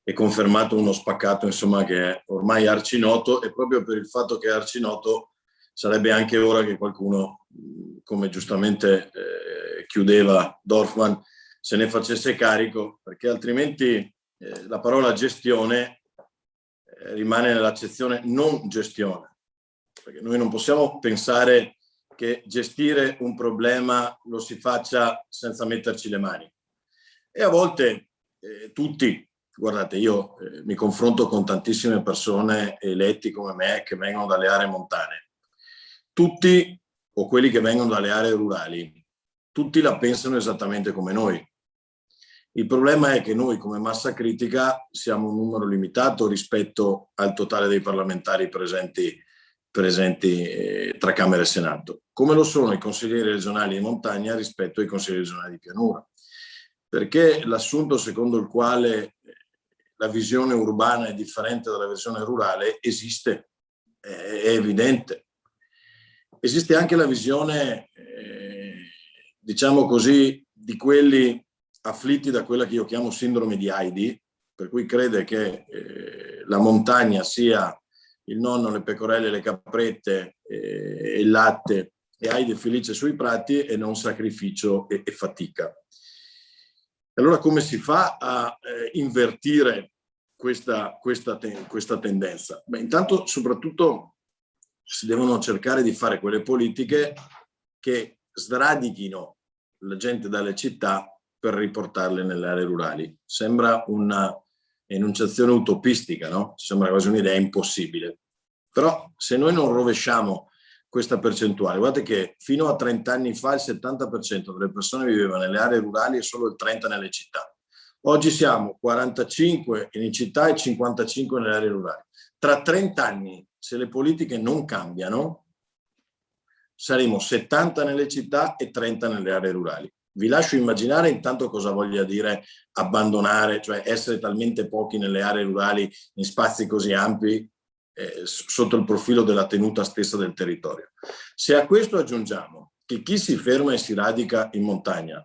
[SPEAKER 8] e confermato uno spaccato, insomma, che è ormai arcinoto, e proprio per il fatto che è arcinoto sarebbe anche ora che qualcuno, come giustamente chiudeva Dorfman, se ne facesse carico, perché altrimenti la parola gestione rimane nell'accezione non gestione, perché noi non possiamo pensare che gestire un problema lo si faccia senza metterci le mani. E a volte tutti, guardate, io mi confronto con tantissime persone eletti come me che vengono dalle aree montane. Tutti, o quelli che vengono dalle aree rurali, tutti la pensano esattamente come noi. Il problema è che noi come massa critica siamo un numero limitato rispetto al totale dei parlamentari presenti tra Camera e Senato, come lo sono i consiglieri regionali di montagna rispetto ai consiglieri regionali di pianura. Perché l'assunto secondo il quale la visione urbana è differente dalla visione rurale esiste, è evidente. Esiste anche la visione, diciamo così, di quelli afflitti da quella che io chiamo sindrome di Heidi, per cui crede che la montagna sia il nonno, le pecorelle, le caprette, il latte e Heidi è felice sui prati e non sacrificio e fatica. Allora come si fa a invertire questa tendenza? Beh, intanto soprattutto si devono cercare di fare quelle politiche che sradichino la gente dalle città per riportarle nelle aree rurali. Sembra una enunciazione utopistica, no? Sembra quasi un'idea impossibile. Però se noi non rovesciamo questa percentuale, guardate che fino a 30 anni fa il 70% delle persone viveva nelle aree rurali e solo il 30% nelle città. Oggi siamo 45 in città e 55 nelle aree rurali. Tra 30 anni, se le politiche non cambiano, saremo 70 nelle città e 30 nelle aree rurali. Vi lascio immaginare intanto cosa voglia dire abbandonare, cioè essere talmente pochi nelle aree rurali in spazi così ampi sotto il profilo della tenuta stessa del territorio. Se a questo aggiungiamo che chi si ferma e si radica in montagna,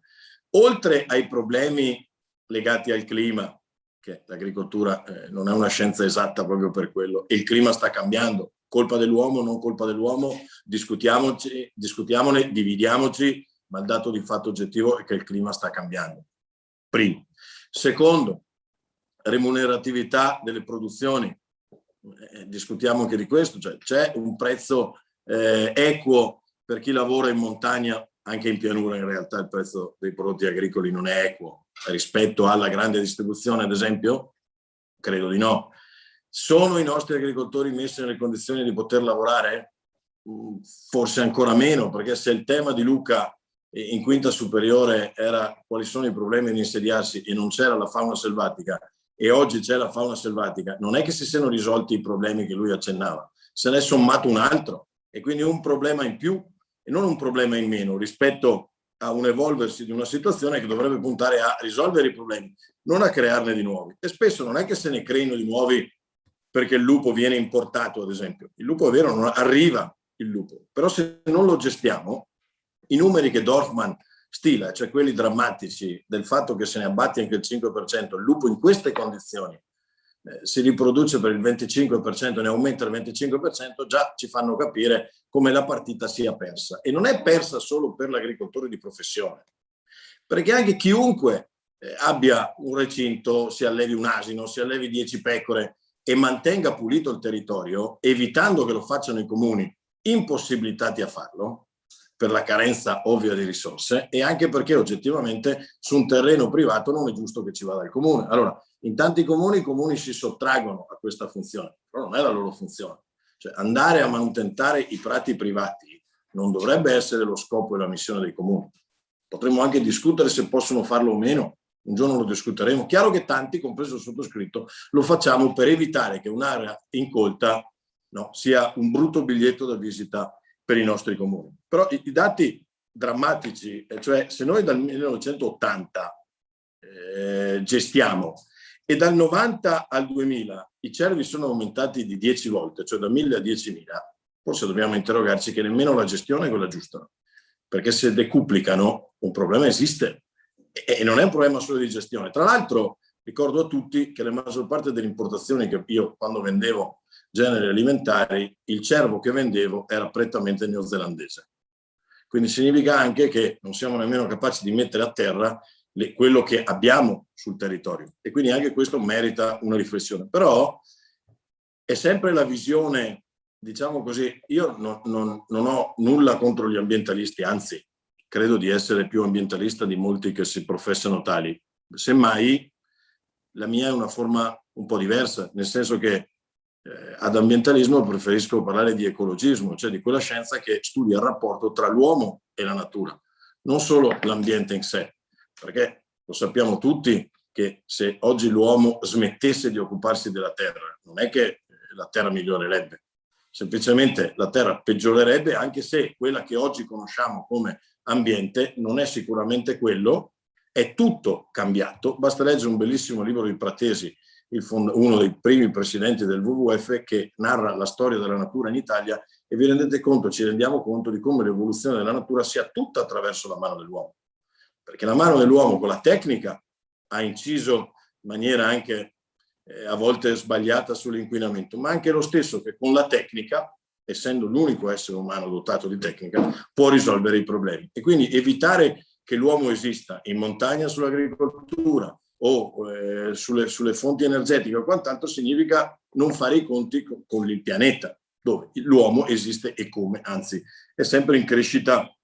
[SPEAKER 8] oltre ai problemi legati al clima, che l'agricoltura non è una scienza esatta proprio per quello, e il clima sta cambiando, colpa dell'uomo, non colpa dell'uomo, discutiamone, dividiamoci, ma il dato di fatto oggettivo è che il clima sta cambiando. Primo. Secondo, remuneratività delle produzioni. Discutiamo anche di questo, cioè c'è un prezzo equo per chi lavora in montagna, anche in pianura in realtà il prezzo dei prodotti agricoli non è equo rispetto alla grande distribuzione, ad esempio? Credo di no. Sono i nostri agricoltori messi nelle condizioni di poter lavorare? Forse ancora meno, perché se il tema di Luca in quinta superiore era quali sono i problemi di insediarsi e non c'era la fauna selvatica, e oggi c'è la fauna selvatica, non è che si siano risolti i problemi che lui accennava, se ne è sommato un altro, e quindi un problema in più e non un problema in meno rispetto a un evolversi di una situazione che dovrebbe puntare a risolvere i problemi, non a crearne di nuovi. E spesso non è che se ne creino di nuovi perché il lupo viene importato, ad esempio. Il lupo è vero, non arriva il lupo, però se non lo gestiamo, i numeri che Dorfman stila, cioè quelli drammatici del fatto che se ne abbatti anche il 5%, il lupo in queste condizioni si riproduce per il 25%, ne aumenta il 25%, già ci fanno capire come la partita sia persa. E non è persa solo per l'agricoltore di professione, perché anche chiunque abbia un recinto, si allevi un asino, si allevi 10 pecore e mantenga pulito il territorio, evitando che lo facciano i comuni impossibilitati a farlo, per la carenza ovvia di risorse e anche perché oggettivamente su un terreno privato non è giusto che ci vada il comune. Allora, in tanti comuni i comuni si sottraggono a questa funzione, però non è la loro funzione. Cioè, andare a manutentare i prati privati non dovrebbe essere lo scopo e la missione dei comuni. Potremmo anche discutere se possono farlo o meno, un giorno lo discuteremo. Chiaro che tanti, compreso il sottoscritto, lo facciamo per evitare che un'area incolta sia un brutto biglietto da visita per i nostri comuni. Però i dati drammatici, cioè se noi dal 1980 gestiamo e dal 90 al 2000 i cervi sono aumentati di 10 volte, cioè da 1000 a 10.000, forse dobbiamo interrogarci che nemmeno la gestione è quella giusta, perché se decuplicano un problema esiste e non è un problema solo di gestione. Tra l'altro ricordo a tutti che la maggior parte delle importazioni che io quando vendevo generi alimentari, il cervo che vendevo era prettamente neozelandese. Quindi significa anche che non siamo nemmeno capaci di mettere a terra quello che abbiamo sul territorio, e quindi anche questo merita una riflessione. Però è sempre la visione, diciamo così, io non ho nulla contro gli ambientalisti, anzi credo di essere più ambientalista di molti che si professano tali. Semmai la mia è una forma un po' diversa, nel senso che ad ambientalismo preferisco parlare di ecologismo, cioè di quella scienza che studia il rapporto tra l'uomo e la natura, non solo l'ambiente in sé, perché lo sappiamo tutti che se oggi l'uomo smettesse di occuparsi della terra, non è che la terra migliorerebbe, semplicemente la terra peggiorerebbe, anche se quella che oggi conosciamo come ambiente non è sicuramente quello, è tutto cambiato. Basta leggere un bellissimo libro di Pratesi, uno dei primi presidenti del WWF, che narra la storia della natura in Italia, e vi rendete conto, ci rendiamo conto di come l'evoluzione della natura sia tutta attraverso la mano dell'uomo, perché la mano dell'uomo con la tecnica ha inciso in maniera anche a volte sbagliata sull'inquinamento, ma anche lo stesso che con la tecnica, essendo l'unico essere umano dotato di tecnica, può risolvere i problemi. E quindi evitare che l'uomo esista in montagna sull'agricoltura o sulle fonti energetiche o quant'altro significa non fare i conti con il pianeta, dove l'uomo esiste e come, anzi è sempre in crescita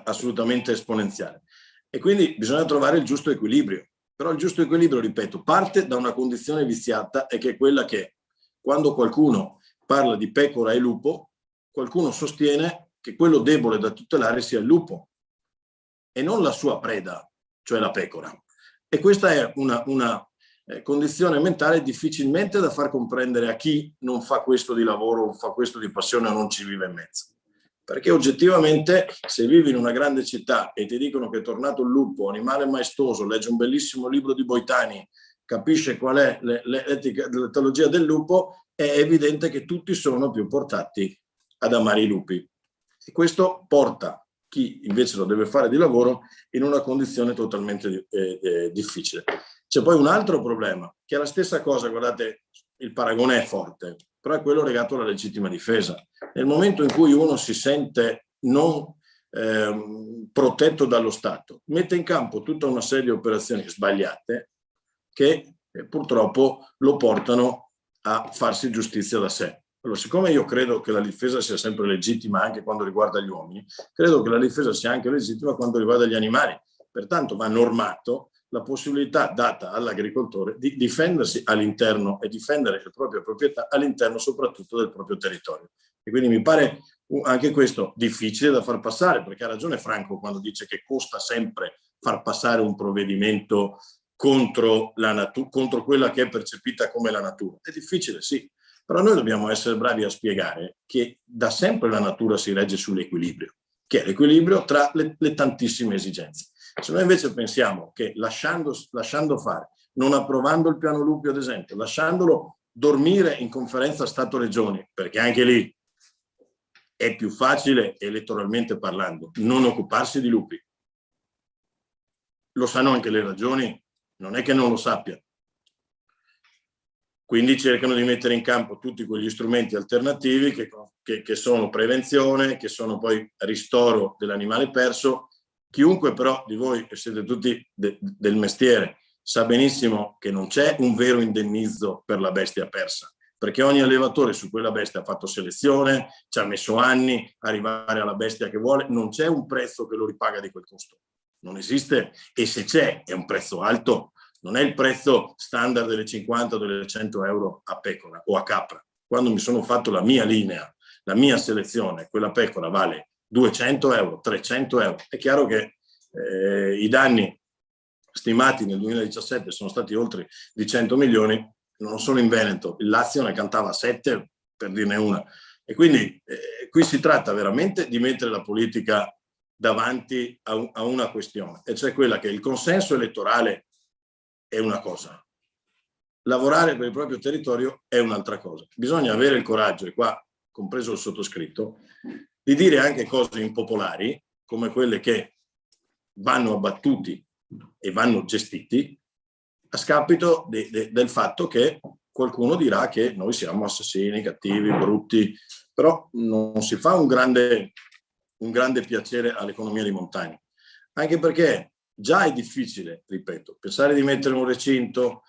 [SPEAKER 8] assolutamente esponenziale. E quindi bisogna trovare il giusto equilibrio. Però il giusto equilibrio, ripeto, parte da una condizione viziata, e che è quella che quando qualcuno parla di pecora e lupo, qualcuno sostiene che quello debole da tutelare sia il lupo e non la sua preda, cioè la pecora. E questa è una condizione mentale difficilmente da far comprendere a chi non fa questo di lavoro o fa questo di passione o non ci vive in mezzo. Perché oggettivamente se vivi in una grande città e ti dicono che è tornato il lupo, animale maestoso, legge un bellissimo libro di Boitani, capisce qual è l'etologia del lupo, è evidente che tutti sono più portati ad amare i lupi. E questo porta chi invece lo deve fare di lavoro in una condizione totalmente difficile. C'è poi un altro problema, che è la stessa cosa, guardate, il paragone è forte, però è quello legato alla legittima difesa. Nel momento in cui uno si sente non protetto dallo Stato, mette in campo tutta una serie di operazioni sbagliate che purtroppo lo portano a farsi giustizia da sé. Allora, siccome io credo che la difesa sia sempre legittima anche quando riguarda gli uomini, credo che la difesa sia anche legittima quando riguarda gli animali. Pertanto va normato la possibilità data all'agricoltore di difendersi all'interno e difendere le proprie proprietà all'interno soprattutto del proprio territorio. E quindi mi pare anche questo difficile da far passare, perché ha ragione Franco quando dice che costa sempre far passare un provvedimento contro quella che è percepita come la natura. È difficile, sì, però noi dobbiamo essere bravi a spiegare che da sempre la natura si regge sull'equilibrio, che è l'equilibrio tra le tantissime esigenze. Se noi invece pensiamo che lasciando fare, non approvando il piano lupi ad esempio, lasciandolo dormire in conferenza Stato-Regioni, perché anche lì è più facile elettoralmente parlando non occuparsi di lupi, lo sanno anche le regioni, non è che non lo sappiano. Quindi cercano di mettere in campo tutti quegli strumenti alternativi che sono prevenzione, che sono poi ristoro dell'animale perso. Chiunque però di voi, che siete tutti del mestiere, sa benissimo che non c'è un vero indennizzo per la bestia persa, perché ogni allevatore su quella bestia ha fatto selezione, ci ha messo anni a arrivare alla bestia che vuole, non c'è un prezzo che lo ripaga di quel costo. Non esiste, e se c'è è un prezzo alto. Non è il prezzo standard delle 50 o delle 100 euro a pecora o a capra. Quando mi sono fatto la mia linea, la mia selezione, quella pecora vale 200 euro, 300 euro. È chiaro che i danni stimati nel 2017 sono stati oltre di 100 milioni, non sono in Veneto, il Lazio ne cantava 7 per dirne una. E quindi qui si tratta veramente di mettere la politica davanti a una questione, e cioè quella che il consenso elettorale è una cosa, lavorare per il proprio territorio è un'altra cosa. Bisogna avere il coraggio, e qua compreso il sottoscritto, di dire anche cose impopolari, come quelle che vanno abbattuti e vanno gestiti, a scapito del fatto che qualcuno dirà che noi siamo assassini, cattivi, brutti, però non si fa un grande piacere all'economia di montagna, anche perché già è difficile, ripeto, pensare di mettere un recinto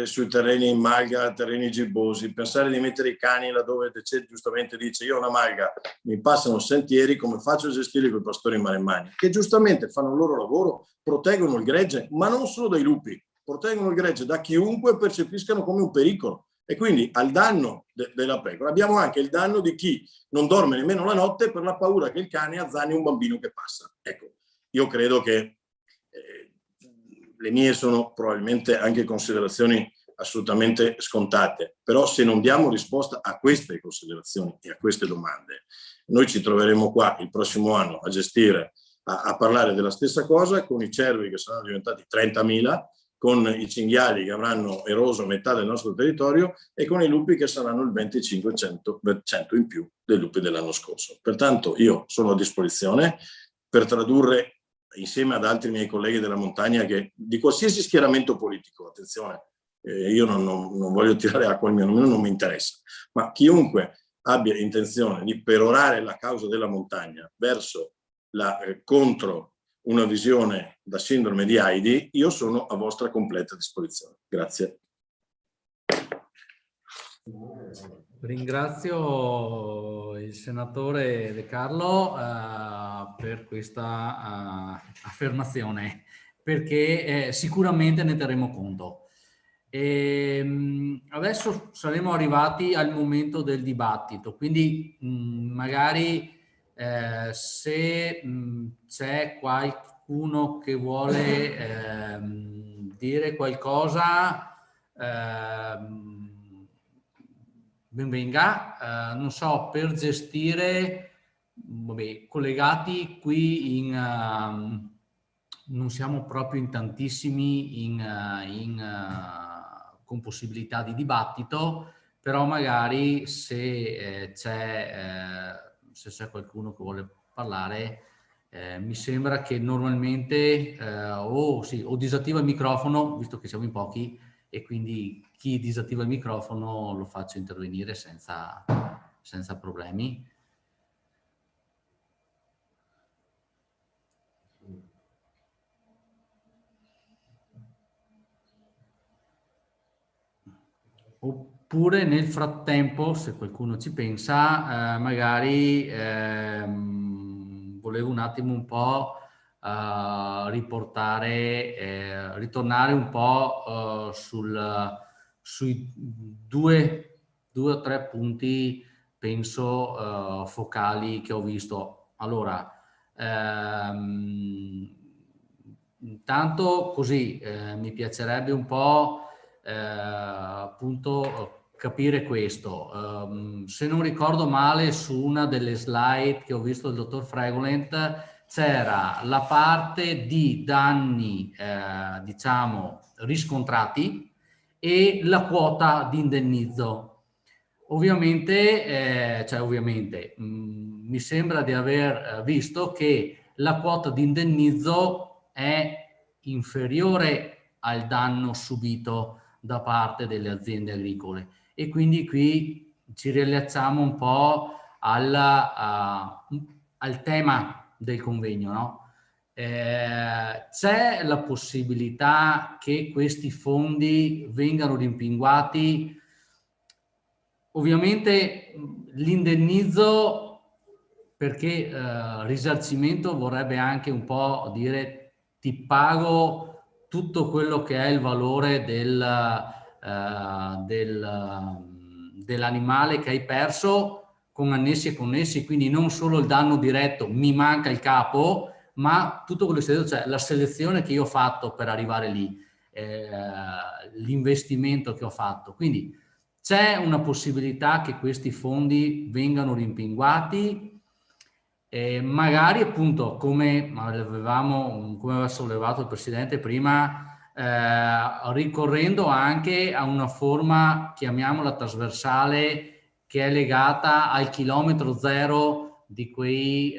[SPEAKER 8] sui terreni in malga, terreni gibbosi, pensare di mettere i cani laddove giustamente dice io ho una malga, mi passano sentieri, come faccio a gestirli con i pastori maremmani, che giustamente fanno il loro lavoro, proteggono il gregge, ma non solo dai lupi, proteggono il gregge da chiunque percepiscano come un pericolo. E quindi al danno della pecora abbiamo anche il danno di chi non dorme nemmeno la notte per la paura che il cane azzanni un bambino che passa. Ecco, io credo che le mie sono probabilmente anche considerazioni assolutamente scontate, però se non diamo risposta a queste considerazioni e a queste domande, noi ci troveremo qua il prossimo anno a gestire, a parlare della stessa cosa con i cervi che saranno diventati 30.000, con i cinghiali che avranno eroso metà del nostro territorio e con i lupi che saranno il 25% in più dei lupi dell'anno scorso. Pertanto io sono a disposizione per tradurre insieme ad altri miei colleghi della montagna che di qualsiasi schieramento politico, attenzione, io non voglio tirare acqua al mio nome, non mi interessa, ma chiunque abbia intenzione di perorare la causa della montagna verso contro una visione da sindrome di Heidi, io sono a vostra completa disposizione. Grazie.
[SPEAKER 2] Ringrazio il senatore De Carlo per questa affermazione, perché sicuramente ne terremo conto. Adesso saremo arrivati al momento del dibattito, quindi magari se c'è qualcuno che vuole dire qualcosa, ben venga. Non so, per gestire, collegati qui non siamo proprio in tantissimi con possibilità di dibattito, però magari se c'è qualcuno che vuole parlare, mi sembra che normalmente o disattiva il microfono, visto che siamo in pochi, e quindi chi disattiva il microfono lo faccio intervenire senza problemi. Oppure nel frattempo, se qualcuno ci pensa, magari volevo un attimo un po' ritornare un po' sui due o tre punti, penso, focali che ho visto. Allora, intanto così mi piacerebbe un po' appunto capire questo. Se non ricordo male, su una delle slide che ho visto del dottor Fregolent c'era la parte di danni diciamo riscontrati e la quota di indennizzo. Ovviamente, mi sembra di aver visto che la quota di indennizzo è inferiore al danno subito da parte delle aziende agricole, e quindi qui ci riallacciamo un po' al tema del convegno, no? C'è la possibilità che questi fondi vengano rimpinguati? Ovviamente l'indennizzo, perché risarcimento vorrebbe anche un po' dire ti pago tutto quello che è il valore dell'animale che hai perso, con annessi e connessi, quindi non solo il danno diretto, mi manca il capo, ma tutto quello che cioè la selezione che io ho fatto per arrivare lì, l'investimento che ho fatto. Quindi c'è una possibilità che questi fondi vengano rimpinguati? Magari appunto come aveva sollevato il Presidente prima, ricorrendo anche a una forma, chiamiamola trasversale, che è legata al chilometro zero di quei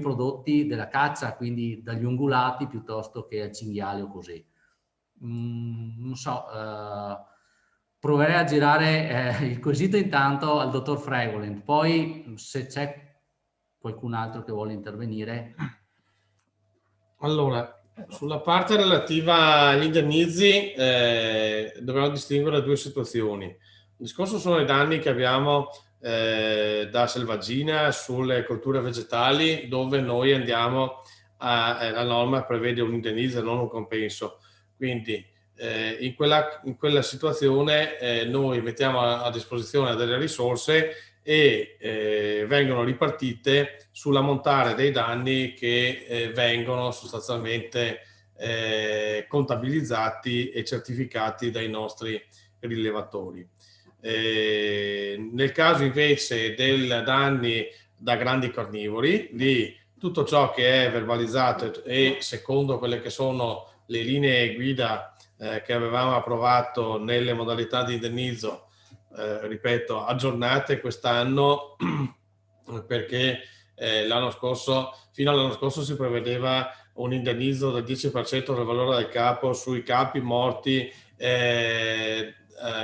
[SPEAKER 2] prodotti della caccia, quindi dagli ungulati piuttosto che al cinghiale o così. Non so, proverei a girare il quesito intanto al dottor Fregolent, poi se c'è qualcun altro che vuole intervenire.
[SPEAKER 6] Allora, sulla parte relativa agli indennizzi dobbiamo distinguere due situazioni. Il discorso sono i danni che abbiamo da selvaggina sulle colture vegetali, dove noi andiamo la norma prevede un indennizzo e non un compenso. Quindi in quella situazione noi mettiamo a disposizione delle risorse e vengono ripartite sull'ammontare dei danni che vengono sostanzialmente contabilizzati e certificati dai nostri rilevatori. Nel caso invece dei danni da grandi carnivori, lì tutto ciò che è verbalizzato e secondo quelle che sono le linee guida che avevamo approvato nelle modalità di indennizzo, ripeto, aggiornate quest'anno, perché fino all'anno scorso si prevedeva un indennizzo del 10% del valore del capo sui capi morti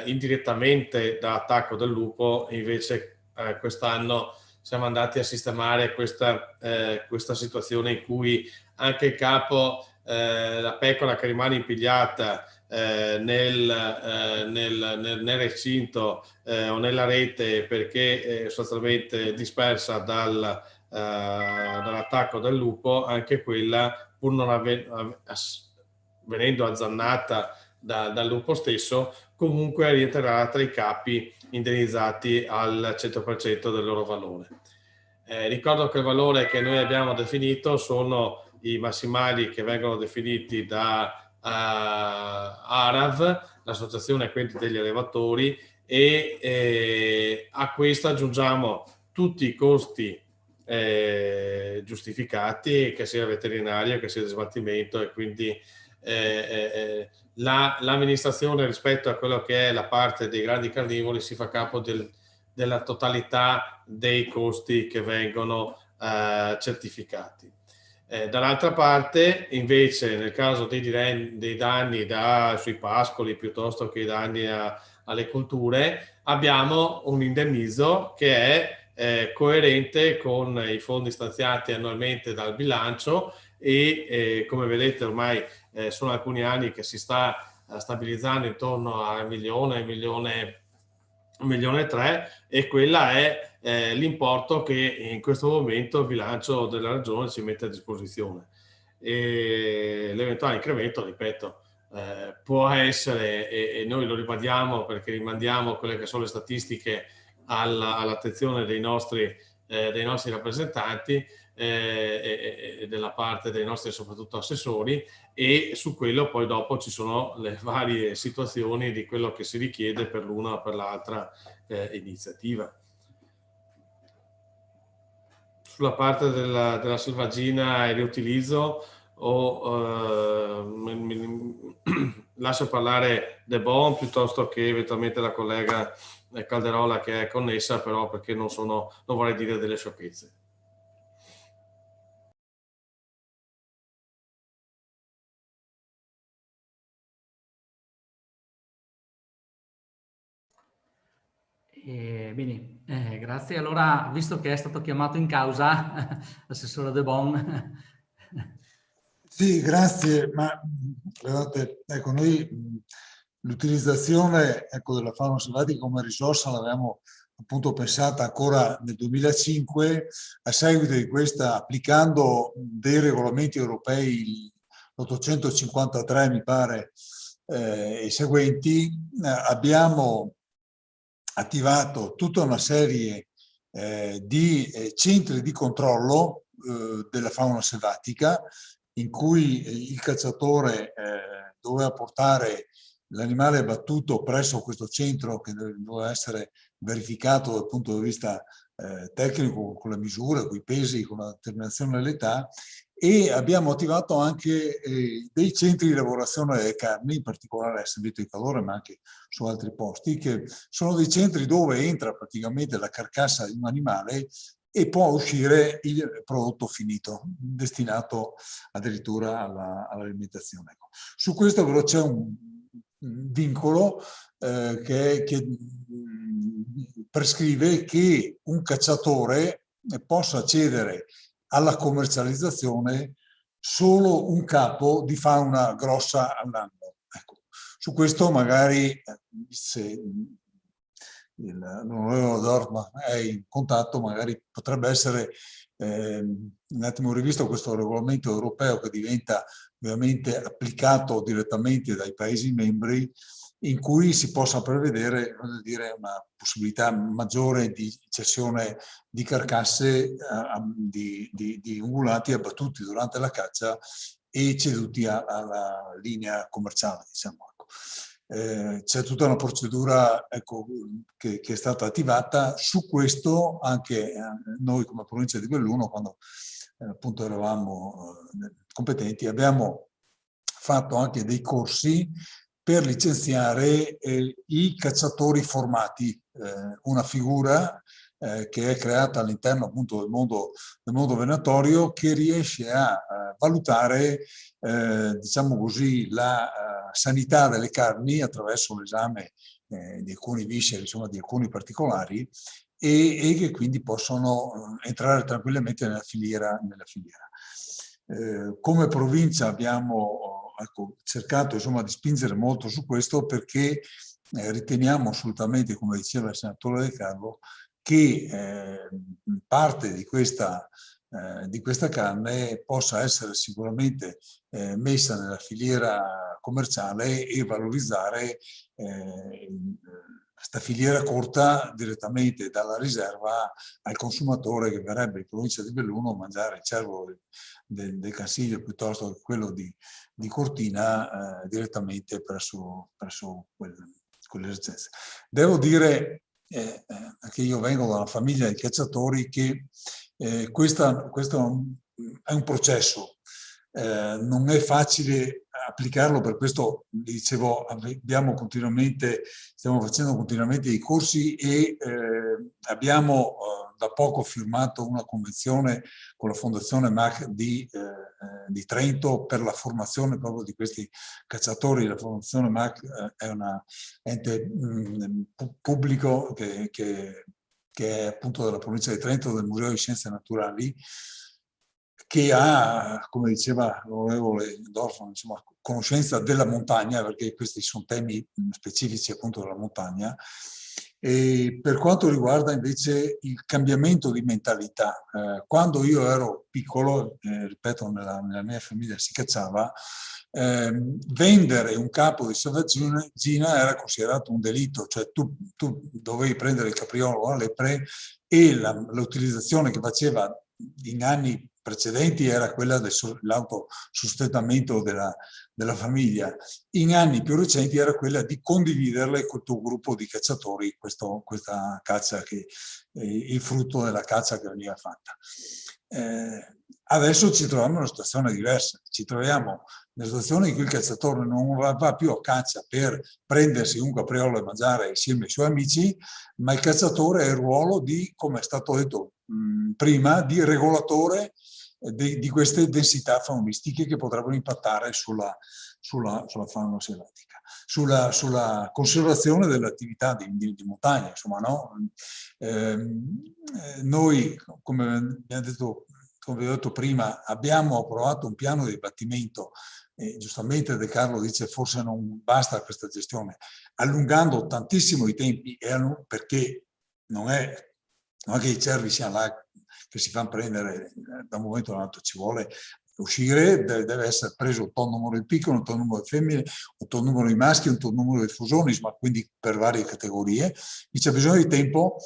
[SPEAKER 6] indirettamente da attacco del lupo. Invece quest'anno siamo andati a sistemare questa situazione in cui anche il capo, la pecora che rimane impigliata nel recinto o nella rete perché sostanzialmente dispersa dall'attacco del lupo, anche quella, pur non venendo azzannata dal lupo stesso, comunque rientrerà tra i capi indennizzati al 100% del loro valore. Ricordo che il valore che noi abbiamo definito sono i massimali che vengono definiti da ARAV, l'associazione quindi degli allevatori, e a questo aggiungiamo tutti i costi giustificati, che sia veterinario, che sia di smaltimento, e quindi l'amministrazione rispetto a quello che è la parte dei grandi carnivori si fa capo della totalità dei costi che vengono certificati. Dall'altra parte, invece, nel caso dei danni sui pascoli piuttosto che i danni alle colture, abbiamo un indennizzo che è coerente con i fondi stanziati annualmente dal bilancio e come vedete ormai sono alcuni anni che si sta stabilizzando intorno a 1,3 milioni, e quella è l'importo che in questo momento il bilancio della regione ci mette a disposizione. E l'eventuale incremento, ripeto, può essere, e noi lo ribadiamo perché rimandiamo quelle che sono le statistiche all'attenzione dei nostri rappresentanti e della parte dei nostri soprattutto assessori, e su quello poi dopo ci sono le varie situazioni di quello che si richiede per l'una o per l'altra iniziativa. Sulla parte della selvaggina e riutilizzo lascio parlare De Bon piuttosto che eventualmente la collega Calderola che è connessa, però perché non vorrei dire delle sciocchezze.
[SPEAKER 2] Bene, grazie. Allora, visto che è stato chiamato in causa, assessore De Bon.
[SPEAKER 5] Sì, grazie, ma guardate, ecco, noi l'utilizzazione della fauna selvatica come risorsa l'avevamo appunto pensata ancora nel 2005, a seguito di questa, applicando dei regolamenti europei, l'853 mi pare, e seguenti, abbiamo attivato tutta una serie di centri di controllo della fauna selvatica, in cui il cacciatore doveva portare l'animale abbattuto presso questo centro che doveva essere verificato dal punto di vista tecnico, con le misure, con i pesi, con la determinazione dell'età, e abbiamo attivato anche dei centri di lavorazione delle carni, in particolare a San Vito di Cadore, ma anche su altri posti, che sono dei centri dove entra praticamente la carcassa di un animale e può uscire il prodotto finito, destinato addirittura all'alimentazione. Ecco. Su questo però c'è un vincolo che prescrive che un cacciatore possa accedere alla commercializzazione solo un capo di fauna grossa all'anno. Ecco. Su questo magari, se l'onorevole Dorfman è in contatto, magari potrebbe essere un attimo rivisto questo regolamento europeo che diventa ovviamente applicato direttamente dai Paesi membri, in cui si possa prevedere, voglio dire, una possibilità maggiore di cessione di carcasse di ungulati abbattuti durante la caccia e ceduti alla linea commerciale, diciamo. C'è tutta una procedura, ecco, che è stata attivata. Su questo anche noi come provincia di Belluno, quando appunto eravamo competenti, abbiamo fatto anche dei corsi per licenziare i cacciatori formati, una figura che è creata all'interno appunto del mondo venatorio, che riesce a valutare, diciamo così, la sanità delle carni attraverso l'esame di alcuni visceri, insomma di alcuni particolari, e che quindi possono entrare tranquillamente nella filiera. Come provincia abbiamo cercato, insomma, di spingere molto su questo, perché riteniamo assolutamente, come diceva il senatore De Carlo, che parte di questa carne possa essere sicuramente messa nella filiera commerciale e valorizzare questa filiera corta direttamente dalla riserva al consumatore che verrebbe in provincia di Belluno a mangiare il cervo del Cansiglio piuttosto che quello di Cortina direttamente presso quelle esigenze. Devo dire che io vengo da una famiglia di cacciatori, che questo è un processo, non è facile applicarlo, per questo dicevo stiamo facendo continuamente i corsi e abbiamo da poco firmato una convenzione con la Fondazione MAC di Trento per la formazione proprio di questi cacciatori. La Fondazione MAC è un ente pubblico che è appunto della provincia di Trento, del Museo di Scienze Naturali, che ha, come diceva l'onorevole Dorfman, insomma, conoscenza della montagna, perché questi sono temi specifici appunto della montagna. E per quanto riguarda invece il cambiamento di mentalità, quando io ero piccolo, ripeto, nella mia famiglia si cacciava, vendere un capo di selvaggina era considerato un delitto, cioè tu dovevi prendere il capriolo o la lepre, e l'utilizzazione che faceva in anni precedenti era quella dell'autosostentamento della famiglia. In anni più recenti era quella di condividerle col tuo gruppo di cacciatori, questa caccia, il frutto della caccia che veniva fatta. Adesso ci troviamo in una situazione diversa, ci troviamo nella situazione in cui il cacciatore non va più a caccia per prendersi un capriolo e mangiare insieme ai suoi amici, ma il cacciatore ha il ruolo di, come è stato detto prima, di regolatore di queste densità faunistiche che potrebbero impattare sulla fauna selvatica, sulla conservazione dell'attività di montagna, insomma, no? Noi, come vi ho detto prima, abbiamo approvato un piano di abbattimento. Giustamente De Carlo dice forse non basta questa gestione, allungando tantissimo i tempi, perché non è che i cervi siano là che si fanno prendere da un momento all'altro, ci vuole uscire, deve essere preso un tot numero di piccoli, un tot numero di femmine, un tot numero di maschi, un tot numero di fusoni, insomma, quindi per varie categorie. C'è bisogno di tempo,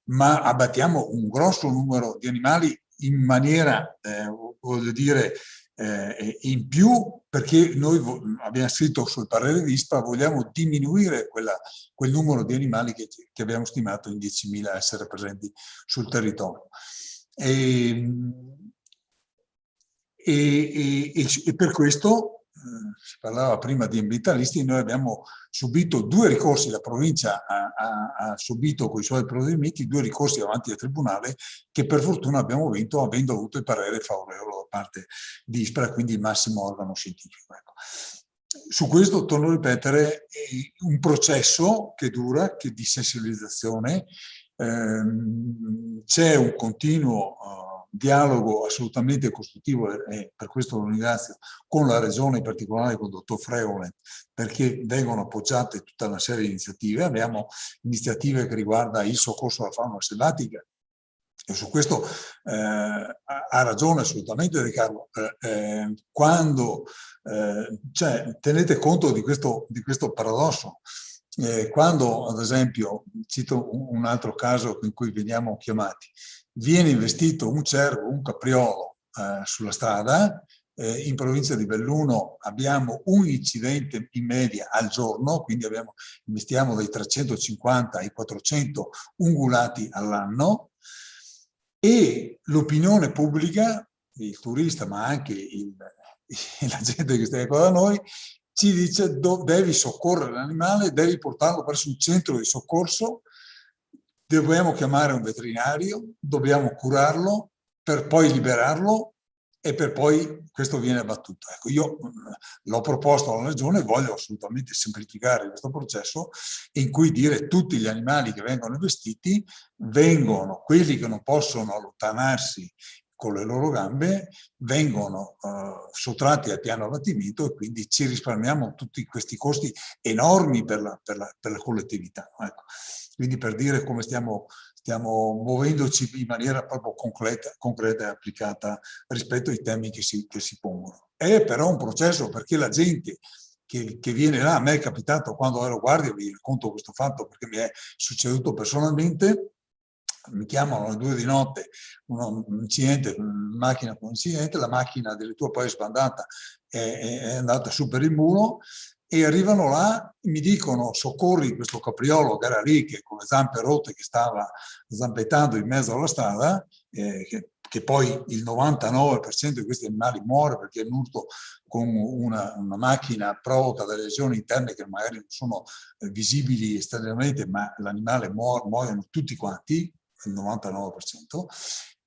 [SPEAKER 5] ma abbattiamo un grosso numero di animali in maniera, voglio dire, in più, perché noi abbiamo scritto sul parere d'ISPRA, vogliamo diminuire quel numero di animali che abbiamo stimato in 10.000 essere presenti sul territorio. E per questo, si parlava prima di ambientalisti, noi abbiamo subito 2 ricorsi, la provincia ha subito con i suoi provvedimenti 2 ricorsi davanti al tribunale che per fortuna abbiamo vinto, avendo avuto il parere favorevole da parte di ISPRA, quindi il massimo organo scientifico. Ecco. Su questo, torno a ripetere, è un processo che dura, che di sensibilizzazione, c'è un continuo dialogo assolutamente costruttivo, e per questo lo ringrazio, con la Regione, in particolare con il dottor Fregolet, perché vengono appoggiate tutta una serie di iniziative. Abbiamo iniziative che riguardano il soccorso alla fauna selvatica, e su questo ha ragione assolutamente De Carlo. Cioè, tenete conto di questo paradosso. Quando, ad esempio, cito un altro caso in cui veniamo chiamati, viene investito un cervo, un capriolo sulla strada, in provincia di Belluno abbiamo un incidente in media al giorno, quindi investiamo dai 350 ai 400 ungulati all'anno, e l'opinione pubblica, il turista ma anche la gente che sta qua da noi, ci dice: devi soccorrere l'animale, devi portarlo presso un centro di soccorso, dobbiamo chiamare un veterinario, dobbiamo curarlo per poi liberarlo e per poi questo viene abbattuto. Ecco, io l'ho proposto alla Regione, voglio assolutamente semplificare questo processo in cui dire tutti gli animali che vengono investiti vengono, quelli che non possono allontanarsi con le loro gambe, vengono sottratti al piano abbattimento, e quindi ci risparmiamo tutti questi costi enormi per la collettività. Ecco. Quindi, per dire come stiamo muovendoci in maniera proprio concreta e applicata rispetto ai temi che si pongono. È però un processo, perché la gente che viene là, a me è capitato quando ero guardia, vi racconto questo fatto perché mi è succeduto personalmente, mi chiamano alle 2 di notte, un incidente, macchina con un incidente, la macchina addirittura poi è sbandata, è andata su per il muro, e arrivano là, mi dicono: soccorri questo capriolo che era lì, che con le zampe rotte, che stava zampettando in mezzo alla strada, che poi il 99% di questi animali muore perché è un urto con una macchina provoca delle lesioni interne che magari non sono visibili esternamente, ma l'animale muoiono tutti quanti, il 99%,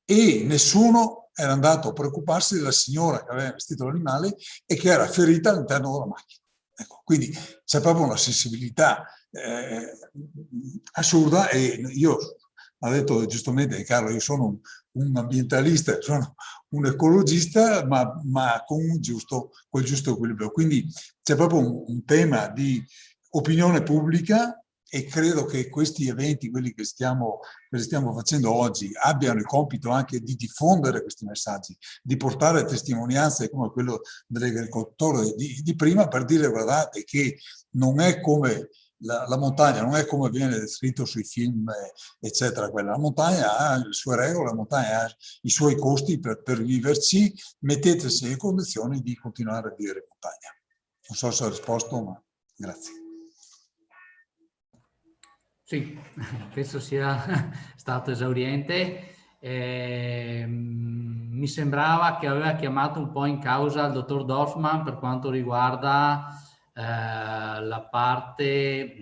[SPEAKER 5] e nessuno era andato a preoccuparsi della signora che aveva investito l'animale e che era ferita all'interno della macchina. Ecco, quindi c'è proprio una sensibilità assurda, e io, ha detto giustamente Carlo, io sono un ambientalista, sono un ecologista, ma con quel giusto equilibrio. Quindi c'è proprio un tema di opinione pubblica, e credo che questi eventi, quelli che stiamo facendo oggi, abbiano il compito anche di diffondere questi messaggi, di portare testimonianze come quello dell'agricoltore di prima, per dire: guardate che non è come la montagna, non è come viene descritto sui film, eccetera. La montagna ha le sue regole, la montagna ha i suoi costi per viverci, mettetesi in condizioni di continuare a vivere in montagna. Non so se ho risposto, ma grazie.
[SPEAKER 2] Sì, penso sia stato esauriente. Mi sembrava che aveva chiamato un po' in causa il dottor Dorfman per quanto riguarda la parte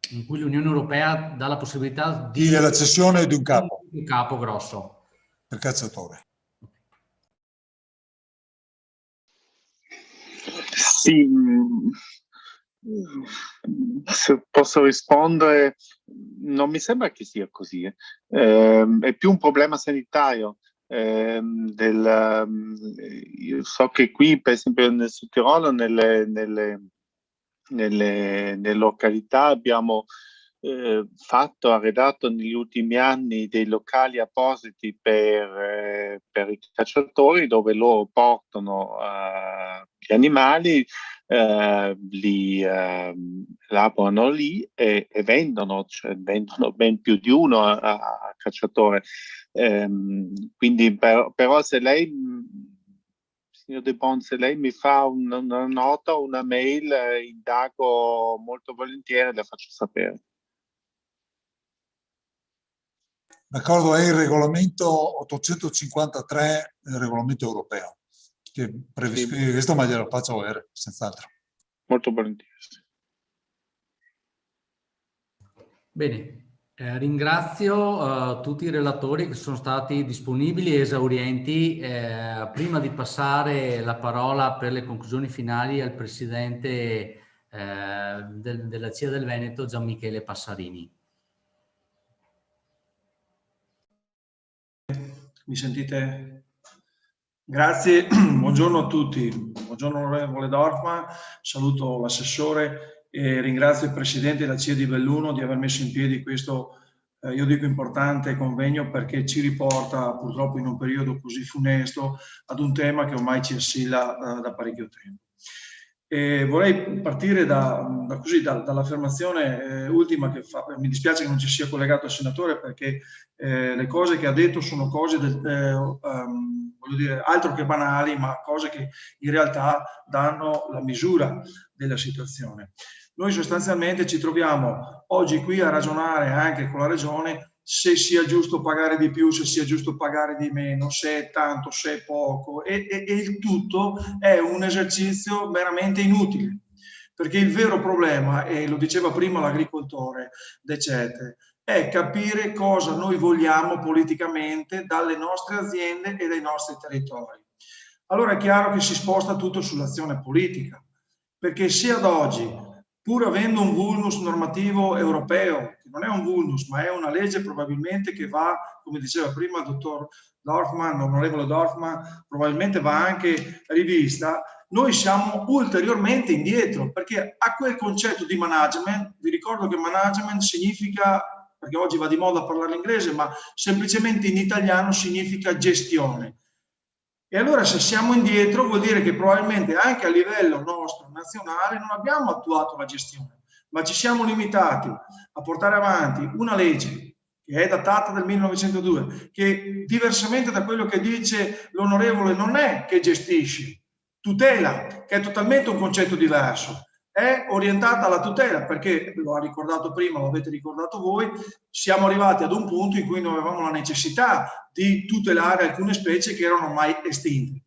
[SPEAKER 2] in cui l'Unione Europea dà la possibilità di
[SPEAKER 5] della cessione di un capo.
[SPEAKER 2] Un capo grosso.
[SPEAKER 5] Per cacciatore.
[SPEAKER 7] Sì, se posso rispondere, non mi sembra che sia così. È più un problema sanitario. Io so che qui, per esempio nel Sud Tirolo, nelle località abbiamo arredato negli ultimi anni dei locali appositi per i cacciatori, dove loro portano gli animali, li lavorano lì e vendono, cioè vendono ben più di uno a cacciatore. Quindi però se lei, signor De Bon, se lei mi fa una nota o una mail, indago molto volentieri e le faccio sapere.
[SPEAKER 5] D'accordo, è il regolamento 853, il regolamento europeo, che prevede questo, ma glielo faccio avere, senz'altro.
[SPEAKER 7] Molto volentieri.
[SPEAKER 2] Bene, ringrazio tutti i relatori che sono stati disponibili e esaurienti. Prima di passare la parola per le conclusioni finali al Presidente della CIA del Veneto, Gianmichele Passarini.
[SPEAKER 9] Mi sentite? Grazie, buongiorno a tutti. Buongiorno onorevole Dorfman, saluto l'assessore e ringrazio il Presidente della CIA di Belluno di aver messo in piedi questo, io dico importante convegno, perché ci riporta purtroppo in un periodo così funesto ad un tema che ormai ci assilla da parecchio tempo. Vorrei partire dall'affermazione ultima che fa. Mi dispiace che non ci sia collegato il senatore, perché le cose che ha detto sono cose voglio dire, altro che banali, ma cose che in realtà danno la misura della situazione. Noi sostanzialmente ci troviamo oggi qui a ragionare anche con la Regione se sia giusto pagare di più, se sia giusto pagare di meno, se è tanto, se è poco, e il tutto è un esercizio veramente inutile, perché il vero problema, e lo diceva prima l'agricoltore Decete, è capire cosa noi vogliamo politicamente dalle nostre aziende e dai nostri territori. Allora è chiaro che si sposta tutto sull'azione politica, perché se ad oggi, pur avendo un vulnus normativo europeo, che non è un vulnus, ma è una legge probabilmente che va, come diceva prima il dottor Dorfman, l'onorevole Dorfman, probabilmente va anche rivista, noi siamo ulteriormente indietro, perché a quel concetto di management, vi ricordo che management significa, perché oggi va di moda parlare l'inglese, ma semplicemente in italiano significa gestione. E allora se siamo indietro vuol dire che probabilmente anche a livello nostro nazionale non abbiamo attuato la gestione, ma ci siamo limitati a portare avanti una legge che è datata del 1902, che diversamente da quello che dice l'onorevole non è che gestisci, tutela, che è totalmente un concetto diverso. È orientata alla tutela, perché lo ha ricordato prima, lo avete ricordato voi, siamo arrivati ad un punto in cui noi avevamo la necessità di tutelare alcune specie che erano ormai estinte.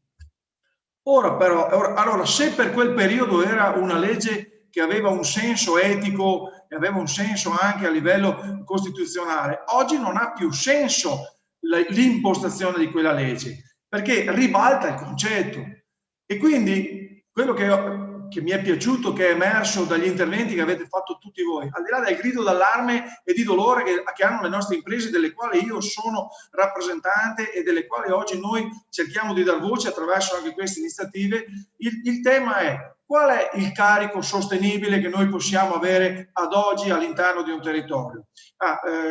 [SPEAKER 9] Ora però, allora, se per quel periodo era una legge che aveva un senso etico e aveva un senso anche a livello costituzionale, oggi non ha più senso l'impostazione di quella legge, perché ribalta il concetto. E quindi quello che mi è piaciuto, che è emerso dagli interventi che avete fatto tutti voi, al di là del grido d'allarme e di dolore che hanno le nostre imprese, delle quali io sono rappresentante e delle quali oggi noi cerchiamo di dar voce attraverso anche queste iniziative, il tema è: qual è il carico sostenibile che noi possiamo avere ad oggi all'interno di un territorio?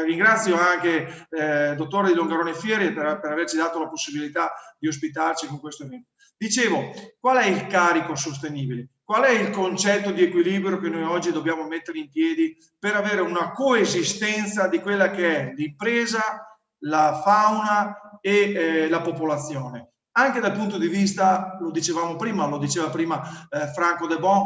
[SPEAKER 9] Ringrazio anche il dottore Di Longarone Fieri per averci dato la possibilità di ospitarci con questo evento. Dicevo, qual è il carico sostenibile? Qual è il concetto di equilibrio che noi oggi dobbiamo mettere in piedi per avere una coesistenza di quella che è l'impresa, la fauna e la popolazione? Anche dal punto di vista, lo diceva prima Franco De Bon,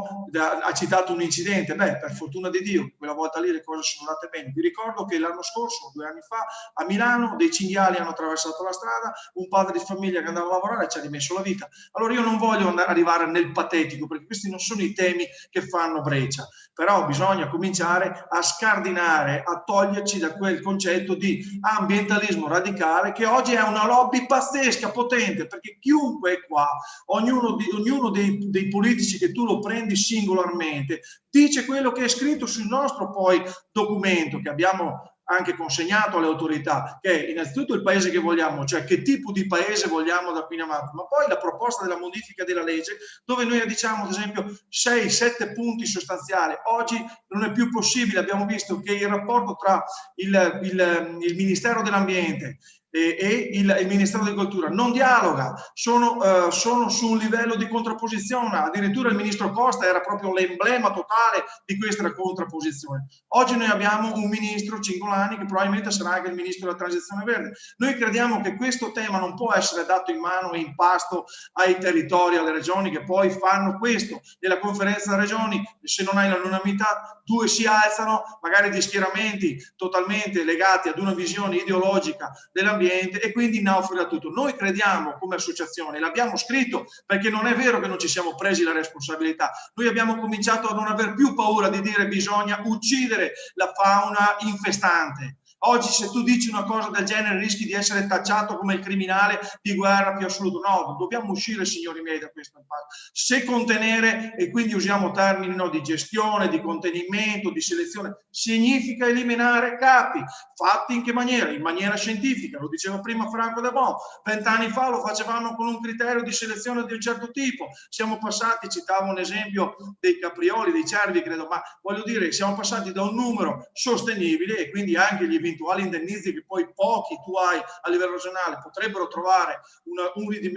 [SPEAKER 9] ha citato un incidente. Beh, per fortuna di Dio, quella volta lì le cose sono andate bene. Vi ricordo che l'anno scorso, 2 anni fa, a Milano dei cinghiali hanno attraversato la strada, un padre di famiglia che andava a lavorare ci ha rimesso la vita. Allora io non voglio arrivare nel patetico, perché questi non sono i temi che fanno breccia, però bisogna cominciare a scardinare, a toglierci da quel concetto di ambientalismo radicale che oggi è una lobby pazzesca, potente, perché chiunque è qua, ognuno dei politici che tu lo prendi singolarmente, dice quello che è scritto sul nostro poi documento che abbiamo anche consegnato alle autorità, che è innanzitutto il paese che vogliamo, cioè che tipo di paese vogliamo da qui in avanti, ma poi la proposta della modifica della legge, dove noi diciamo ad esempio 6-7 punti sostanziali. Oggi non è più possibile, abbiamo visto che il rapporto tra il Ministero dell'Ambiente, e il Ministero dell'Agricoltura non dialoga, sono su un livello di contrapposizione, addirittura il ministro Costa era proprio l'emblema totale di questa contrapposizione. Oggi noi abbiamo un ministro, Cingolani, che probabilmente sarà anche il ministro della transizione verde. Noi crediamo che questo tema non può essere dato in mano e in pasto ai territori, alle regioni che poi fanno questo. Nella conferenza delle regioni, se non hai l'unanimità, due si alzano, magari di schieramenti totalmente legati ad una visione ideologica dell'ambiente, e quindi naufraga tutto. Noi crediamo come associazione, l'abbiamo scritto perché non è vero che non ci siamo presi la responsabilità, noi abbiamo cominciato a non aver più paura di dire bisogna uccidere la fauna infestante. Oggi se tu dici una cosa del genere rischi di essere tacciato come il criminale di guerra più assoluto. No, dobbiamo uscire, signori miei, da questo impasto. Se contenere, e quindi usiamo termini di gestione, di contenimento, di selezione, significa eliminare capi. Fatti in che maniera? In maniera scientifica, lo diceva prima Franco De Bon. 20 anni fa lo facevamo con un criterio di selezione di un certo tipo. Siamo passati, citavo un esempio dei caprioli, dei cervi, credo, ma voglio dire, siamo passati da un numero sostenibile, e quindi anche gli eventuali indennizi che poi pochi tu hai a livello regionale potrebbero trovare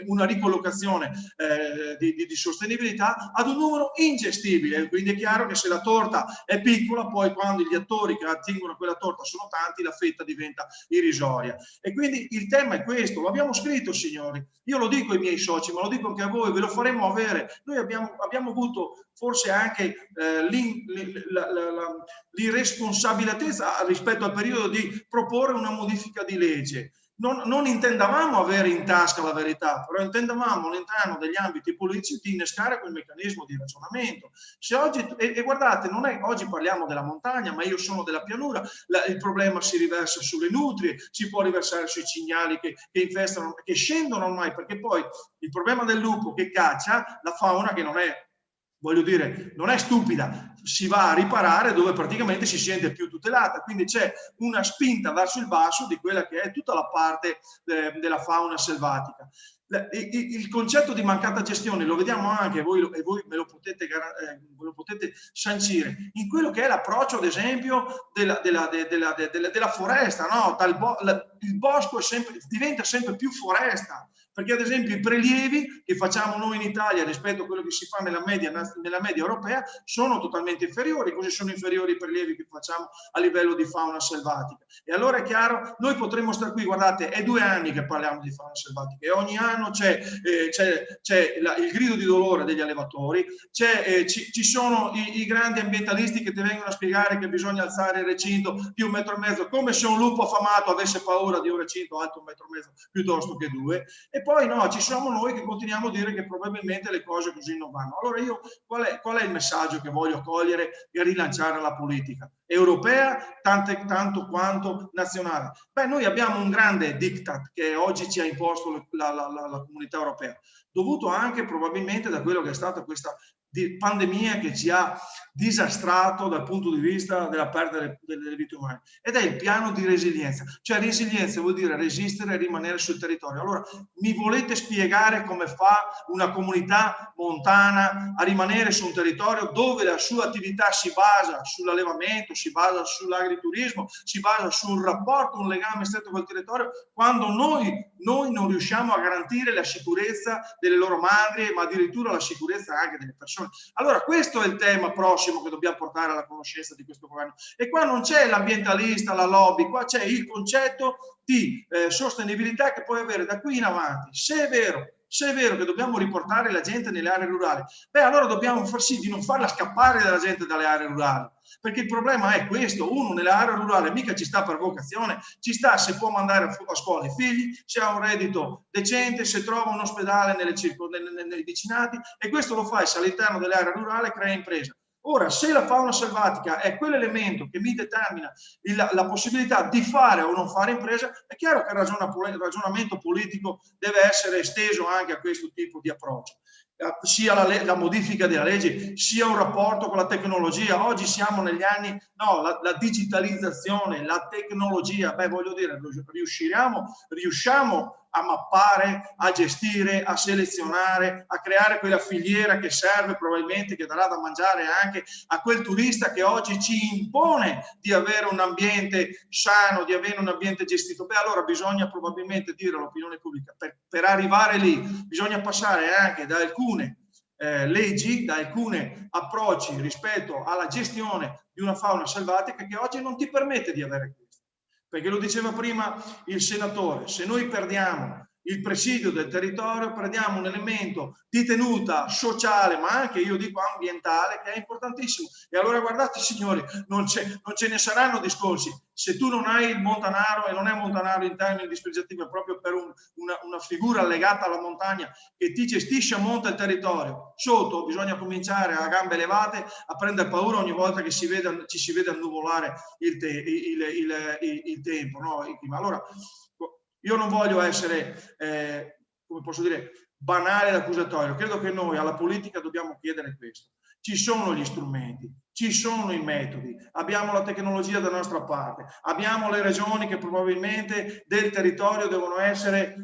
[SPEAKER 9] una ricollocazione di sostenibilità, ad un numero ingestibile. Quindi è chiaro che se la torta è piccola, poi quando gli attori che attingono a quella torta sono tanti, la fetta diventa irrisoria. E quindi il tema è questo, lo abbiamo scritto, signori. Io lo dico ai miei soci, ma lo dico anche a voi, ve lo faremo avere. Noi abbiamo avuto forse anche l'irresponsabilità rispetto al periodo di proporre una modifica di legge. Non intendavamo avere in tasca la verità, però intendavamo all'interno degli ambiti politici di innescare quel meccanismo di ragionamento. Se oggi, e guardate, non è oggi parliamo della montagna, ma io sono della pianura, il problema si riversa sulle nutrie, si può riversare sui cinghiali che infestano, che scendono ormai, perché poi il problema del lupo che caccia la fauna, che non è, voglio dire, non è stupida, si va a riparare dove praticamente si sente più tutelata, quindi c'è una spinta verso il basso di quella che è tutta la parte della fauna selvatica. Il concetto di mancata gestione lo vediamo anche, voi me lo potete sancire, in quello che è l'approccio, ad esempio, della foresta, no? Il bosco diventa sempre più foresta, perché ad esempio i prelievi che facciamo noi in Italia rispetto a quello che si fa nella media europea sono totalmente inferiori, così sono inferiori i prelievi che facciamo a livello di fauna selvatica. E allora è chiaro, noi potremmo stare qui, guardate, è 2 anni che parliamo di fauna selvatica e ogni anno c'è il grido di dolore degli allevatori, ci sono i grandi ambientalisti che ti vengono a spiegare che bisogna alzare il recinto di 1,5 metri, come se un lupo affamato avesse paura di un recinto alto 1,5 metri piuttosto che 2, e poi no, ci siamo noi che continuiamo a dire che probabilmente le cose così non vanno. Allora io qual è il messaggio che voglio cogliere e rilanciare alla politica europea tanto quanto nazionale? Beh, noi abbiamo un grande diktat che oggi ci ha imposto la comunità europea, dovuto anche probabilmente da quello che è stata questa pandemia che ci ha disastrato dal punto di vista della perdita delle vite umane, ed è il piano di resilienza. Cioè resilienza vuol dire resistere e rimanere sul territorio. Allora mi volete spiegare come fa una comunità montana a rimanere su un territorio dove la sua attività si basa sull'allevamento, si basa sull'agriturismo, si basa sul rapporto, un legame stretto col territorio, quando noi non riusciamo a garantire la sicurezza delle loro madri, ma addirittura la sicurezza anche delle persone? Allora questo è il tema prossimo che dobbiamo portare alla conoscenza di questo governo, e qua non c'è l'ambientalista, la lobby, qua c'è il concetto di sostenibilità che puoi avere da qui in avanti. Se è vero che dobbiamo riportare la gente nelle aree rurali, beh allora dobbiamo far sì di non farla scappare dalla gente dalle aree rurali, perché il problema è questo: uno nelle aree rurali mica ci sta per vocazione, ci sta se può mandare a scuola i figli, se ha un reddito decente, se trova un ospedale nei vicinati, e questo lo fai se all'interno delle aree rurali crea impresa. Ora, se la fauna selvatica è quell'elemento che mi determina la possibilità di fare o non fare impresa, è chiaro che il ragionamento politico deve essere esteso anche a questo tipo di approccio. Sia la modifica della legge, sia un rapporto con la tecnologia. Oggi siamo negli anni, no, la digitalizzazione, la tecnologia, beh voglio dire, riusciamo a mappare, a gestire, a selezionare, a creare quella filiera che serve probabilmente, che darà da mangiare anche a quel turista che oggi ci impone di avere un ambiente sano, di avere un ambiente gestito. Beh, allora bisogna probabilmente dire all'opinione pubblica, per arrivare lì bisogna passare anche da alcune leggi, da alcuni approcci rispetto alla gestione di una fauna selvatica che oggi non ti permette di avere questo. Perché lo diceva prima il senatore, se noi perdiamo il presidio del territorio, perdiamo un elemento di tenuta sociale, ma anche, io dico, ambientale, che è importantissimo. E allora guardate signori, non ce ne saranno discorsi. Se tu non hai il montanaro, e non è montanaro in termini dispregiativi, è proprio per una figura legata alla montagna che ti gestisce a monte il territorio, sotto bisogna cominciare a gambe levate a prendere paura ogni volta che ci si vede annuvolare il tempo. No? Allora, io non voglio essere, come posso dire, banale ed accusatorio. Credo che noi alla politica dobbiamo chiedere questo. Ci sono gli strumenti, ci sono i metodi, abbiamo la tecnologia dalla nostra parte, abbiamo le regioni che probabilmente del territorio devono essere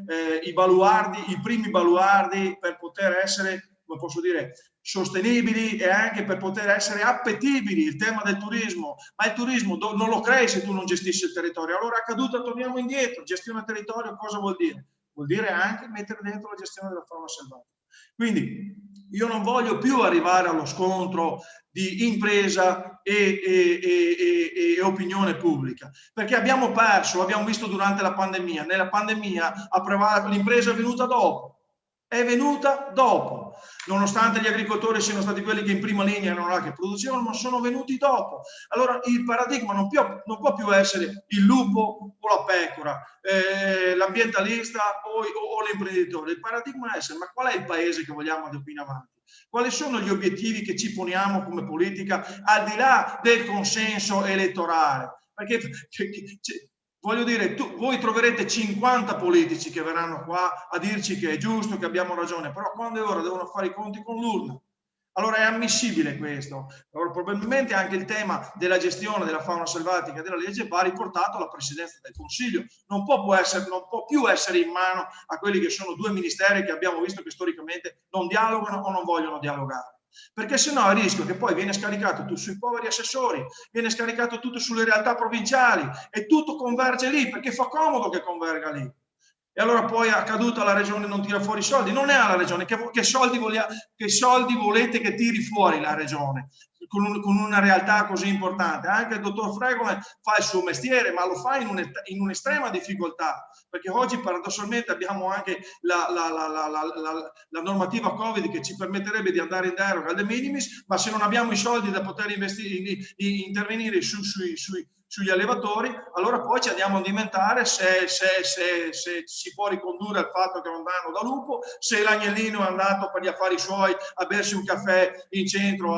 [SPEAKER 9] i baluardi, i primi baluardi per poter essere, come posso dire, sostenibili e anche per poter essere appetibili. Il tema del turismo, ma il turismo non lo crei se tu non gestisci il territorio. Allora a caduta torniamo indietro. Gestione del territorio cosa vuol dire? Vuol dire anche mettere dentro la gestione della fauna selvatica. Quindi io non voglio più arrivare allo scontro di impresa e opinione pubblica, perché abbiamo perso, l'abbiamo visto durante la pandemia. Nella pandemia l'impresa è venuta dopo. È venuta dopo, nonostante gli agricoltori siano stati quelli che in prima linea erano là che producevano, ma sono venuti dopo. Allora il paradigma non può più essere il lupo o la pecora, l'ambientalista o l'imprenditore. Il paradigma è essere: ma qual è il paese che vogliamo da qui in avanti? Quali sono gli obiettivi che ci poniamo come politica al di là del consenso elettorale? Perché voglio dire, voi troverete 50 politici che verranno qua a dirci che è giusto, che abbiamo ragione, però quando è ora devono fare i conti con l'urna. Allora è ammissibile questo. Allora, probabilmente anche il tema della gestione della fauna selvatica e della legge va riportato alla Presidenza del Consiglio. Non può più essere in mano a quelli che sono due ministeri che abbiamo visto che storicamente non dialogano o non vogliono dialogare. Perché sennò il rischio che poi viene scaricato tutto sui poveri assessori, viene scaricato tutto sulle realtà provinciali e tutto converge lì, perché fa comodo che converga lì. E allora poi a caduta la regione non tira fuori i soldi. Non è alla regione, che soldi volete che tiri fuori la regione con una realtà così importante? Anche il dottor Fregolent fa il suo mestiere, ma lo fa in un'estrema difficoltà, perché oggi paradossalmente abbiamo anche la normativa Covid che ci permetterebbe di andare in deroga al de minimis, ma se non abbiamo i soldi da poter intervenire sugli allevatori, allora poi ci andiamo a diventare se si può ricondurre al fatto che è un danno da lupo, se l'agnellino è andato per gli affari suoi a bersi un caffè in centro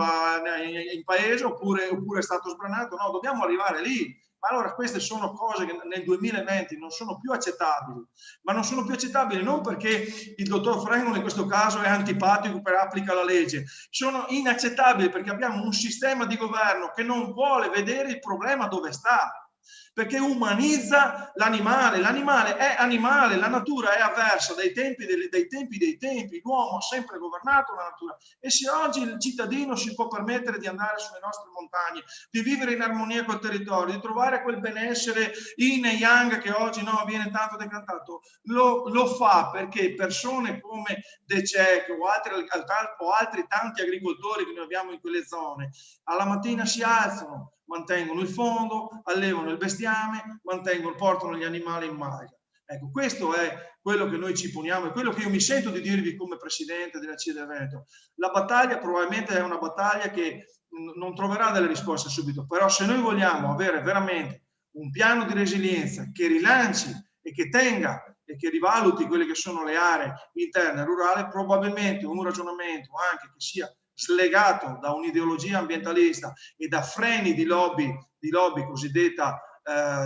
[SPEAKER 9] in paese oppure è stato sbranato. No, dobbiamo arrivare lì. Ma allora queste sono cose che nel 2020 non sono più accettabili, ma non sono più accettabili non perché il dottor Fregolent in questo caso è antipatico per applica la legge, sono inaccettabili perché abbiamo un sistema di governo che non vuole vedere il problema dove sta, perché umanizza l'animale. L'animale è animale, la natura è avversa dai tempi dei tempi, l'uomo ha sempre governato la natura, e se oggi il cittadino si può permettere di andare sulle nostre montagne, di vivere in armonia col territorio, di trovare quel benessere yin e yang che oggi viene tanto decantato, lo fa perché persone come De Cecco o altri tanti agricoltori che noi abbiamo in quelle zone, alla mattina si alzano, mantengono il fondo, allevano il bestiame, portano gli animali in maglia. Ecco, questo è quello che noi ci poniamo e quello che io mi sento di dirvi come presidente della CIE del Veneto. La battaglia probabilmente è una battaglia che non troverà delle risposte subito, però se noi vogliamo avere veramente un piano di resilienza che rilanci e che tenga e che rivaluti quelle che sono le aree interne e rurali, probabilmente un ragionamento anche che sia slegato da un'ideologia ambientalista e da freni di lobby cosiddetta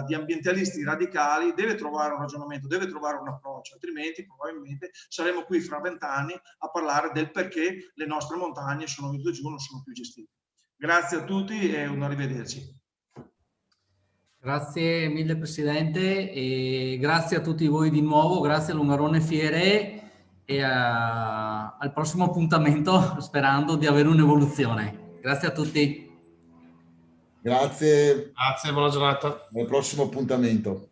[SPEAKER 9] di ambientalisti radicali, deve trovare un ragionamento, deve trovare un approccio, altrimenti probabilmente saremo qui fra 20 anni a parlare del perché le nostre montagne sono venute giù, non sono più gestite. Grazie a tutti e un arrivederci.
[SPEAKER 2] Grazie mille Presidente e grazie a tutti voi di nuovo, grazie a Lungarone Fiere e al prossimo appuntamento sperando di avere un'evoluzione. Grazie a tutti.
[SPEAKER 1] Grazie.
[SPEAKER 6] Grazie, buona giornata.
[SPEAKER 1] Al prossimo appuntamento.